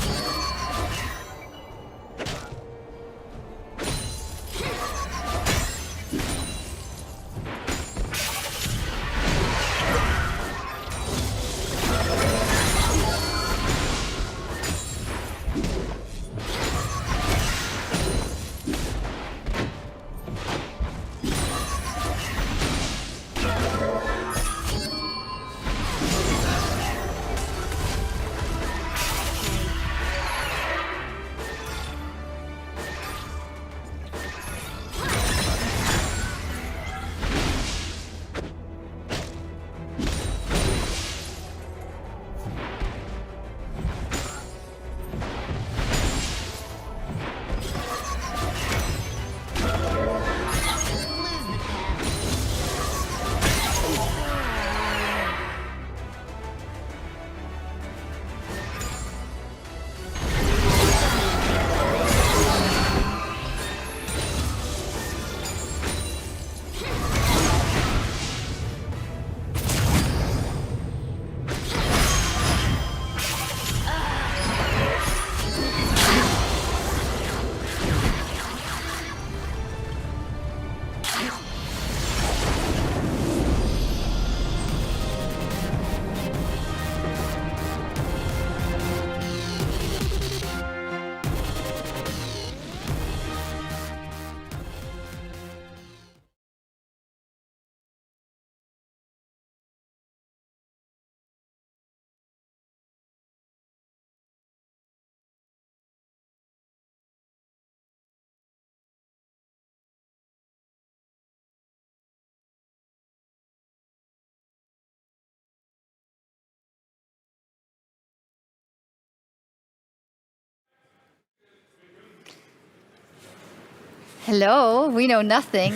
Hello, we know nothing,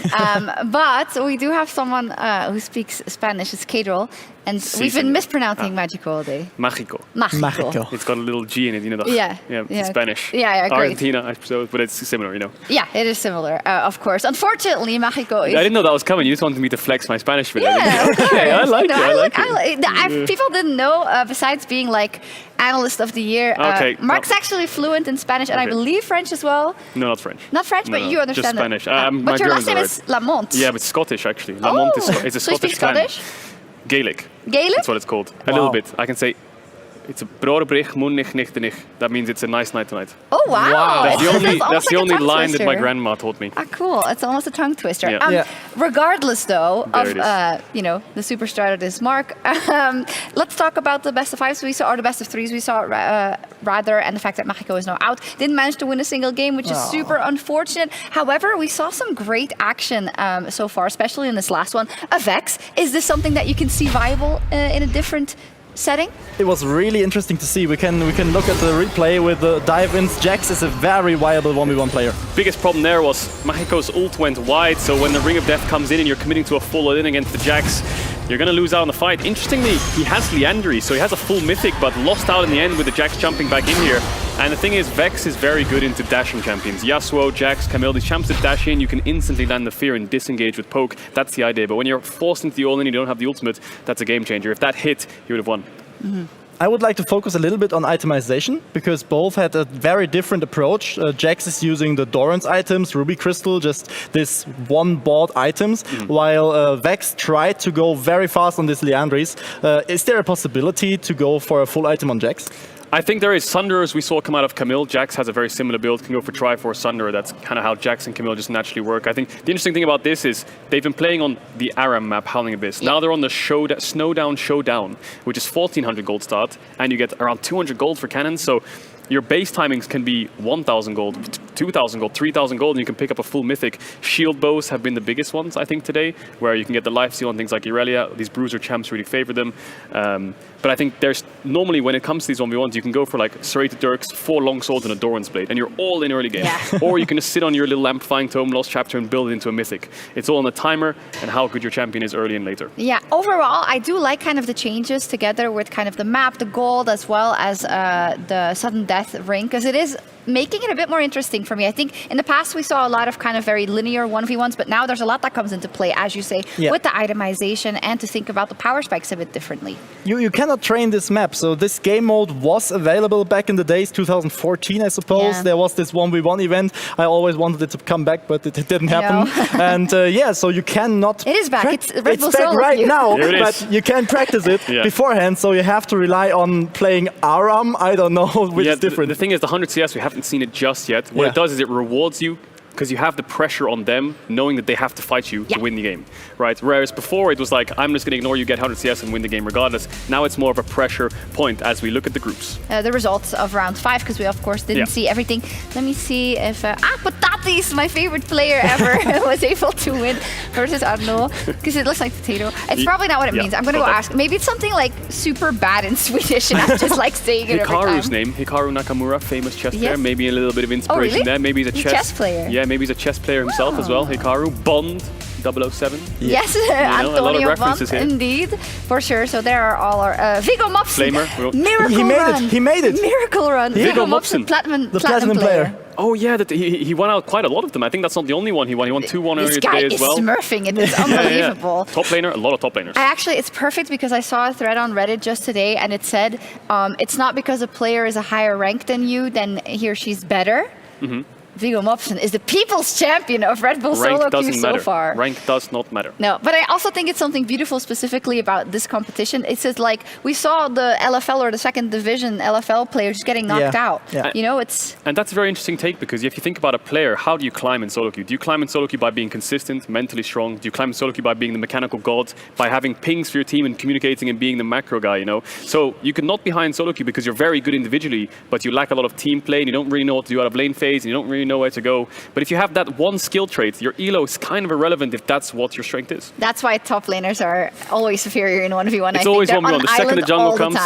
but we do have someone who speaks Spanish. It's Cadrol, and we've been mispronouncing Magico all day. Mágico. Mágico. It's got a little G in it, you know. Yeah. It's Spanish. Yeah, great. Argentina, I suppose, but it's similar, you know. Yeah, it is similar, of course. Unfortunately, Mágico is... I didn't know that was coming. You just wanted me to flex my Spanish with it. Yeah, Okay, I like it. I like it. People didn't know, besides being like Analyst of the Year, Okay, Mark's actually fluent in Spanish, and I Okay. believe French as well. No, not French. Not French, but you understand just Spanish. it. My But your last German's name alright. is Lamont. Yeah, but Scottish actually. Lamont is it's a So you Scottish speak clan. Scottish? Gaelic. Gaelic? That's what it's called. A little bit. I can say it's a broerbrich munich nichtenich. That means it's a nice night tonight. Oh, wow. That's the only, almost that's the like a only tongue line that my twister. grandma taught me. Ah, cool. It's almost a tongue twister. Yeah. Yeah. Regardless, though, There it of is. you know, the superstar that is Mark, let's talk about the best of fives we saw, or the best of threes we saw, rather, and the fact that Mágico is now out. Didn't manage to win a single game, which is super unfortunate. However, we saw some great action so far, especially in this last one. Avex, is this something that you can see viable in a different setting? It was really interesting to see. We can look at the replay with the dive-ins. Jax is a very viable 1v1 player. Biggest problem there was Mágico's ult went wide, so when the Ring of Death comes in and you're committing to a full in against the Jax, you're going to lose out on the fight. Interestingly, he has Liandry, so he has a full mythic, but lost out in the end with the Jax jumping back in here. And the thing is, Vex is very good into dashing champions. Yasuo, Jax, Camille, these champs that dash in, you can instantly land the fear and disengage with poke. That's the idea. But when you're forced into the all-in, you don't have the ultimate, that's a game changer. If that hit, you would have won. I would like to focus a little bit on itemization, because both had a very different approach. Jax is using the Doran's items, Ruby Crystal, just this one-bought items, while Vex tried to go very fast on this Liandry's. Is there a possibility to go for a full item on Jax? I think there is. Sunderer, we saw come out of Camille. Jax has a very similar build, can go for Triforce Sunderer. That's kind of how Jax and Camille just naturally work. I think the interesting thing about this is they've been playing on the Aram map, Howling Abyss. Now they're on the Snowdown Showdown, which is 1400 gold start, and you get around 200 gold for cannons. So your base timings can be 1,000 gold, 2,000 gold, 3,000 gold, and you can pick up a full mythic. Shield bows have been the biggest ones, I think, today, where you can get the lifesteal and things like Irelia. These bruiser champs really favor them. But I think there's normally, when it comes to these 1v1s, you can go for like Serrated Dirks, 4 long swords and a Doran's blade, and you're all in early game. Or you can just sit on your little amplifying tome, Lost Chapter, and build it into a mythic. It's all on the timer and how good your champion is early and later. Yeah, overall, I do like kind of the changes together with kind of the map, the gold, as well as the sudden death ring, because it is making it a bit more interesting for me. I think in the past we saw a lot of kind of very linear 1v1s, but now there's a lot that comes into play, as you say, with the itemization and to think about the power spikes a bit differently. You cannot train this map, so this game mode was available back in the days, 2014 I suppose. There was this 1v1 event. I always wanted it to come back, but it didn't happen. And so you cannot... It is back. It's Red Bull back Solo right queue. now, There it but is. you can practice it beforehand, so you have to rely on playing Aram. I don't know which is different. The thing is, the 100 CS, we haven't seen it just yet. What it does is it rewards you because you have the pressure on them, knowing that they have to fight you to win the game, right? Whereas before it was like, I'm just going to ignore you, get 100 CS and win the game regardless. Now it's more of a pressure point as we look at the groups. The results of round 5, because we of course didn't see everything. Let me see if Patatis, my favorite player ever, was able to win versus Arno, because it looks like potato. It's probably not what it means. I'm going to go ask. Maybe it's something like super bad in Swedish, and I'm just like saying it every time. Hikaru's name, Hikaru Nakamura, famous chess player. Maybe a little bit of inspiration there. Maybe he's a chess player. Yeah, maybe he's a chess player himself as well. Hikaru, Bond, 007. Yes, Antonio a lot of Bond, references here. Indeed, for sure. So there are all our Viggo Mopsen, miracle run. He made it. Miracle run. Viggo Mopsen, the platinum player. Oh yeah, he won out quite a lot of them. I think that's not the only one he won. He won 2-1 earlier today as well. This guy is smurfing it. It's unbelievable. Top laner, a lot of top laners. It's perfect because I saw a thread on Reddit just today, and it said it's not because a player is a higher rank than you, then he or she's better. Viggo Mopsen is the people's champion of Red Bull Solo queue so far. Rank does not matter. No, but I also think it's something beautiful specifically about this competition. It says like we saw the LFL or the second division LFL players getting knocked out. You know, it's... And that's a very interesting take because if you think about a player, how do you climb in solo queue? Do you climb in solo queue by being consistent, mentally strong? Do you climb in solo queue by being the mechanical god, by having pings for your team and communicating and being the macro guy, you know? So you could not be high in solo queue because you're very good individually, but you lack a lot of team play and you don't really know what to do out of lane phase and you don't really know where to go. But if you have that one skill trait, your elo is kind of irrelevant if that's what your strength is. That's why top laners are always superior in 1v1. It's always 1v1. The second the jungle comes,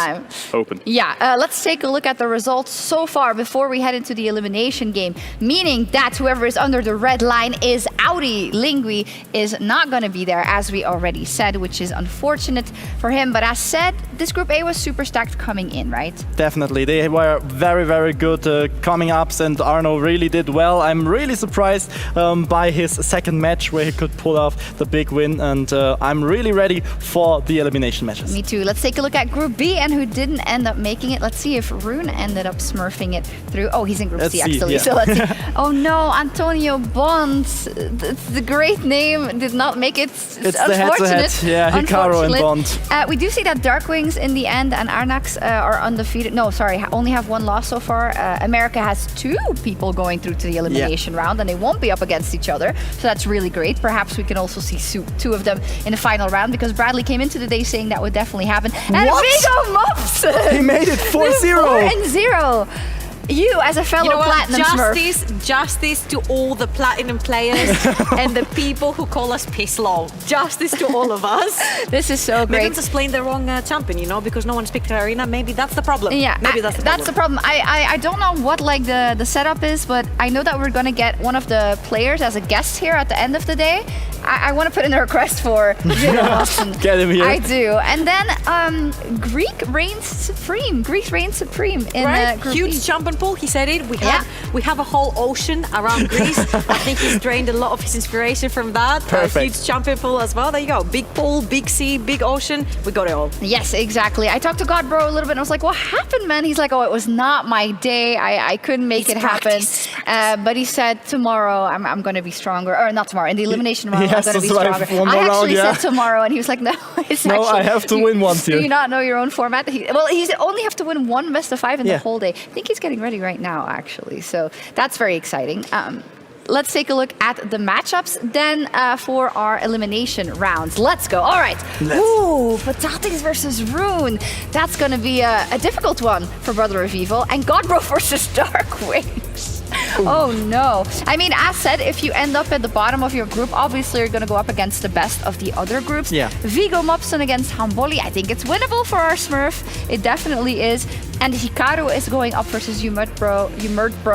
open. Yeah, let's take a look at the results so far before we head into the elimination game. Meaning that whoever is under the red line is outie. Lingui is not going to be there, as we already said, which is unfortunate for him. But as said, this Group A was super stacked coming in, right? Definitely. They were very, very good coming ups, and Arno really did well. I'm really surprised by his second match where he could pull off the big win, and I'm really ready for the elimination matches. Me too. Let's take a look at Group B and who didn't end up making it. Let's see if Rune ended up smurfing it through. Oh, he's in Group C actually. So let's see. Oh no, Antonio Bond, the great name, did not make it. It's unfortunate. the head-to-head. Yeah, Hikaru and Bond. We do see that Darkwings in the end and Arnax are undefeated. No, sorry, only have one loss so far. America has 2 people going through to the elimination round, and they won't be up against each other, so that's really great. Perhaps we can also see 2 of them in the final round, because Bradley came into the day saying that would definitely happen. And Viggo Mopsen! He made it 4-0! 4-0! You, as a fellow platinum smurf. Justice to all the platinum players and the people who call us piss low. Justice to all of us. This is so great. Maybe I'm just playing the wrong champion, you know, because no one's picked arena. Maybe that's the problem. Yeah, maybe that's the problem. I don't know what like the setup is, but I know that we're gonna get one of the players as a guest here at the end of the day. I want to put in a request for Viggo Mopsen. Get him here. I do. And then Greece reigns supreme in Group Huge B. champion pool. He said it. We have a whole ocean around Greece. I think he's drained a lot of his inspiration from that. Huge champion pool as well. There you go. Big pool, big sea, big ocean. We got it all. Yes, exactly. I talked to Godbro a little bit and I was like, what happened, man? He's like, oh, it was not my day. I couldn't make it happen. But he said tomorrow I'm going to be stronger. Or not tomorrow, in the elimination round I'm going to be stronger. I actually said tomorrow and he was like, no, it's no, actually... I have to win once here. Do you not know your own format? He's only have to win 1 best of 5 in the whole day. I think he's getting ready right now, actually. So that's very exciting. Let's take a look at the matchups then for our elimination rounds. Let's go. All right. Ooh, Patatis versus Rune. That's going to be a difficult one for Brother of Evil. And Godbro versus Darkwings. Oh no. I mean, as said, if you end up at the bottom of your group, obviously you're going to go up against the best of the other groups. Viggo Mopsen against Hamboli. I think it's winnable for our Smurf. It definitely is. And Hikaru is going up versus You Mad Bro.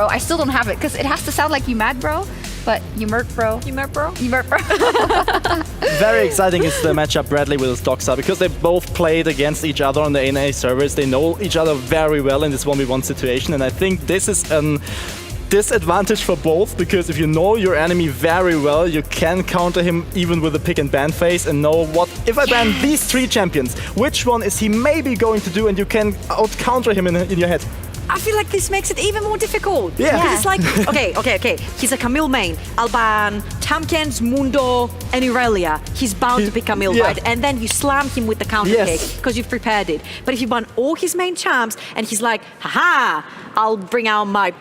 I still don't have it because it has to sound like You Mad Bro. But you merc, bro. You merc, bro. You merc, bro. Very exciting is the matchup Bradley with Doxa because they both played against each other on the NA servers. They know each other very well in this 1v1 situation, and I think this is an disadvantage for both, because if you know your enemy very well, you can counter him even with a pick and ban phase and know what, if I ban these 3 champions, which one is he maybe going to do, and you can out-counter him in your head. I feel like this makes it even more difficult. Yeah. Because it's like, okay. He's a Camille main. Alban, Tamkens, Mundo, and Irelia. He's bound to pick Camille, right? And then you slam him with the counter kick because you've prepared it. But if you ban all his main champs and he's like, haha, I'll bring out my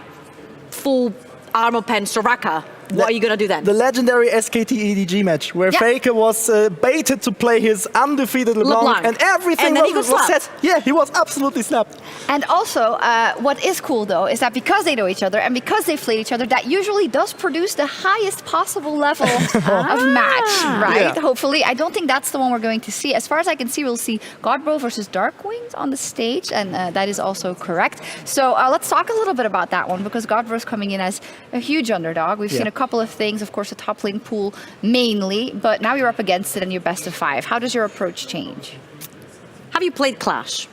full armor pen Soraka. What are you gonna do then? The legendary SKT EDG match where Faker was baited to play his undefeated LeBlanc and everything was set. Yeah, he was absolutely snapped. And also, what is cool though is that because they know each other and because they've played each other, that usually does produce the highest possible level of match, right? Yeah. Hopefully. I don't think that's the one we're going to see. As far as I can see, we'll see Godbro versus Darkwings on the stage, and that is also correct. So let's talk a little bit about that one, because Godbro's coming in as a huge underdog. We've seen a couple of things, of course, a top lane pool mainly, but now you're up against it and you're best of 5. How does your approach change? Have you played Clash?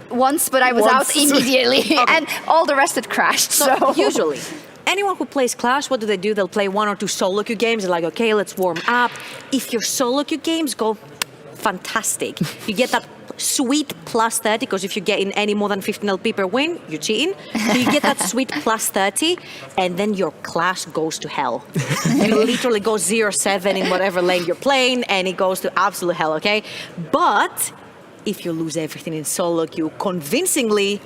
Once, but I was out immediately, and all the rest had crashed. So usually, anyone who plays Clash, what do? They'll play 1 or 2 solo queue games. They're like, okay, let's warm up. If your solo queue games go fantastic, you get that sweet plus 30, because if you get in any more than 15 LP per win, you're cheating. So you get that sweet plus 30, and then your Clash goes to hell. You literally go 0-7 in whatever lane you're playing, and it goes to absolute hell, okay? But if you lose everything in solo queue convincingly,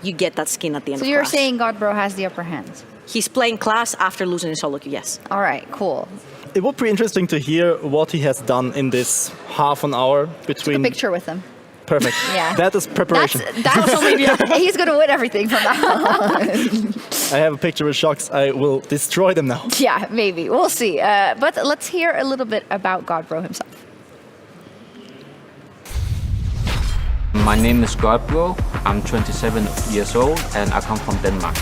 you get that skin at the end of So you're Clash. saying Godbro has the upper hand? He's playing Clash after losing in solo queue, yes. All right, cool. It would be interesting to hear what he has done in this half an hour between... Took a picture with him. Perfect. Yeah. That is preparation. That's he's going to win everything from now on. I have a picture with Sjokz. I will destroy them now. Yeah, maybe. We'll see. But let's hear a little bit about Godbro himself. My name is Godbro. I'm 27 years old and I come from Denmark.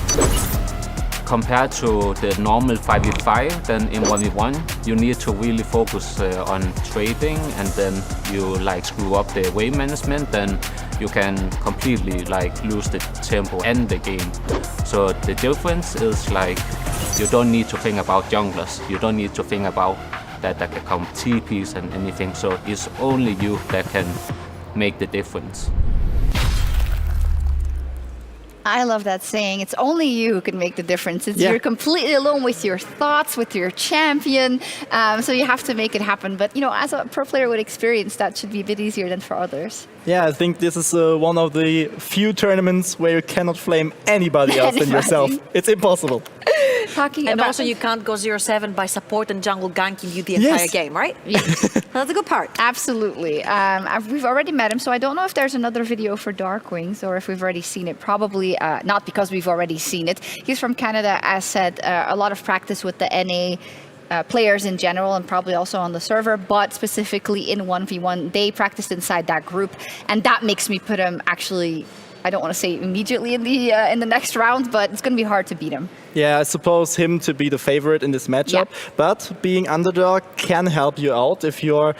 Compared to the normal 5v5, then in 1v1 you need to really focus on trading, and then you like screw up the wave management, then you can completely like lose the tempo and the game. So the difference is like you don't need to think about junglers, you don't need to think about that can come TPs and anything, so it's only you that can make the difference. I love that saying. It's only you who can make the difference. You're completely alone with your thoughts, with your champion. So you have to make it happen. But, you know, as a pro player with experience, that should be a bit easier than for others. Yeah, I think this is one of the few tournaments where you cannot flame anybody else than yourself. It's impossible. And also you can't go 0-7 by support and jungle ganking you the entire game, right? Yeah. That's a good part. Absolutely. We've already met him, so I don't know if there's another video for Darkwings or if we've already seen it. Probably not, because we've already seen it. He's from Canada, as said, a lot of practice with the NA players in general, and probably also on the server, but specifically in 1v1, they practiced inside that group, and that makes me put him actually, I don't want to say immediately in the next round, but it's going to be hard to beat him. Yeah, I suppose him to be the favorite in this matchup, but being underdog can help you out. If you're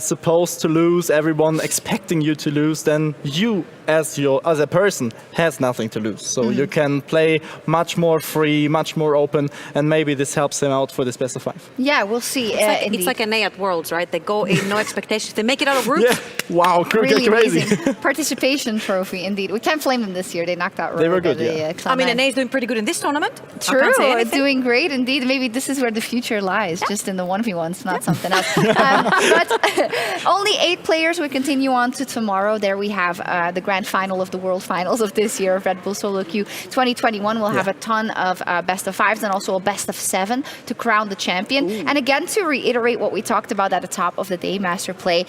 supposed to lose, everyone expecting you to lose, then you as a person has nothing to lose. So you can play much more free, much more open, and maybe this helps him out for this best of 5. Yeah, we'll see. It's like an A at Worlds, right? They go in no expectations. They make it out of group. Yeah. Wow, really crazy. Amazing. Participation trophy, indeed. We can't flame them this year. They knocked out. They were good, I mean, NA is doing pretty good in this tournament. True, doing great indeed. Maybe this is where the future lies, just in the 1v1s, not something else. But only 8 players. We continue on to tomorrow. There we have the grand final of the World Finals of this year of Red Bull Solo Queue 2021. We'll have a ton of best of 5s and also a best of 7 to crown the champion. And again, to reiterate what we talked about at the top of the day, Master Play,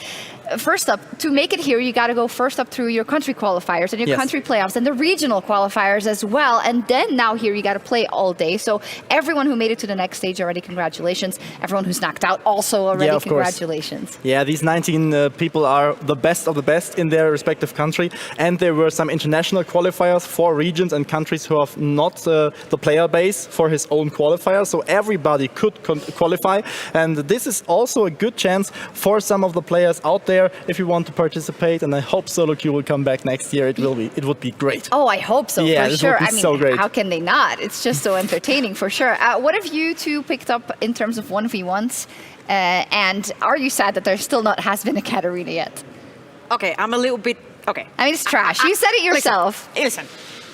first up, to make it here, you got to go first up through your country qualifiers and your Yes. country playoffs and the regional qualifiers as well. And then now here you got to play all day. So everyone who made it to the next stage already, congratulations. Everyone who's knocked out also already, Yeah, of course. congratulations. Yeah, these 19 people are the best of the best in their respective country. And there were some international qualifiers for regions and countries who have not the player base for his own qualifier. So everybody could qualify. And this is also a good chance for some of the players out there if you want to participate. And I hope Solo Q will come back next year. It would be great. Oh, I hope so, Yeah, for this sure. would be I mean, so great. how can they not? It's just so entertaining, for sure. What have you two picked up in terms of 1v1s? And are you sad that there still not has been a Katarina yet? Okay, I'm a little bit... Okay. I mean, it's trash. You said it yourself. Listen.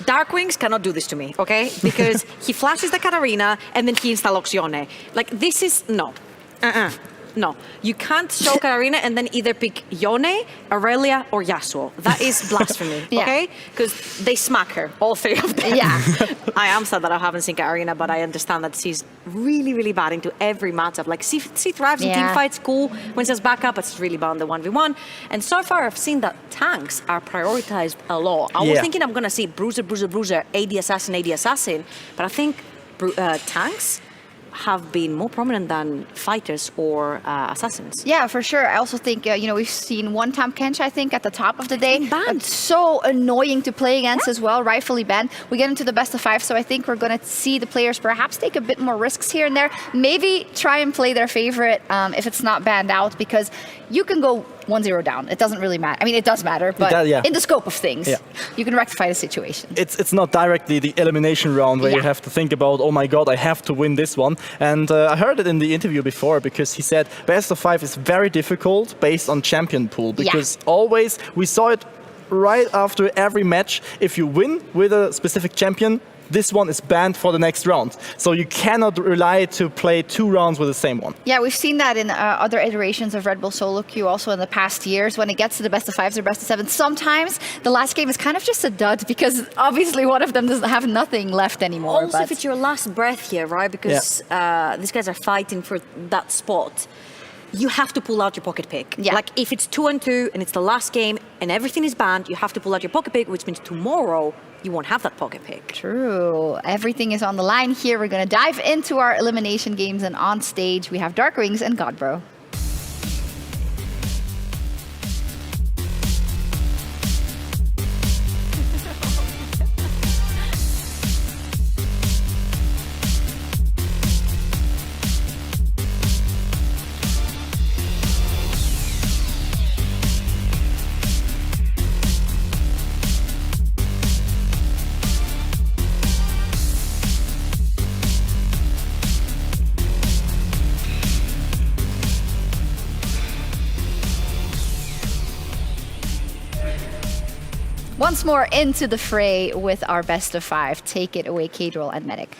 Darkwings cannot do this to me, okay? Because he flashes the Katarina and then he installs Yone. Like, this is... No. No. You can't show Katarina and then either pick Yone, Aurelia, or Yasuo. That is blasphemy, Yeah. okay? Because they smack her, all three of them. Yeah. I am sad that I haven't seen Katarina, but I understand that she's really, really bad into every matchup. Like, she thrives in Yeah. team fights, cool. When she's back up, it's really bad in the 1v1. And so far, I've seen that tanks are prioritized a lot. I was Yeah. thinking I'm going to see Bruiser, AD Assassin, but I think tanks have been more prominent than fighters or assassins. Yeah, for sure. I also think, we've seen one Tam Kench, I think, at the top of the day. Banned. So annoying to play against as well, rightfully banned. We get into the best of 5, so I think we're going to see the players perhaps take a bit more risks here and there. Maybe try and play their favorite if it's not banned out, because you can go 1-0 down. It doesn't really matter. I mean, it does matter, but does, yeah. in the scope of things, Yeah. you can rectify the situation. It's not directly the elimination round where you Yeah. have to think about, oh my god, I have to win this one. And I heard it in the interview before, because he said best of 5 is very difficult based on champion pool, because always we saw it right after every match. If you win with a specific champion, this one is banned for the next round. So you cannot rely to play 2 rounds with the same one. Yeah, we've seen that in other iterations of Red Bull Solo Queue also in the past years. When it gets to the best of 5s or best of 7s, sometimes the last game is kind of just a dud, because obviously one of them doesn't have nothing left anymore. Also, if it's your last breath here, right? Because these guys are fighting for that spot. You have to pull out your pocket pick. Yeah. Like, if it's 2-2 and it's the last game and everything is banned, you have to pull out your pocket pick, which means tomorrow you won't have that pocket pick. True. Everything is on the line here. We're going to dive into our elimination games, and on stage we have Darkwings and Godbro. Once more into the fray with our best of 5. Take it away, Kadril and Medic.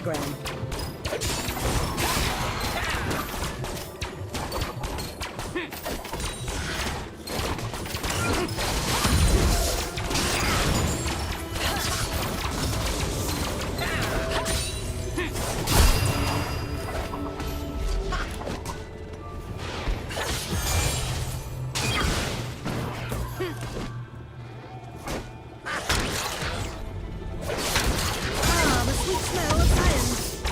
diagram. Ah, the sweet smell of science.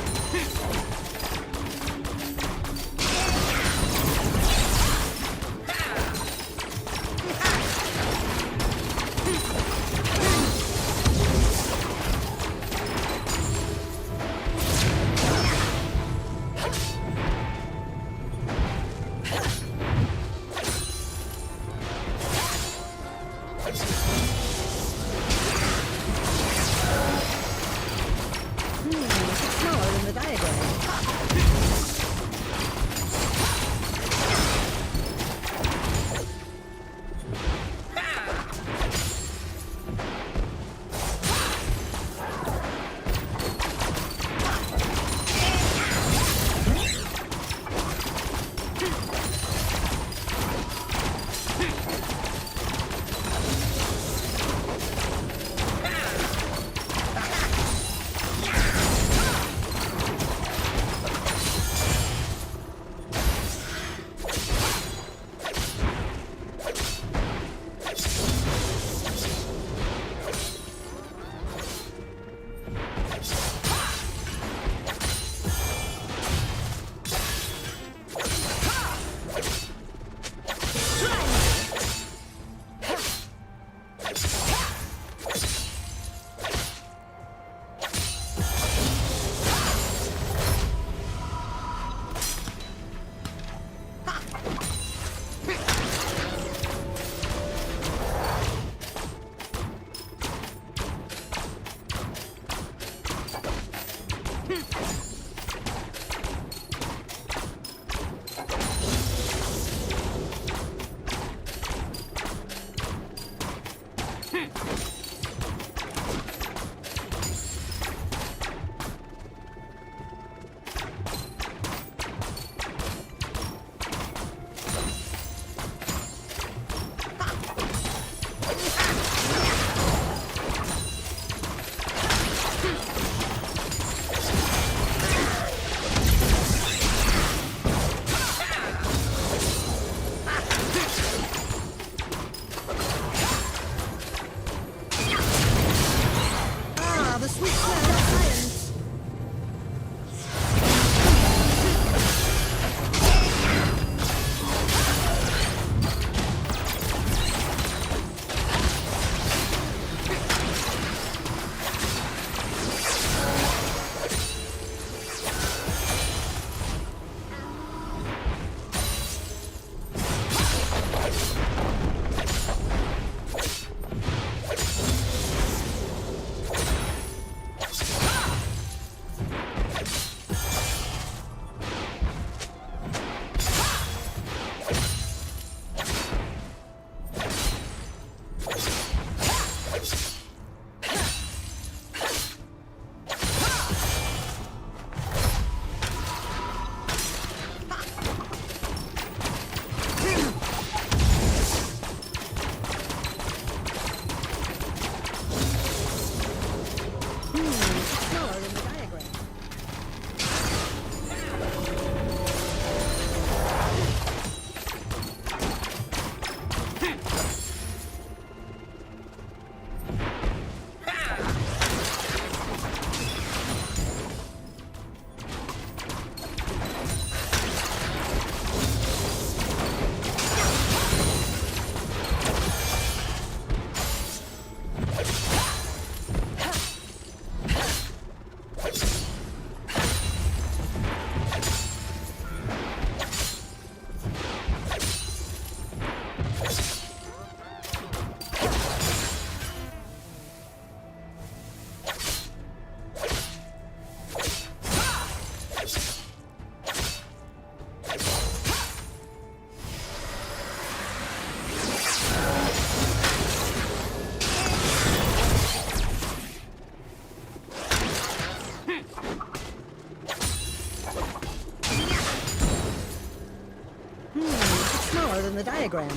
smaller than the diagram.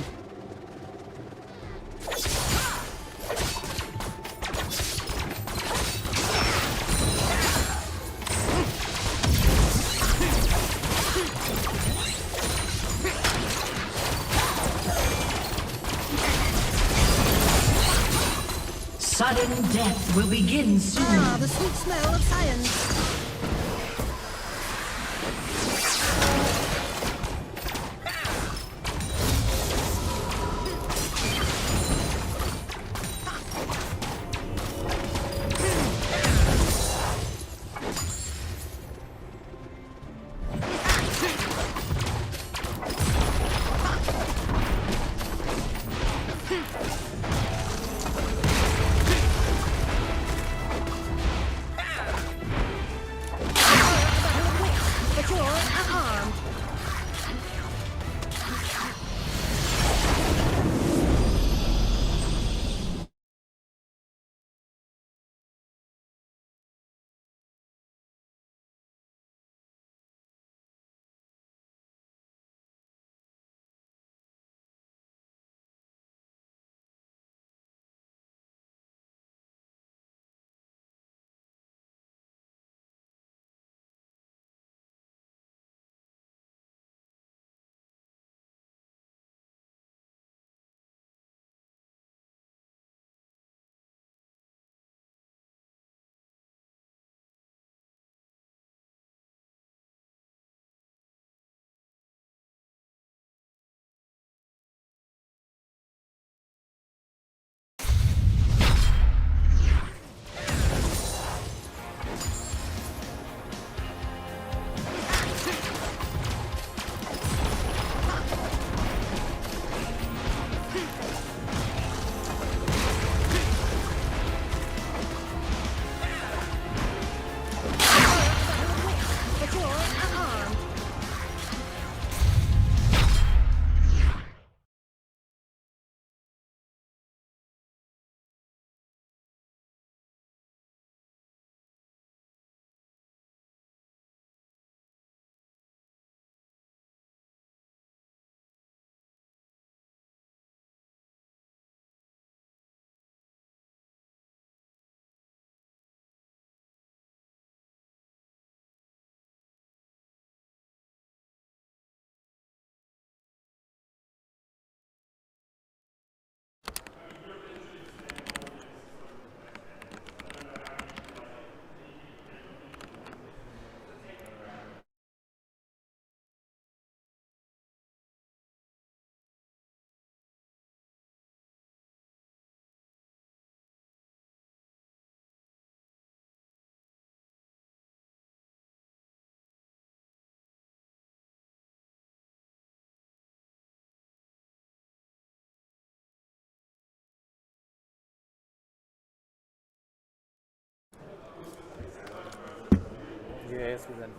Sudden death will begin soon. Ah, the sweet smell of science. But you're unarmed. But you're unarmed. Yes, we then.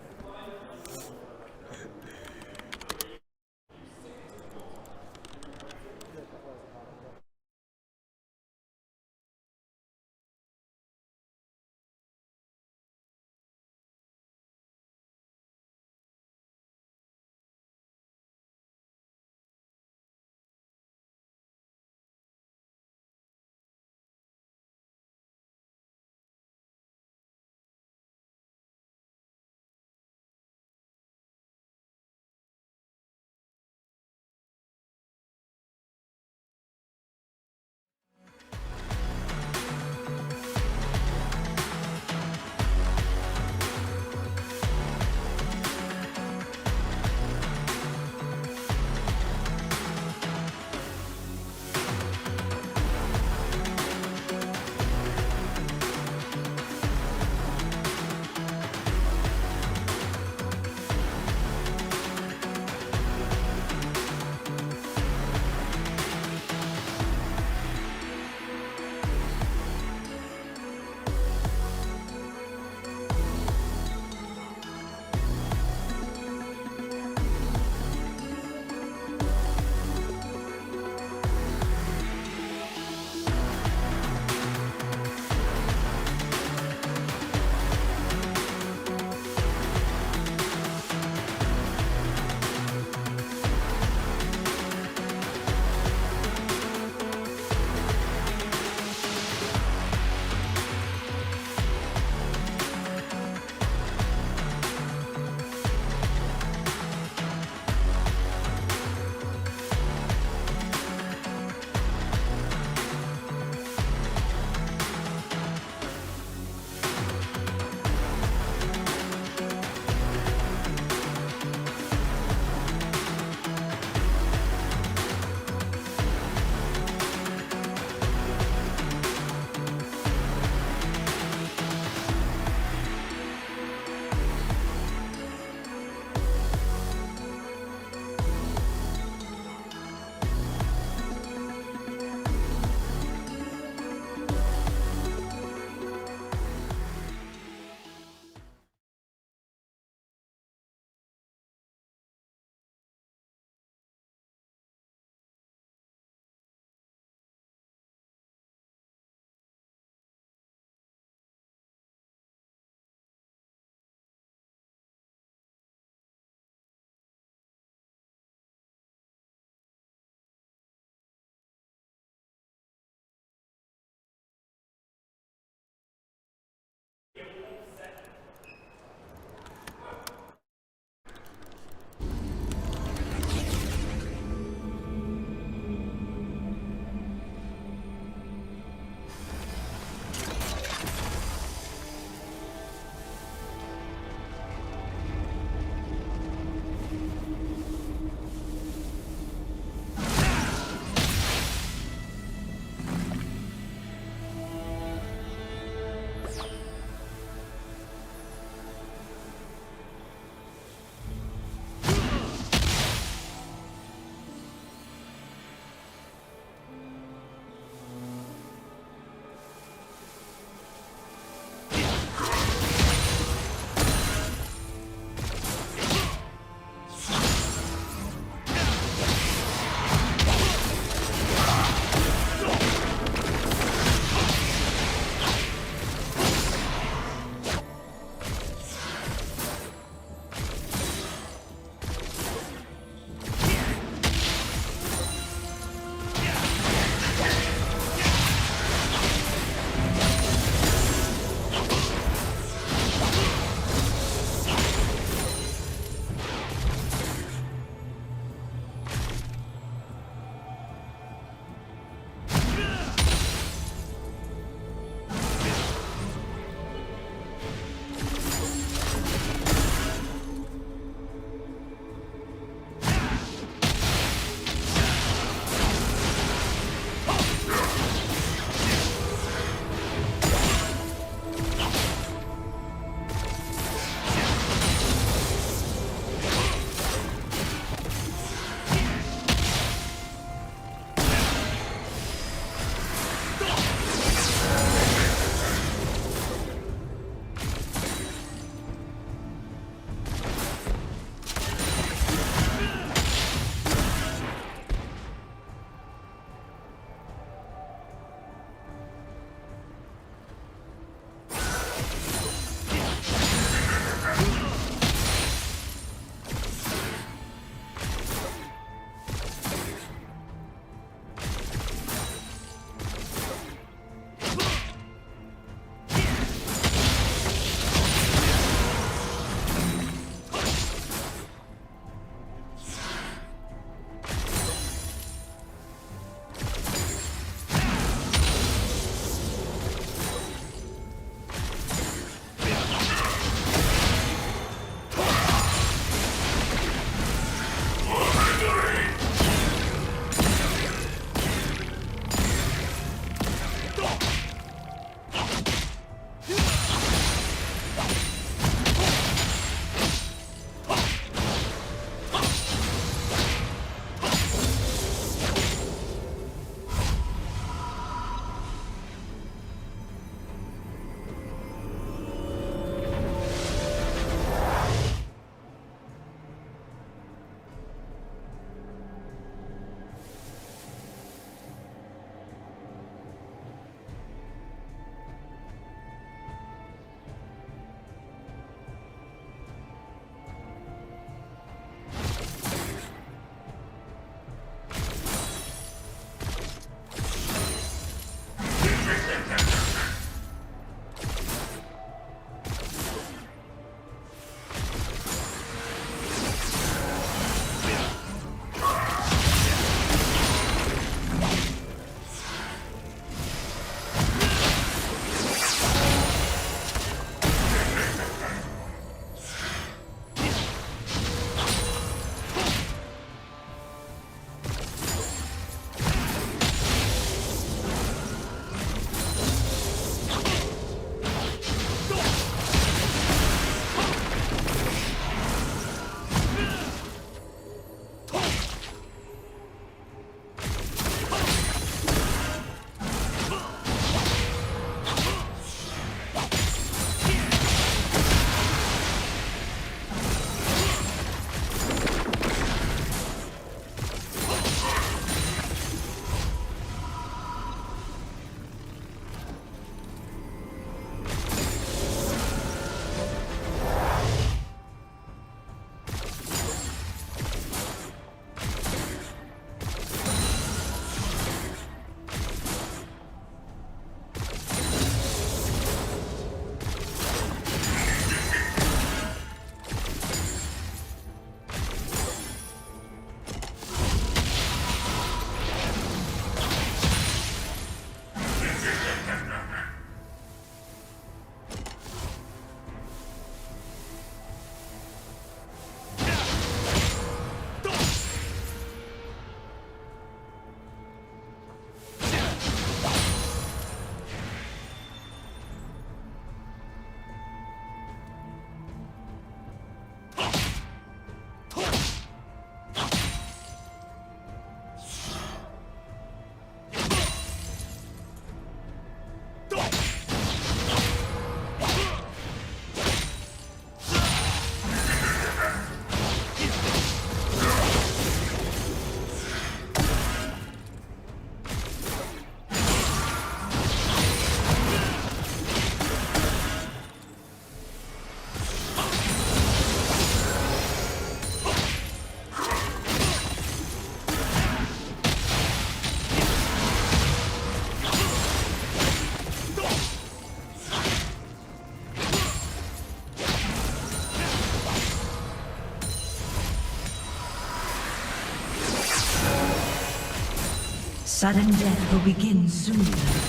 Sudden death will begin soon.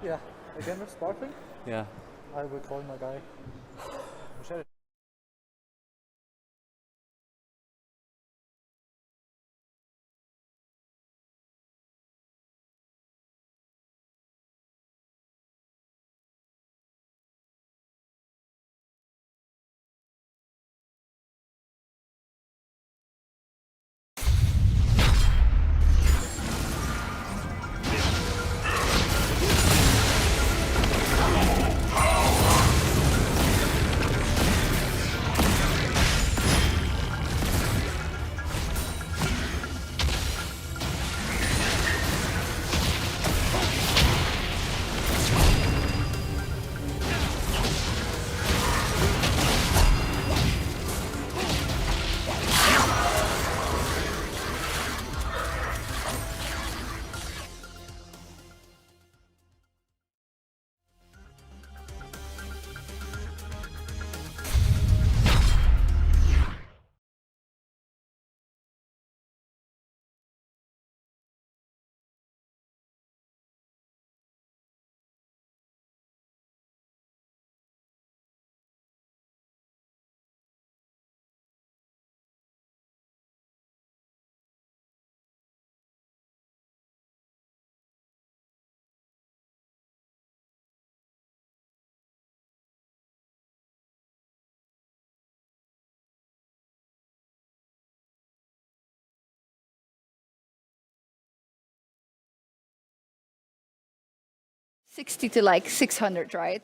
Yeah, again with sparkling? Yeah. I will call my guy. Michelle. $60 to like $600, right?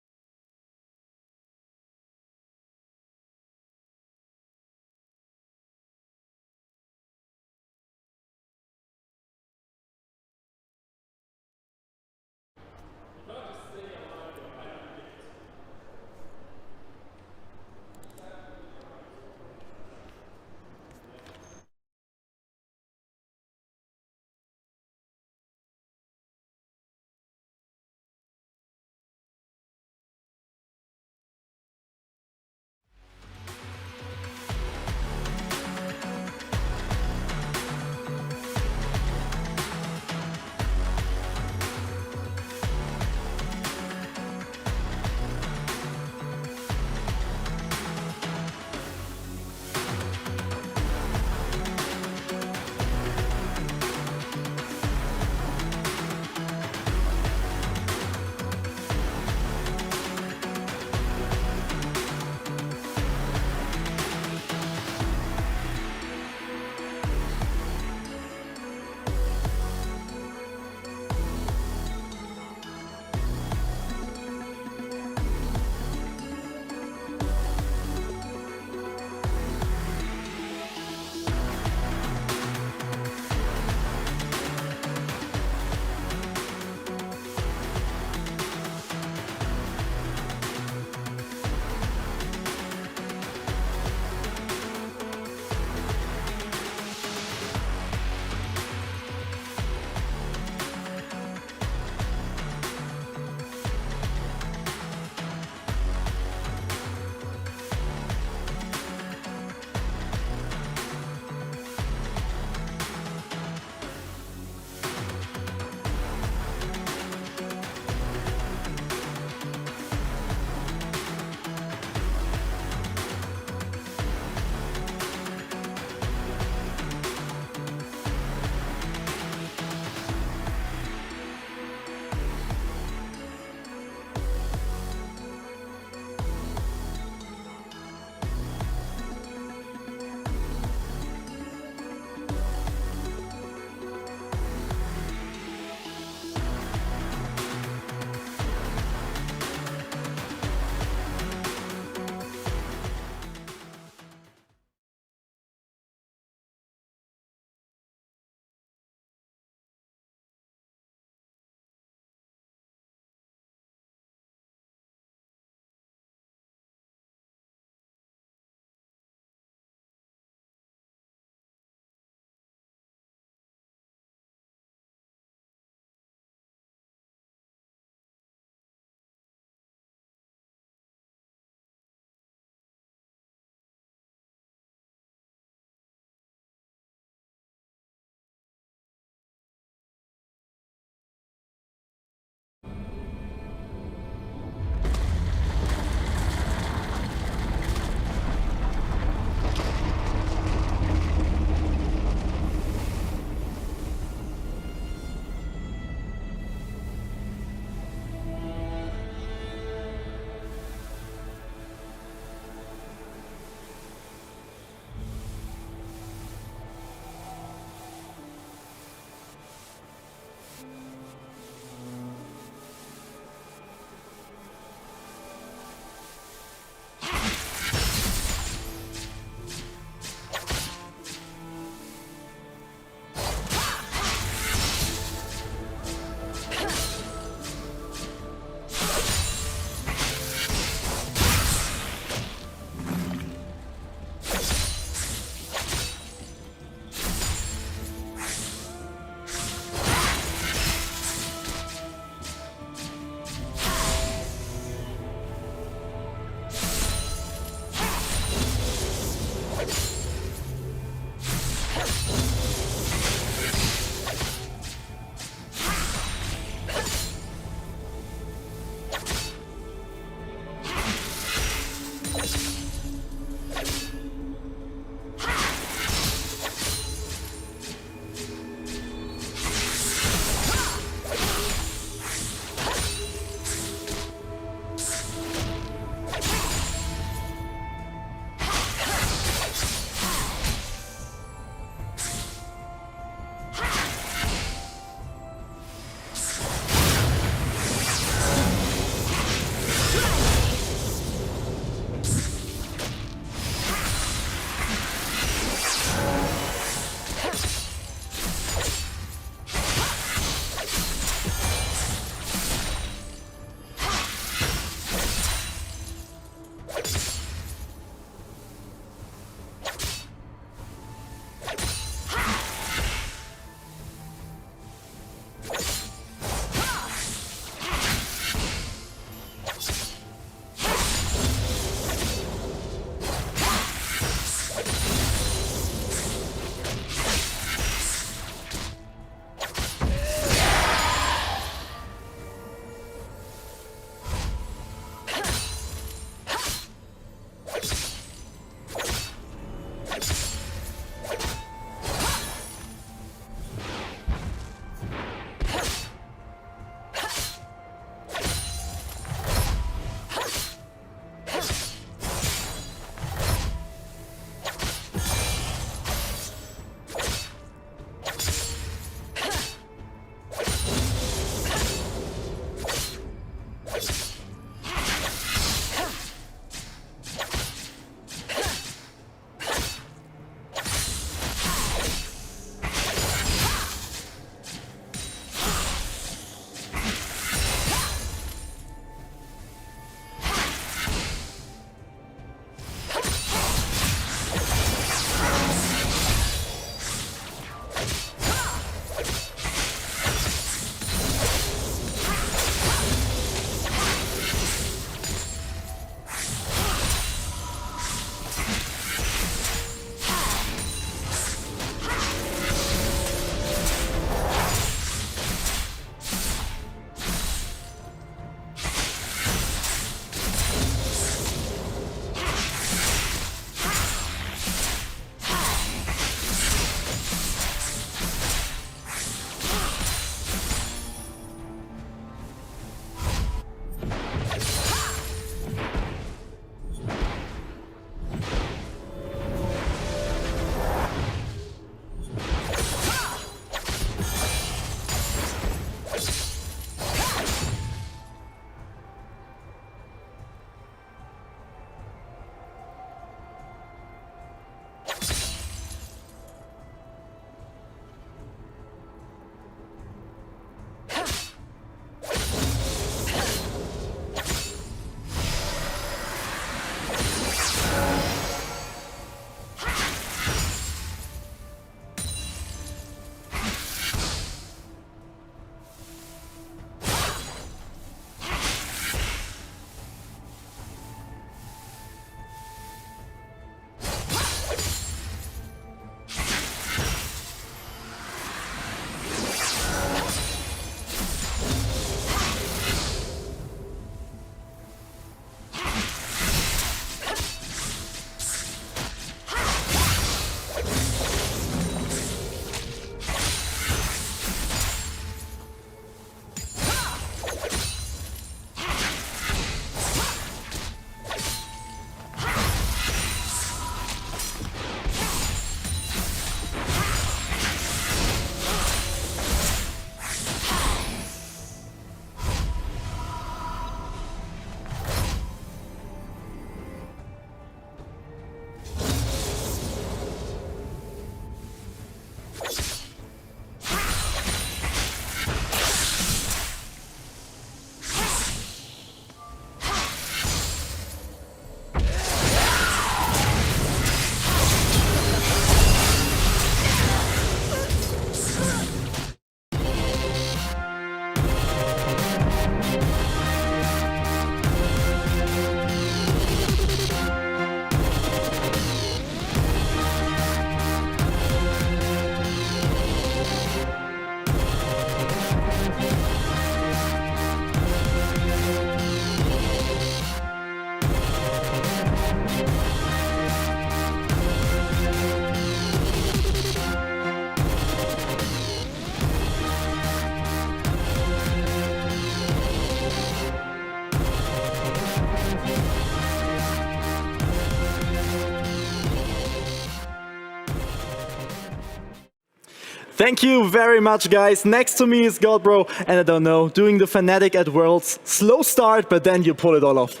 Thank you very much, guys. Next to me is Godbro, and I don't know, doing the Fnatic at Worlds. Slow start, but then you pull it all off.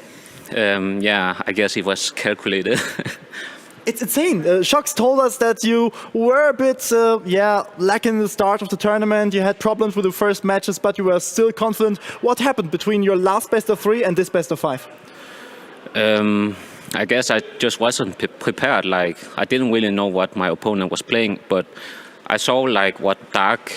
Yeah, I guess it was calculated. It's insane. Sjokz told us that you were a bit, lacking in the start of the tournament. You had problems with the first matches, but you were still confident. What happened between your last best of 3 and this best of 5? I guess I just wasn't prepared. Like, I didn't really know what my opponent was playing, but I saw like what Dark,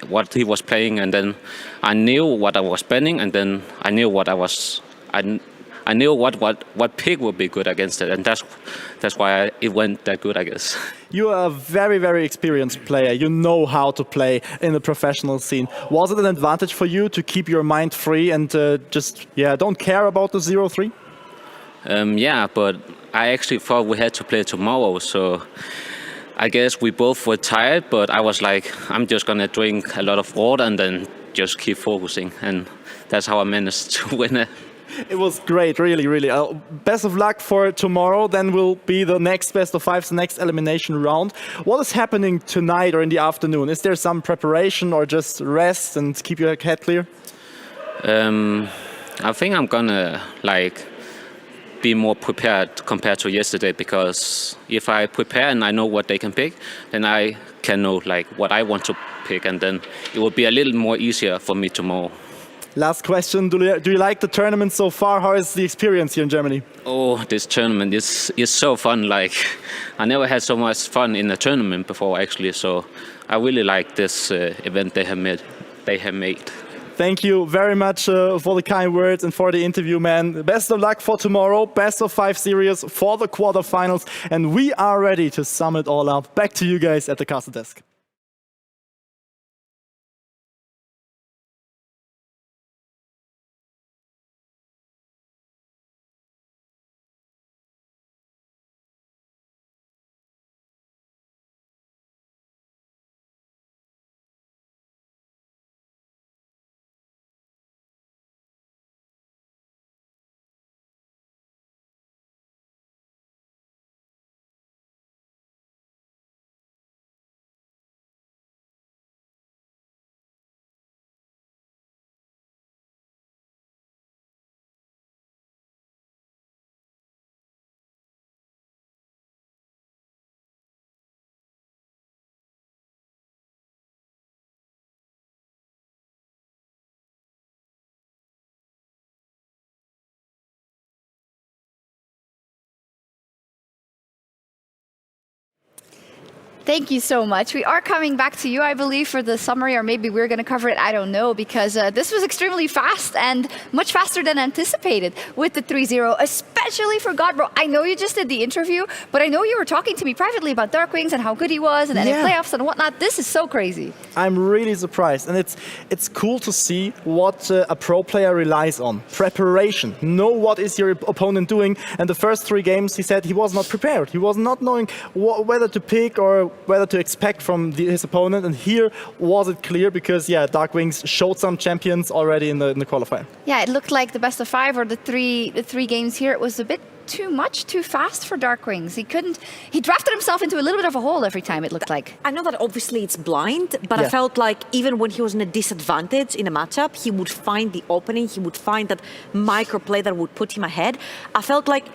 what he was playing, and then I knew what I was planning, and then I knew what I knew what pick would be good against it, and that's why it went that good, I guess. You are a very, very experienced player. You know how to play in the professional scene. Was it an advantage for you to keep your mind free and don't care about the 0-3? Yeah, but I actually thought we had to play tomorrow, so I guess we both were tired, but I was like, I'm just gonna drink a lot of water and then just keep focusing, and that's how I managed to win it. It was great, really, really. Best of luck for tomorrow. Then will be the next best of 5s, the next elimination round. What is happening tonight or in the afternoon? Is there some preparation or just rest and keep your head clear? I think I'm gonna be more prepared compared to yesterday, because if I prepare and I know what they can pick, then I can know what I want to pick, and then it will be a little more easier for me tomorrow. Last question, do you like the tournament so far? How is the experience here in Germany? Oh, this tournament is so fun. Like, I never had so much fun in a tournament before, actually, so I really like this event they have made. Thank you very much for the kind words and for the interview, man. Best of luck for tomorrow, best of 5 series for the quarterfinals, and we are ready to sum it all up. Back to you guys at the castle desk. Thank you so much. We are coming back to you, I believe, for the summary, or maybe we're going to cover it, I don't know, because this was extremely fast and much faster than anticipated with the 3-0, especially for Godbro. I know you just did the interview, but I know you were talking to me privately about Dark Wings and how good he was, and then in playoffs and whatnot. This is so crazy. I'm really surprised, and it's cool to see what a pro player relies on. Preparation. Know what is your opponent doing, and the first 3 games he said he was not prepared. He was not knowing whether to pick or whether to expect from his opponent, and here was it clear, because Dark Wings showed some champions already in the qualifier. Yeah, it looked like the best of 5 or the three games here. It was a bit too fast for Dark Wings. He drafted himself into a little bit of a hole every time, it looked like. I know that obviously it's blind, but I felt like even when he was in a disadvantage in a matchup, he would find the opening, he would find that micro play that would put him ahead. I felt like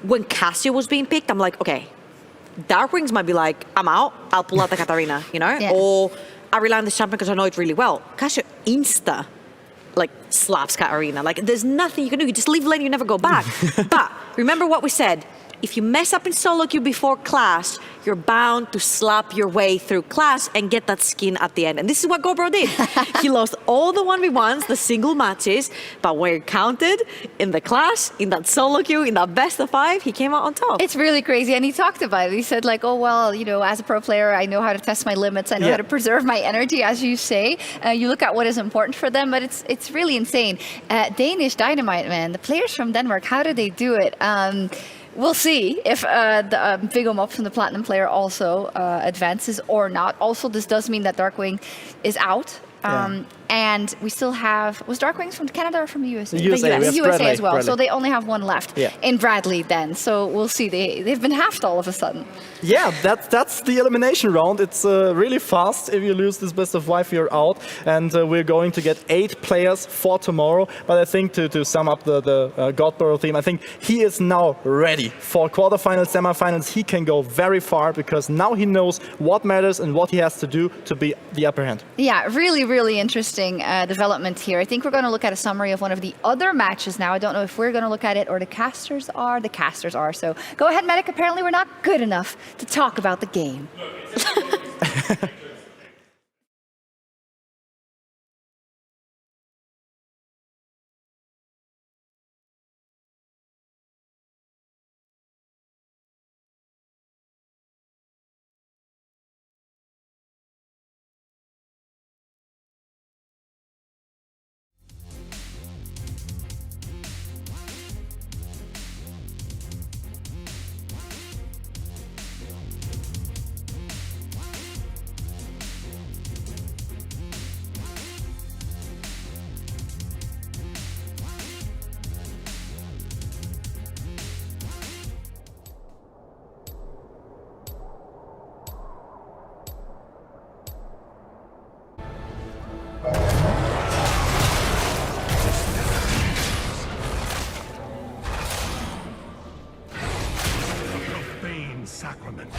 when Cassio was being picked, I'm like, okay, Dark Wings might be like, I'm out, I'll pull out the Katarina, you know? Or I rely on this champion because I know it really well. Cassio insta, slaps Katarina. There's nothing you can do. You just leave lane, you never go back. But remember what we said. If you mess up in solo queue before class, you're bound to slap your way through class and get that skin at the end. And this is what Godbro did. He lost all the 1v1s, the single matches, but when it counted in the class, in that solo queue, in that best of 5, he came out on top. It's really crazy, and he talked about it. He said oh, well, as a pro player, I know how to test my limits. I know how to preserve my energy, as you say. You look at what is important for them, but it's really insane. Danish Dynamite, man. The players from Denmark, how do they do it? We'll see if the Viggo Mob from the Platinum player also advances or not. Also, this does mean that Darkwing is out. And we still have, was Dark Wings from Canada or from the USA? The USA, we have USA Bradley, as well. Bradley. So they only have one left in Bradley then. So we'll see. They've been halved all of a sudden. Yeah, that's the elimination round. It's really fast. If you lose this best of 5, you're out. And we're going to get 8 players for tomorrow. But I think to sum up the Godborough team, I think he is now ready for quarterfinals, semifinals. He can go very far because now he knows what matters and what he has to do to be the upper hand. Yeah, really, really interesting development here. I think we're going to look at a summary of one of the other matches now. I don't know if we're going to look at it or the casters are. The casters are. So go ahead, Medic. Apparently we're not good enough to talk about the game. Profane sacrament.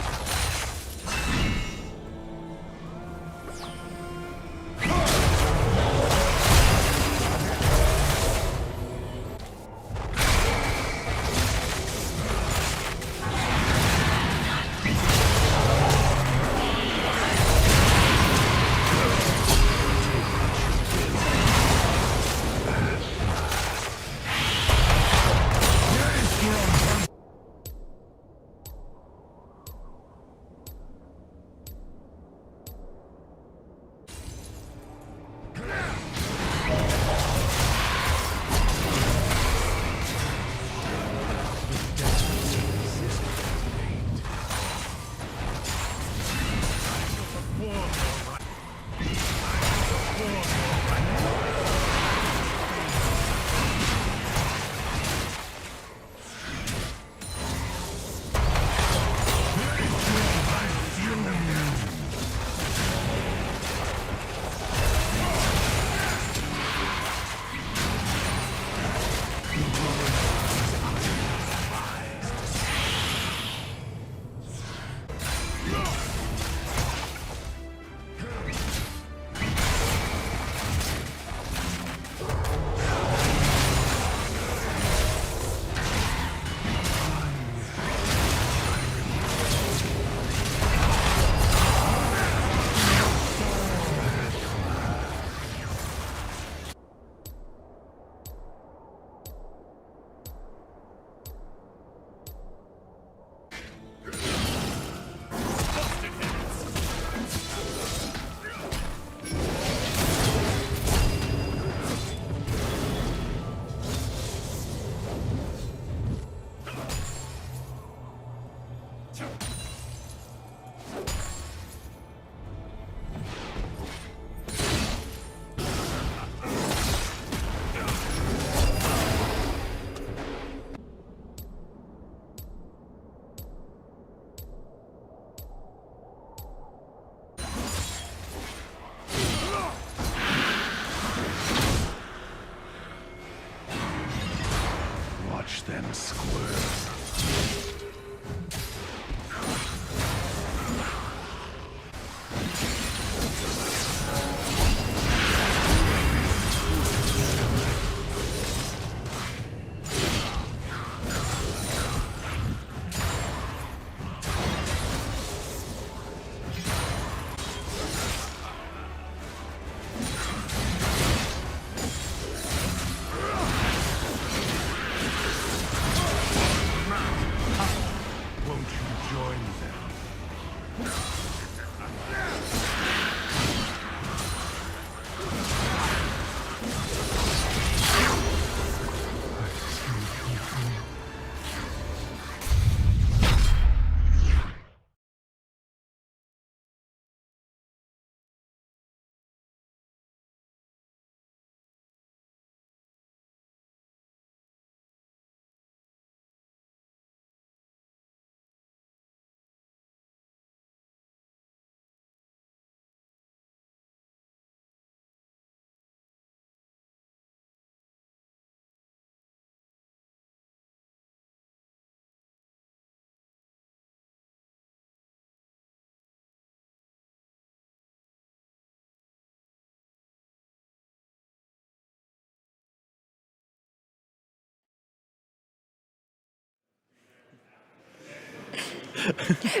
Watch them squirm.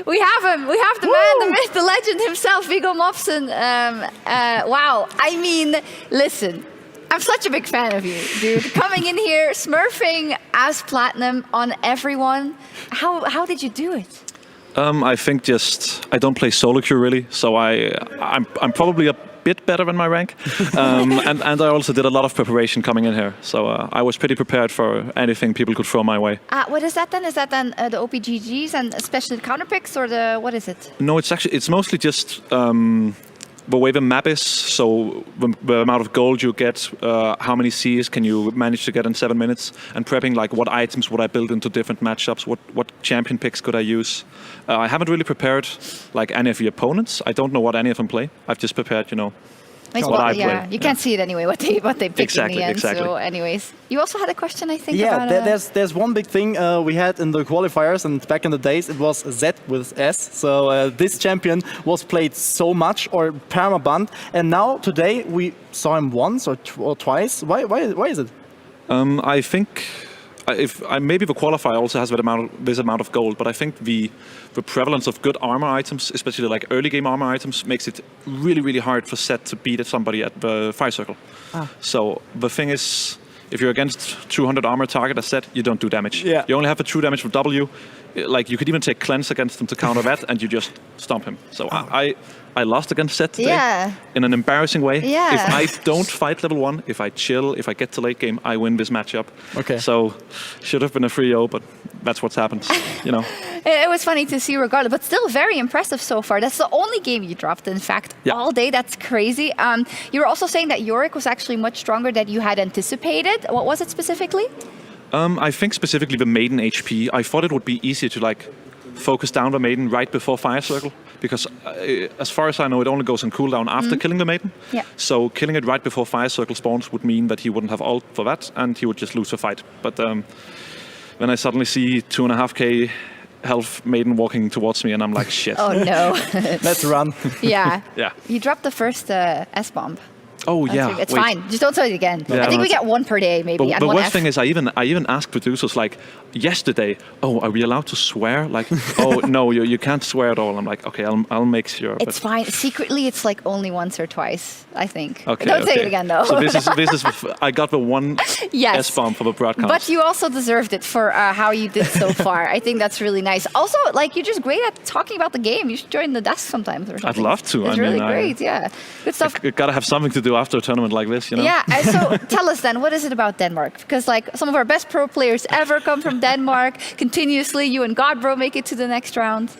We have him. We have the man, the myth, the legend himself, Viggo Mofsen. Wow. I mean, listen. I'm such a big fan of you, dude. Coming in here, smurfing as platinum on everyone. How did you do it? I think I don't play solo queue really, so I'm probably a bit better than my rank, and I also did a lot of preparation coming in here, so I was pretty prepared for anything people could throw my way. What is that then? Is that then the OPGGs and especially the counter picks, or what is it? No, it's mostly just the way the map is, so the amount of gold you get, how many Cs can you manage to get in 7 minutes, and prepping like what items would I build into different matchups, what champion picks could I use. I haven't really prepared like any of the opponents. I don't know what any of them play. I've just prepared, what I play. You can't see it anyway, what they pick in the end. Exactly. So anyways, you also had a question, I think. Yeah, about, there's one big thing we had in the qualifiers, and back in the days it was Z with S. So this champion was played so much, or permabanned, and now today we saw him once or twice. Why is it? I think maybe the qualifier also has this amount of gold, but I think the prevalence of good armor items, especially like early game armor items, makes it really hard for Zed to beat somebody at the fire circle. So the thing is, if you're against 200 armor target as Zed, you don't do damage. Yeah. You only have the true damage with W. Like you could even take cleanse against him to counter that, and you just stomp him. So I lost against Zed today in an embarrassing way. Yeah. If I don't fight level 1, if I chill, if I get to late game, I win this matchup. Okay. So should have been a 3-0, but that's what's happened, It was funny to see regardless, but still very impressive so far. That's the only game you dropped, in fact, all day. That's crazy. You were also saying that Yorick was actually much stronger than you had anticipated. What was it specifically? I think specifically the maiden HP. I thought it would be easier to like focus down the maiden right before fire circle, because as far as I know, it only goes on cooldown after killing the maiden. Yeah. So killing it right before fire circle spawns would mean that he wouldn't have ult for that, and he would just lose the fight. But when I suddenly see 2.5k health maiden walking towards me, and I'm like, shit. Oh no. Let's run. Yeah. Yeah. You dropped the first S-bomb. Oh yeah, It's fine. Just don't say it again. Yeah, I think we get one per day, maybe. But and the one worst F. thing is, I even asked producers like yesterday, "Oh, are we allowed to swear?" Like, "Oh no, you can't swear at all." I'm like, "Okay, I'll make sure." It's fine. Secretly, it's like only once or twice, I think. Okay, Don't say it again, though. So this is I got the one Yes. S-bomb for the broadcast. But you also deserved it for how you did so far. I think that's really nice. Also, like, you're just great at talking about the game. You should join the desk sometimes or something. I'd love to. It's really great, yeah. Good stuff. You gotta have something to do after a tournament like this, Yeah, so tell us then, what is it about Denmark? Because like some of our best pro players ever come from Denmark. Continuously, you and Godbro make it to the next round.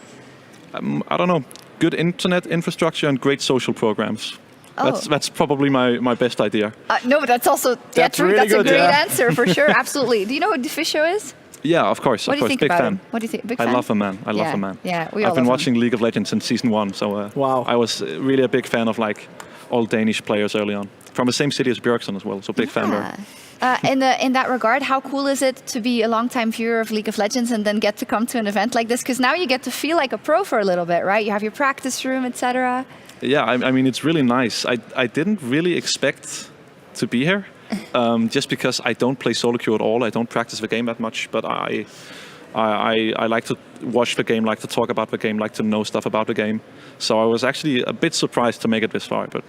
I don't know. Good internet infrastructure and great social programs. That's probably my best idea. No, but that's also true. really That's a good, great yeah. answer for sure. Absolutely. Do you know who Defisho is? Yeah, of course. What do you think Big about fan. him? What do you think? Big I fan? love the man. I love the man. Yeah, we all I've been love watching League of Legends since season 1, so wow. I was really a big fan of like all Danish players early on. From the same city as Björkson as well, so big fan there. In that regard, how cool is it to be a long-time viewer of League of Legends and then get to come to an event like this? Because now you get to feel like a pro for a little bit, right? You have your practice room, etc. Yeah, I mean, it's really nice. I didn't really expect to be here, just because I don't play solo queue at all. I don't practice the game that much, but I like to watch the game, like to talk about the game, like to know stuff about the game. So I was actually a bit surprised to make it this far, but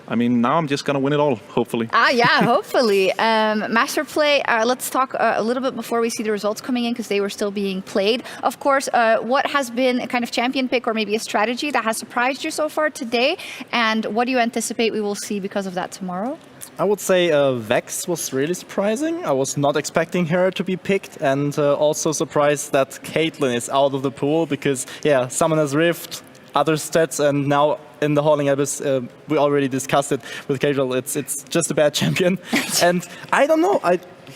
I mean, now I'm just going to win it all, hopefully. Yeah, hopefully. Master Play, let's talk a little bit before we see the results coming in, because they were still being played. Of course, what has been a kind of champion pick or maybe a strategy that has surprised you so far today? And what do you anticipate we will see because of that tomorrow? I would say Vex was really surprising. I was not expecting her to be picked, and also surprised that Caitlyn is out of the pool because, yeah, Summoner's Rift, other stats, and now in the Howling Abyss, we already discussed it with Casual. It's just a bad champion, and I don't know.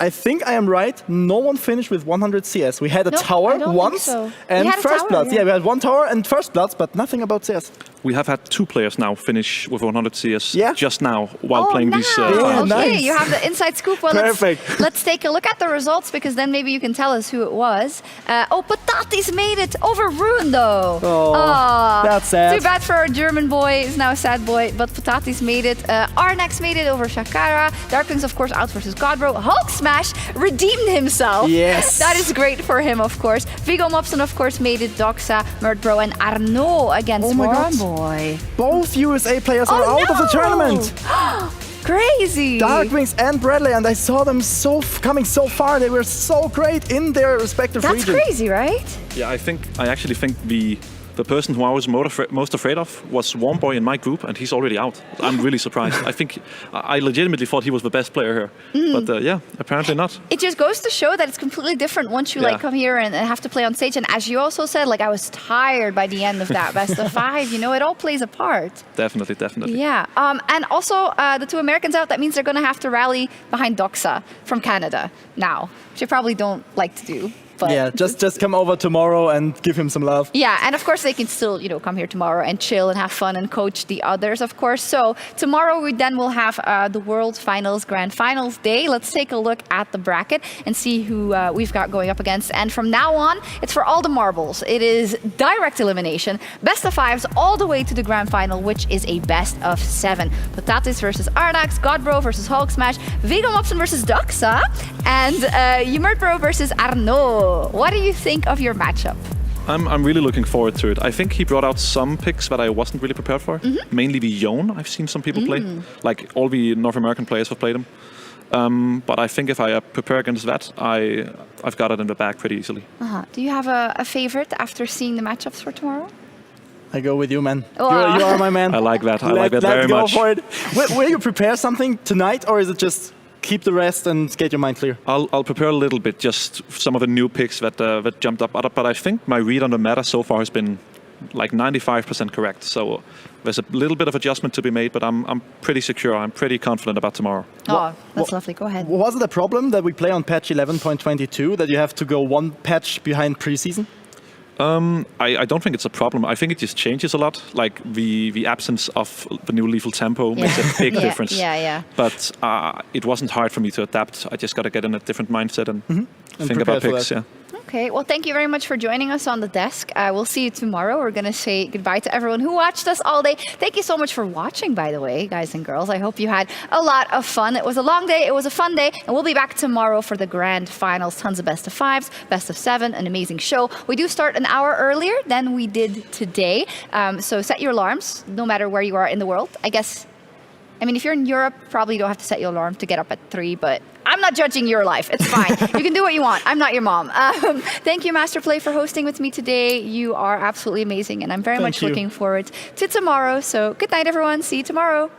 I think I am right. No one finished with 100 CS. We had a tower once and First Bloods. Yeah, we had one tower and First Bloods, but nothing about CS. We have had 2 players now finish with 100 CS just now while playing these. Okay, nice. You have the inside scoop. Well, Perfect. Let's take a look at the results, because then maybe you can tell us who it was. Patatis made it over Rune, though. Oh, That's sad. Too bad for our German boy. He's now a sad boy. But Patatis made it. Arnax made it over Shakara. Darkwings, of course, out versus Godbro. Hulk Smash redeemed himself. Yes. That is great for him, of course. Vigo Mobson, of course, made it. Doxa, Murdbro, and Arnaud against Moronboy. Both USA players are out of the tournament. Crazy. Darkwings and Bradley, and I saw them coming so far. They were so great in their respective regions. That's crazy, right? Yeah, I actually think the person who I was most afraid of was Warmboy in my group, and he's already out. I'm really surprised. I legitimately thought he was the best player here, but yeah, apparently not. It just goes to show that it's completely different once you come here and have to play on stage. And as you also said, I was tired by the end of that best of 5. It all plays a part. Definitely. Yeah, and also the 2 Americans out. That means they're going to have to rally behind Doxa from Canada now, which I probably don't like to do. But yeah, just come over tomorrow and give him some love. Yeah, and of course they can still, come here tomorrow and chill and have fun and coach the others, of course. So tomorrow we then will have the World Finals Grand Finals day. Let's take a look at the bracket and see who we've got going up against. And from now on, it's for all the marbles. It is direct elimination, best of 5s all the way to the Grand Final, which is a best of 7. Patatis versus Arnax, Godbro versus Hulk Smash, Vigo Mobson versus Doxa, and Murdbro versus Arnaud. What do you think of your matchup? I'm really looking forward to it. I think he brought out some picks that I wasn't really prepared for. Mainly the Yone. I've seen some people play. Like all the North American players have played him. But I think if I prepare against that, I've got it in the bag pretty easily. Do you have a favorite after seeing the matchups for tomorrow? I go with you, man. You are my man. I like that. I like that very much. Let's go for it. Will you prepare something tonight, or is it just keep the rest and get your mind clear? I'll prepare a little bit, just some of the new picks that jumped up. But I think my read on the meta so far has been like 95% correct. So there's a little bit of adjustment to be made, but I'm pretty secure. I'm pretty confident about tomorrow. Oh, that's lovely. Go ahead. Was it a problem that we play on patch 11.22 that you have to go one patch behind preseason? I don't think it's a problem. I think it just changes a lot. Like the absence of the new lethal tempo makes a big difference. Yeah. But it wasn't hard for me to adapt. I just got to get in a different mindset and think about picks. Yeah. Okay, well, thank you very much for joining us on the desk. We'll see you tomorrow. We're going to say goodbye to everyone who watched us all day. Thank you so much for watching, by the way, guys and girls. I hope you had a lot of fun. It was a long day. It was a fun day. And we'll be back tomorrow for the grand finals. Tons of best of 5s, best of 7, an amazing show. We do start an hour earlier than we did today. So set your alarms, no matter where you are in the world. I mean, if you're in Europe, probably you don't have to set your alarm to get up at 3, but I'm not judging your life. It's fine. You can do what you want. I'm not your mom. Thank you, Masterplay, for hosting with me today. You are absolutely amazing, and I'm very much looking forward to tomorrow. So good night, everyone. See you tomorrow.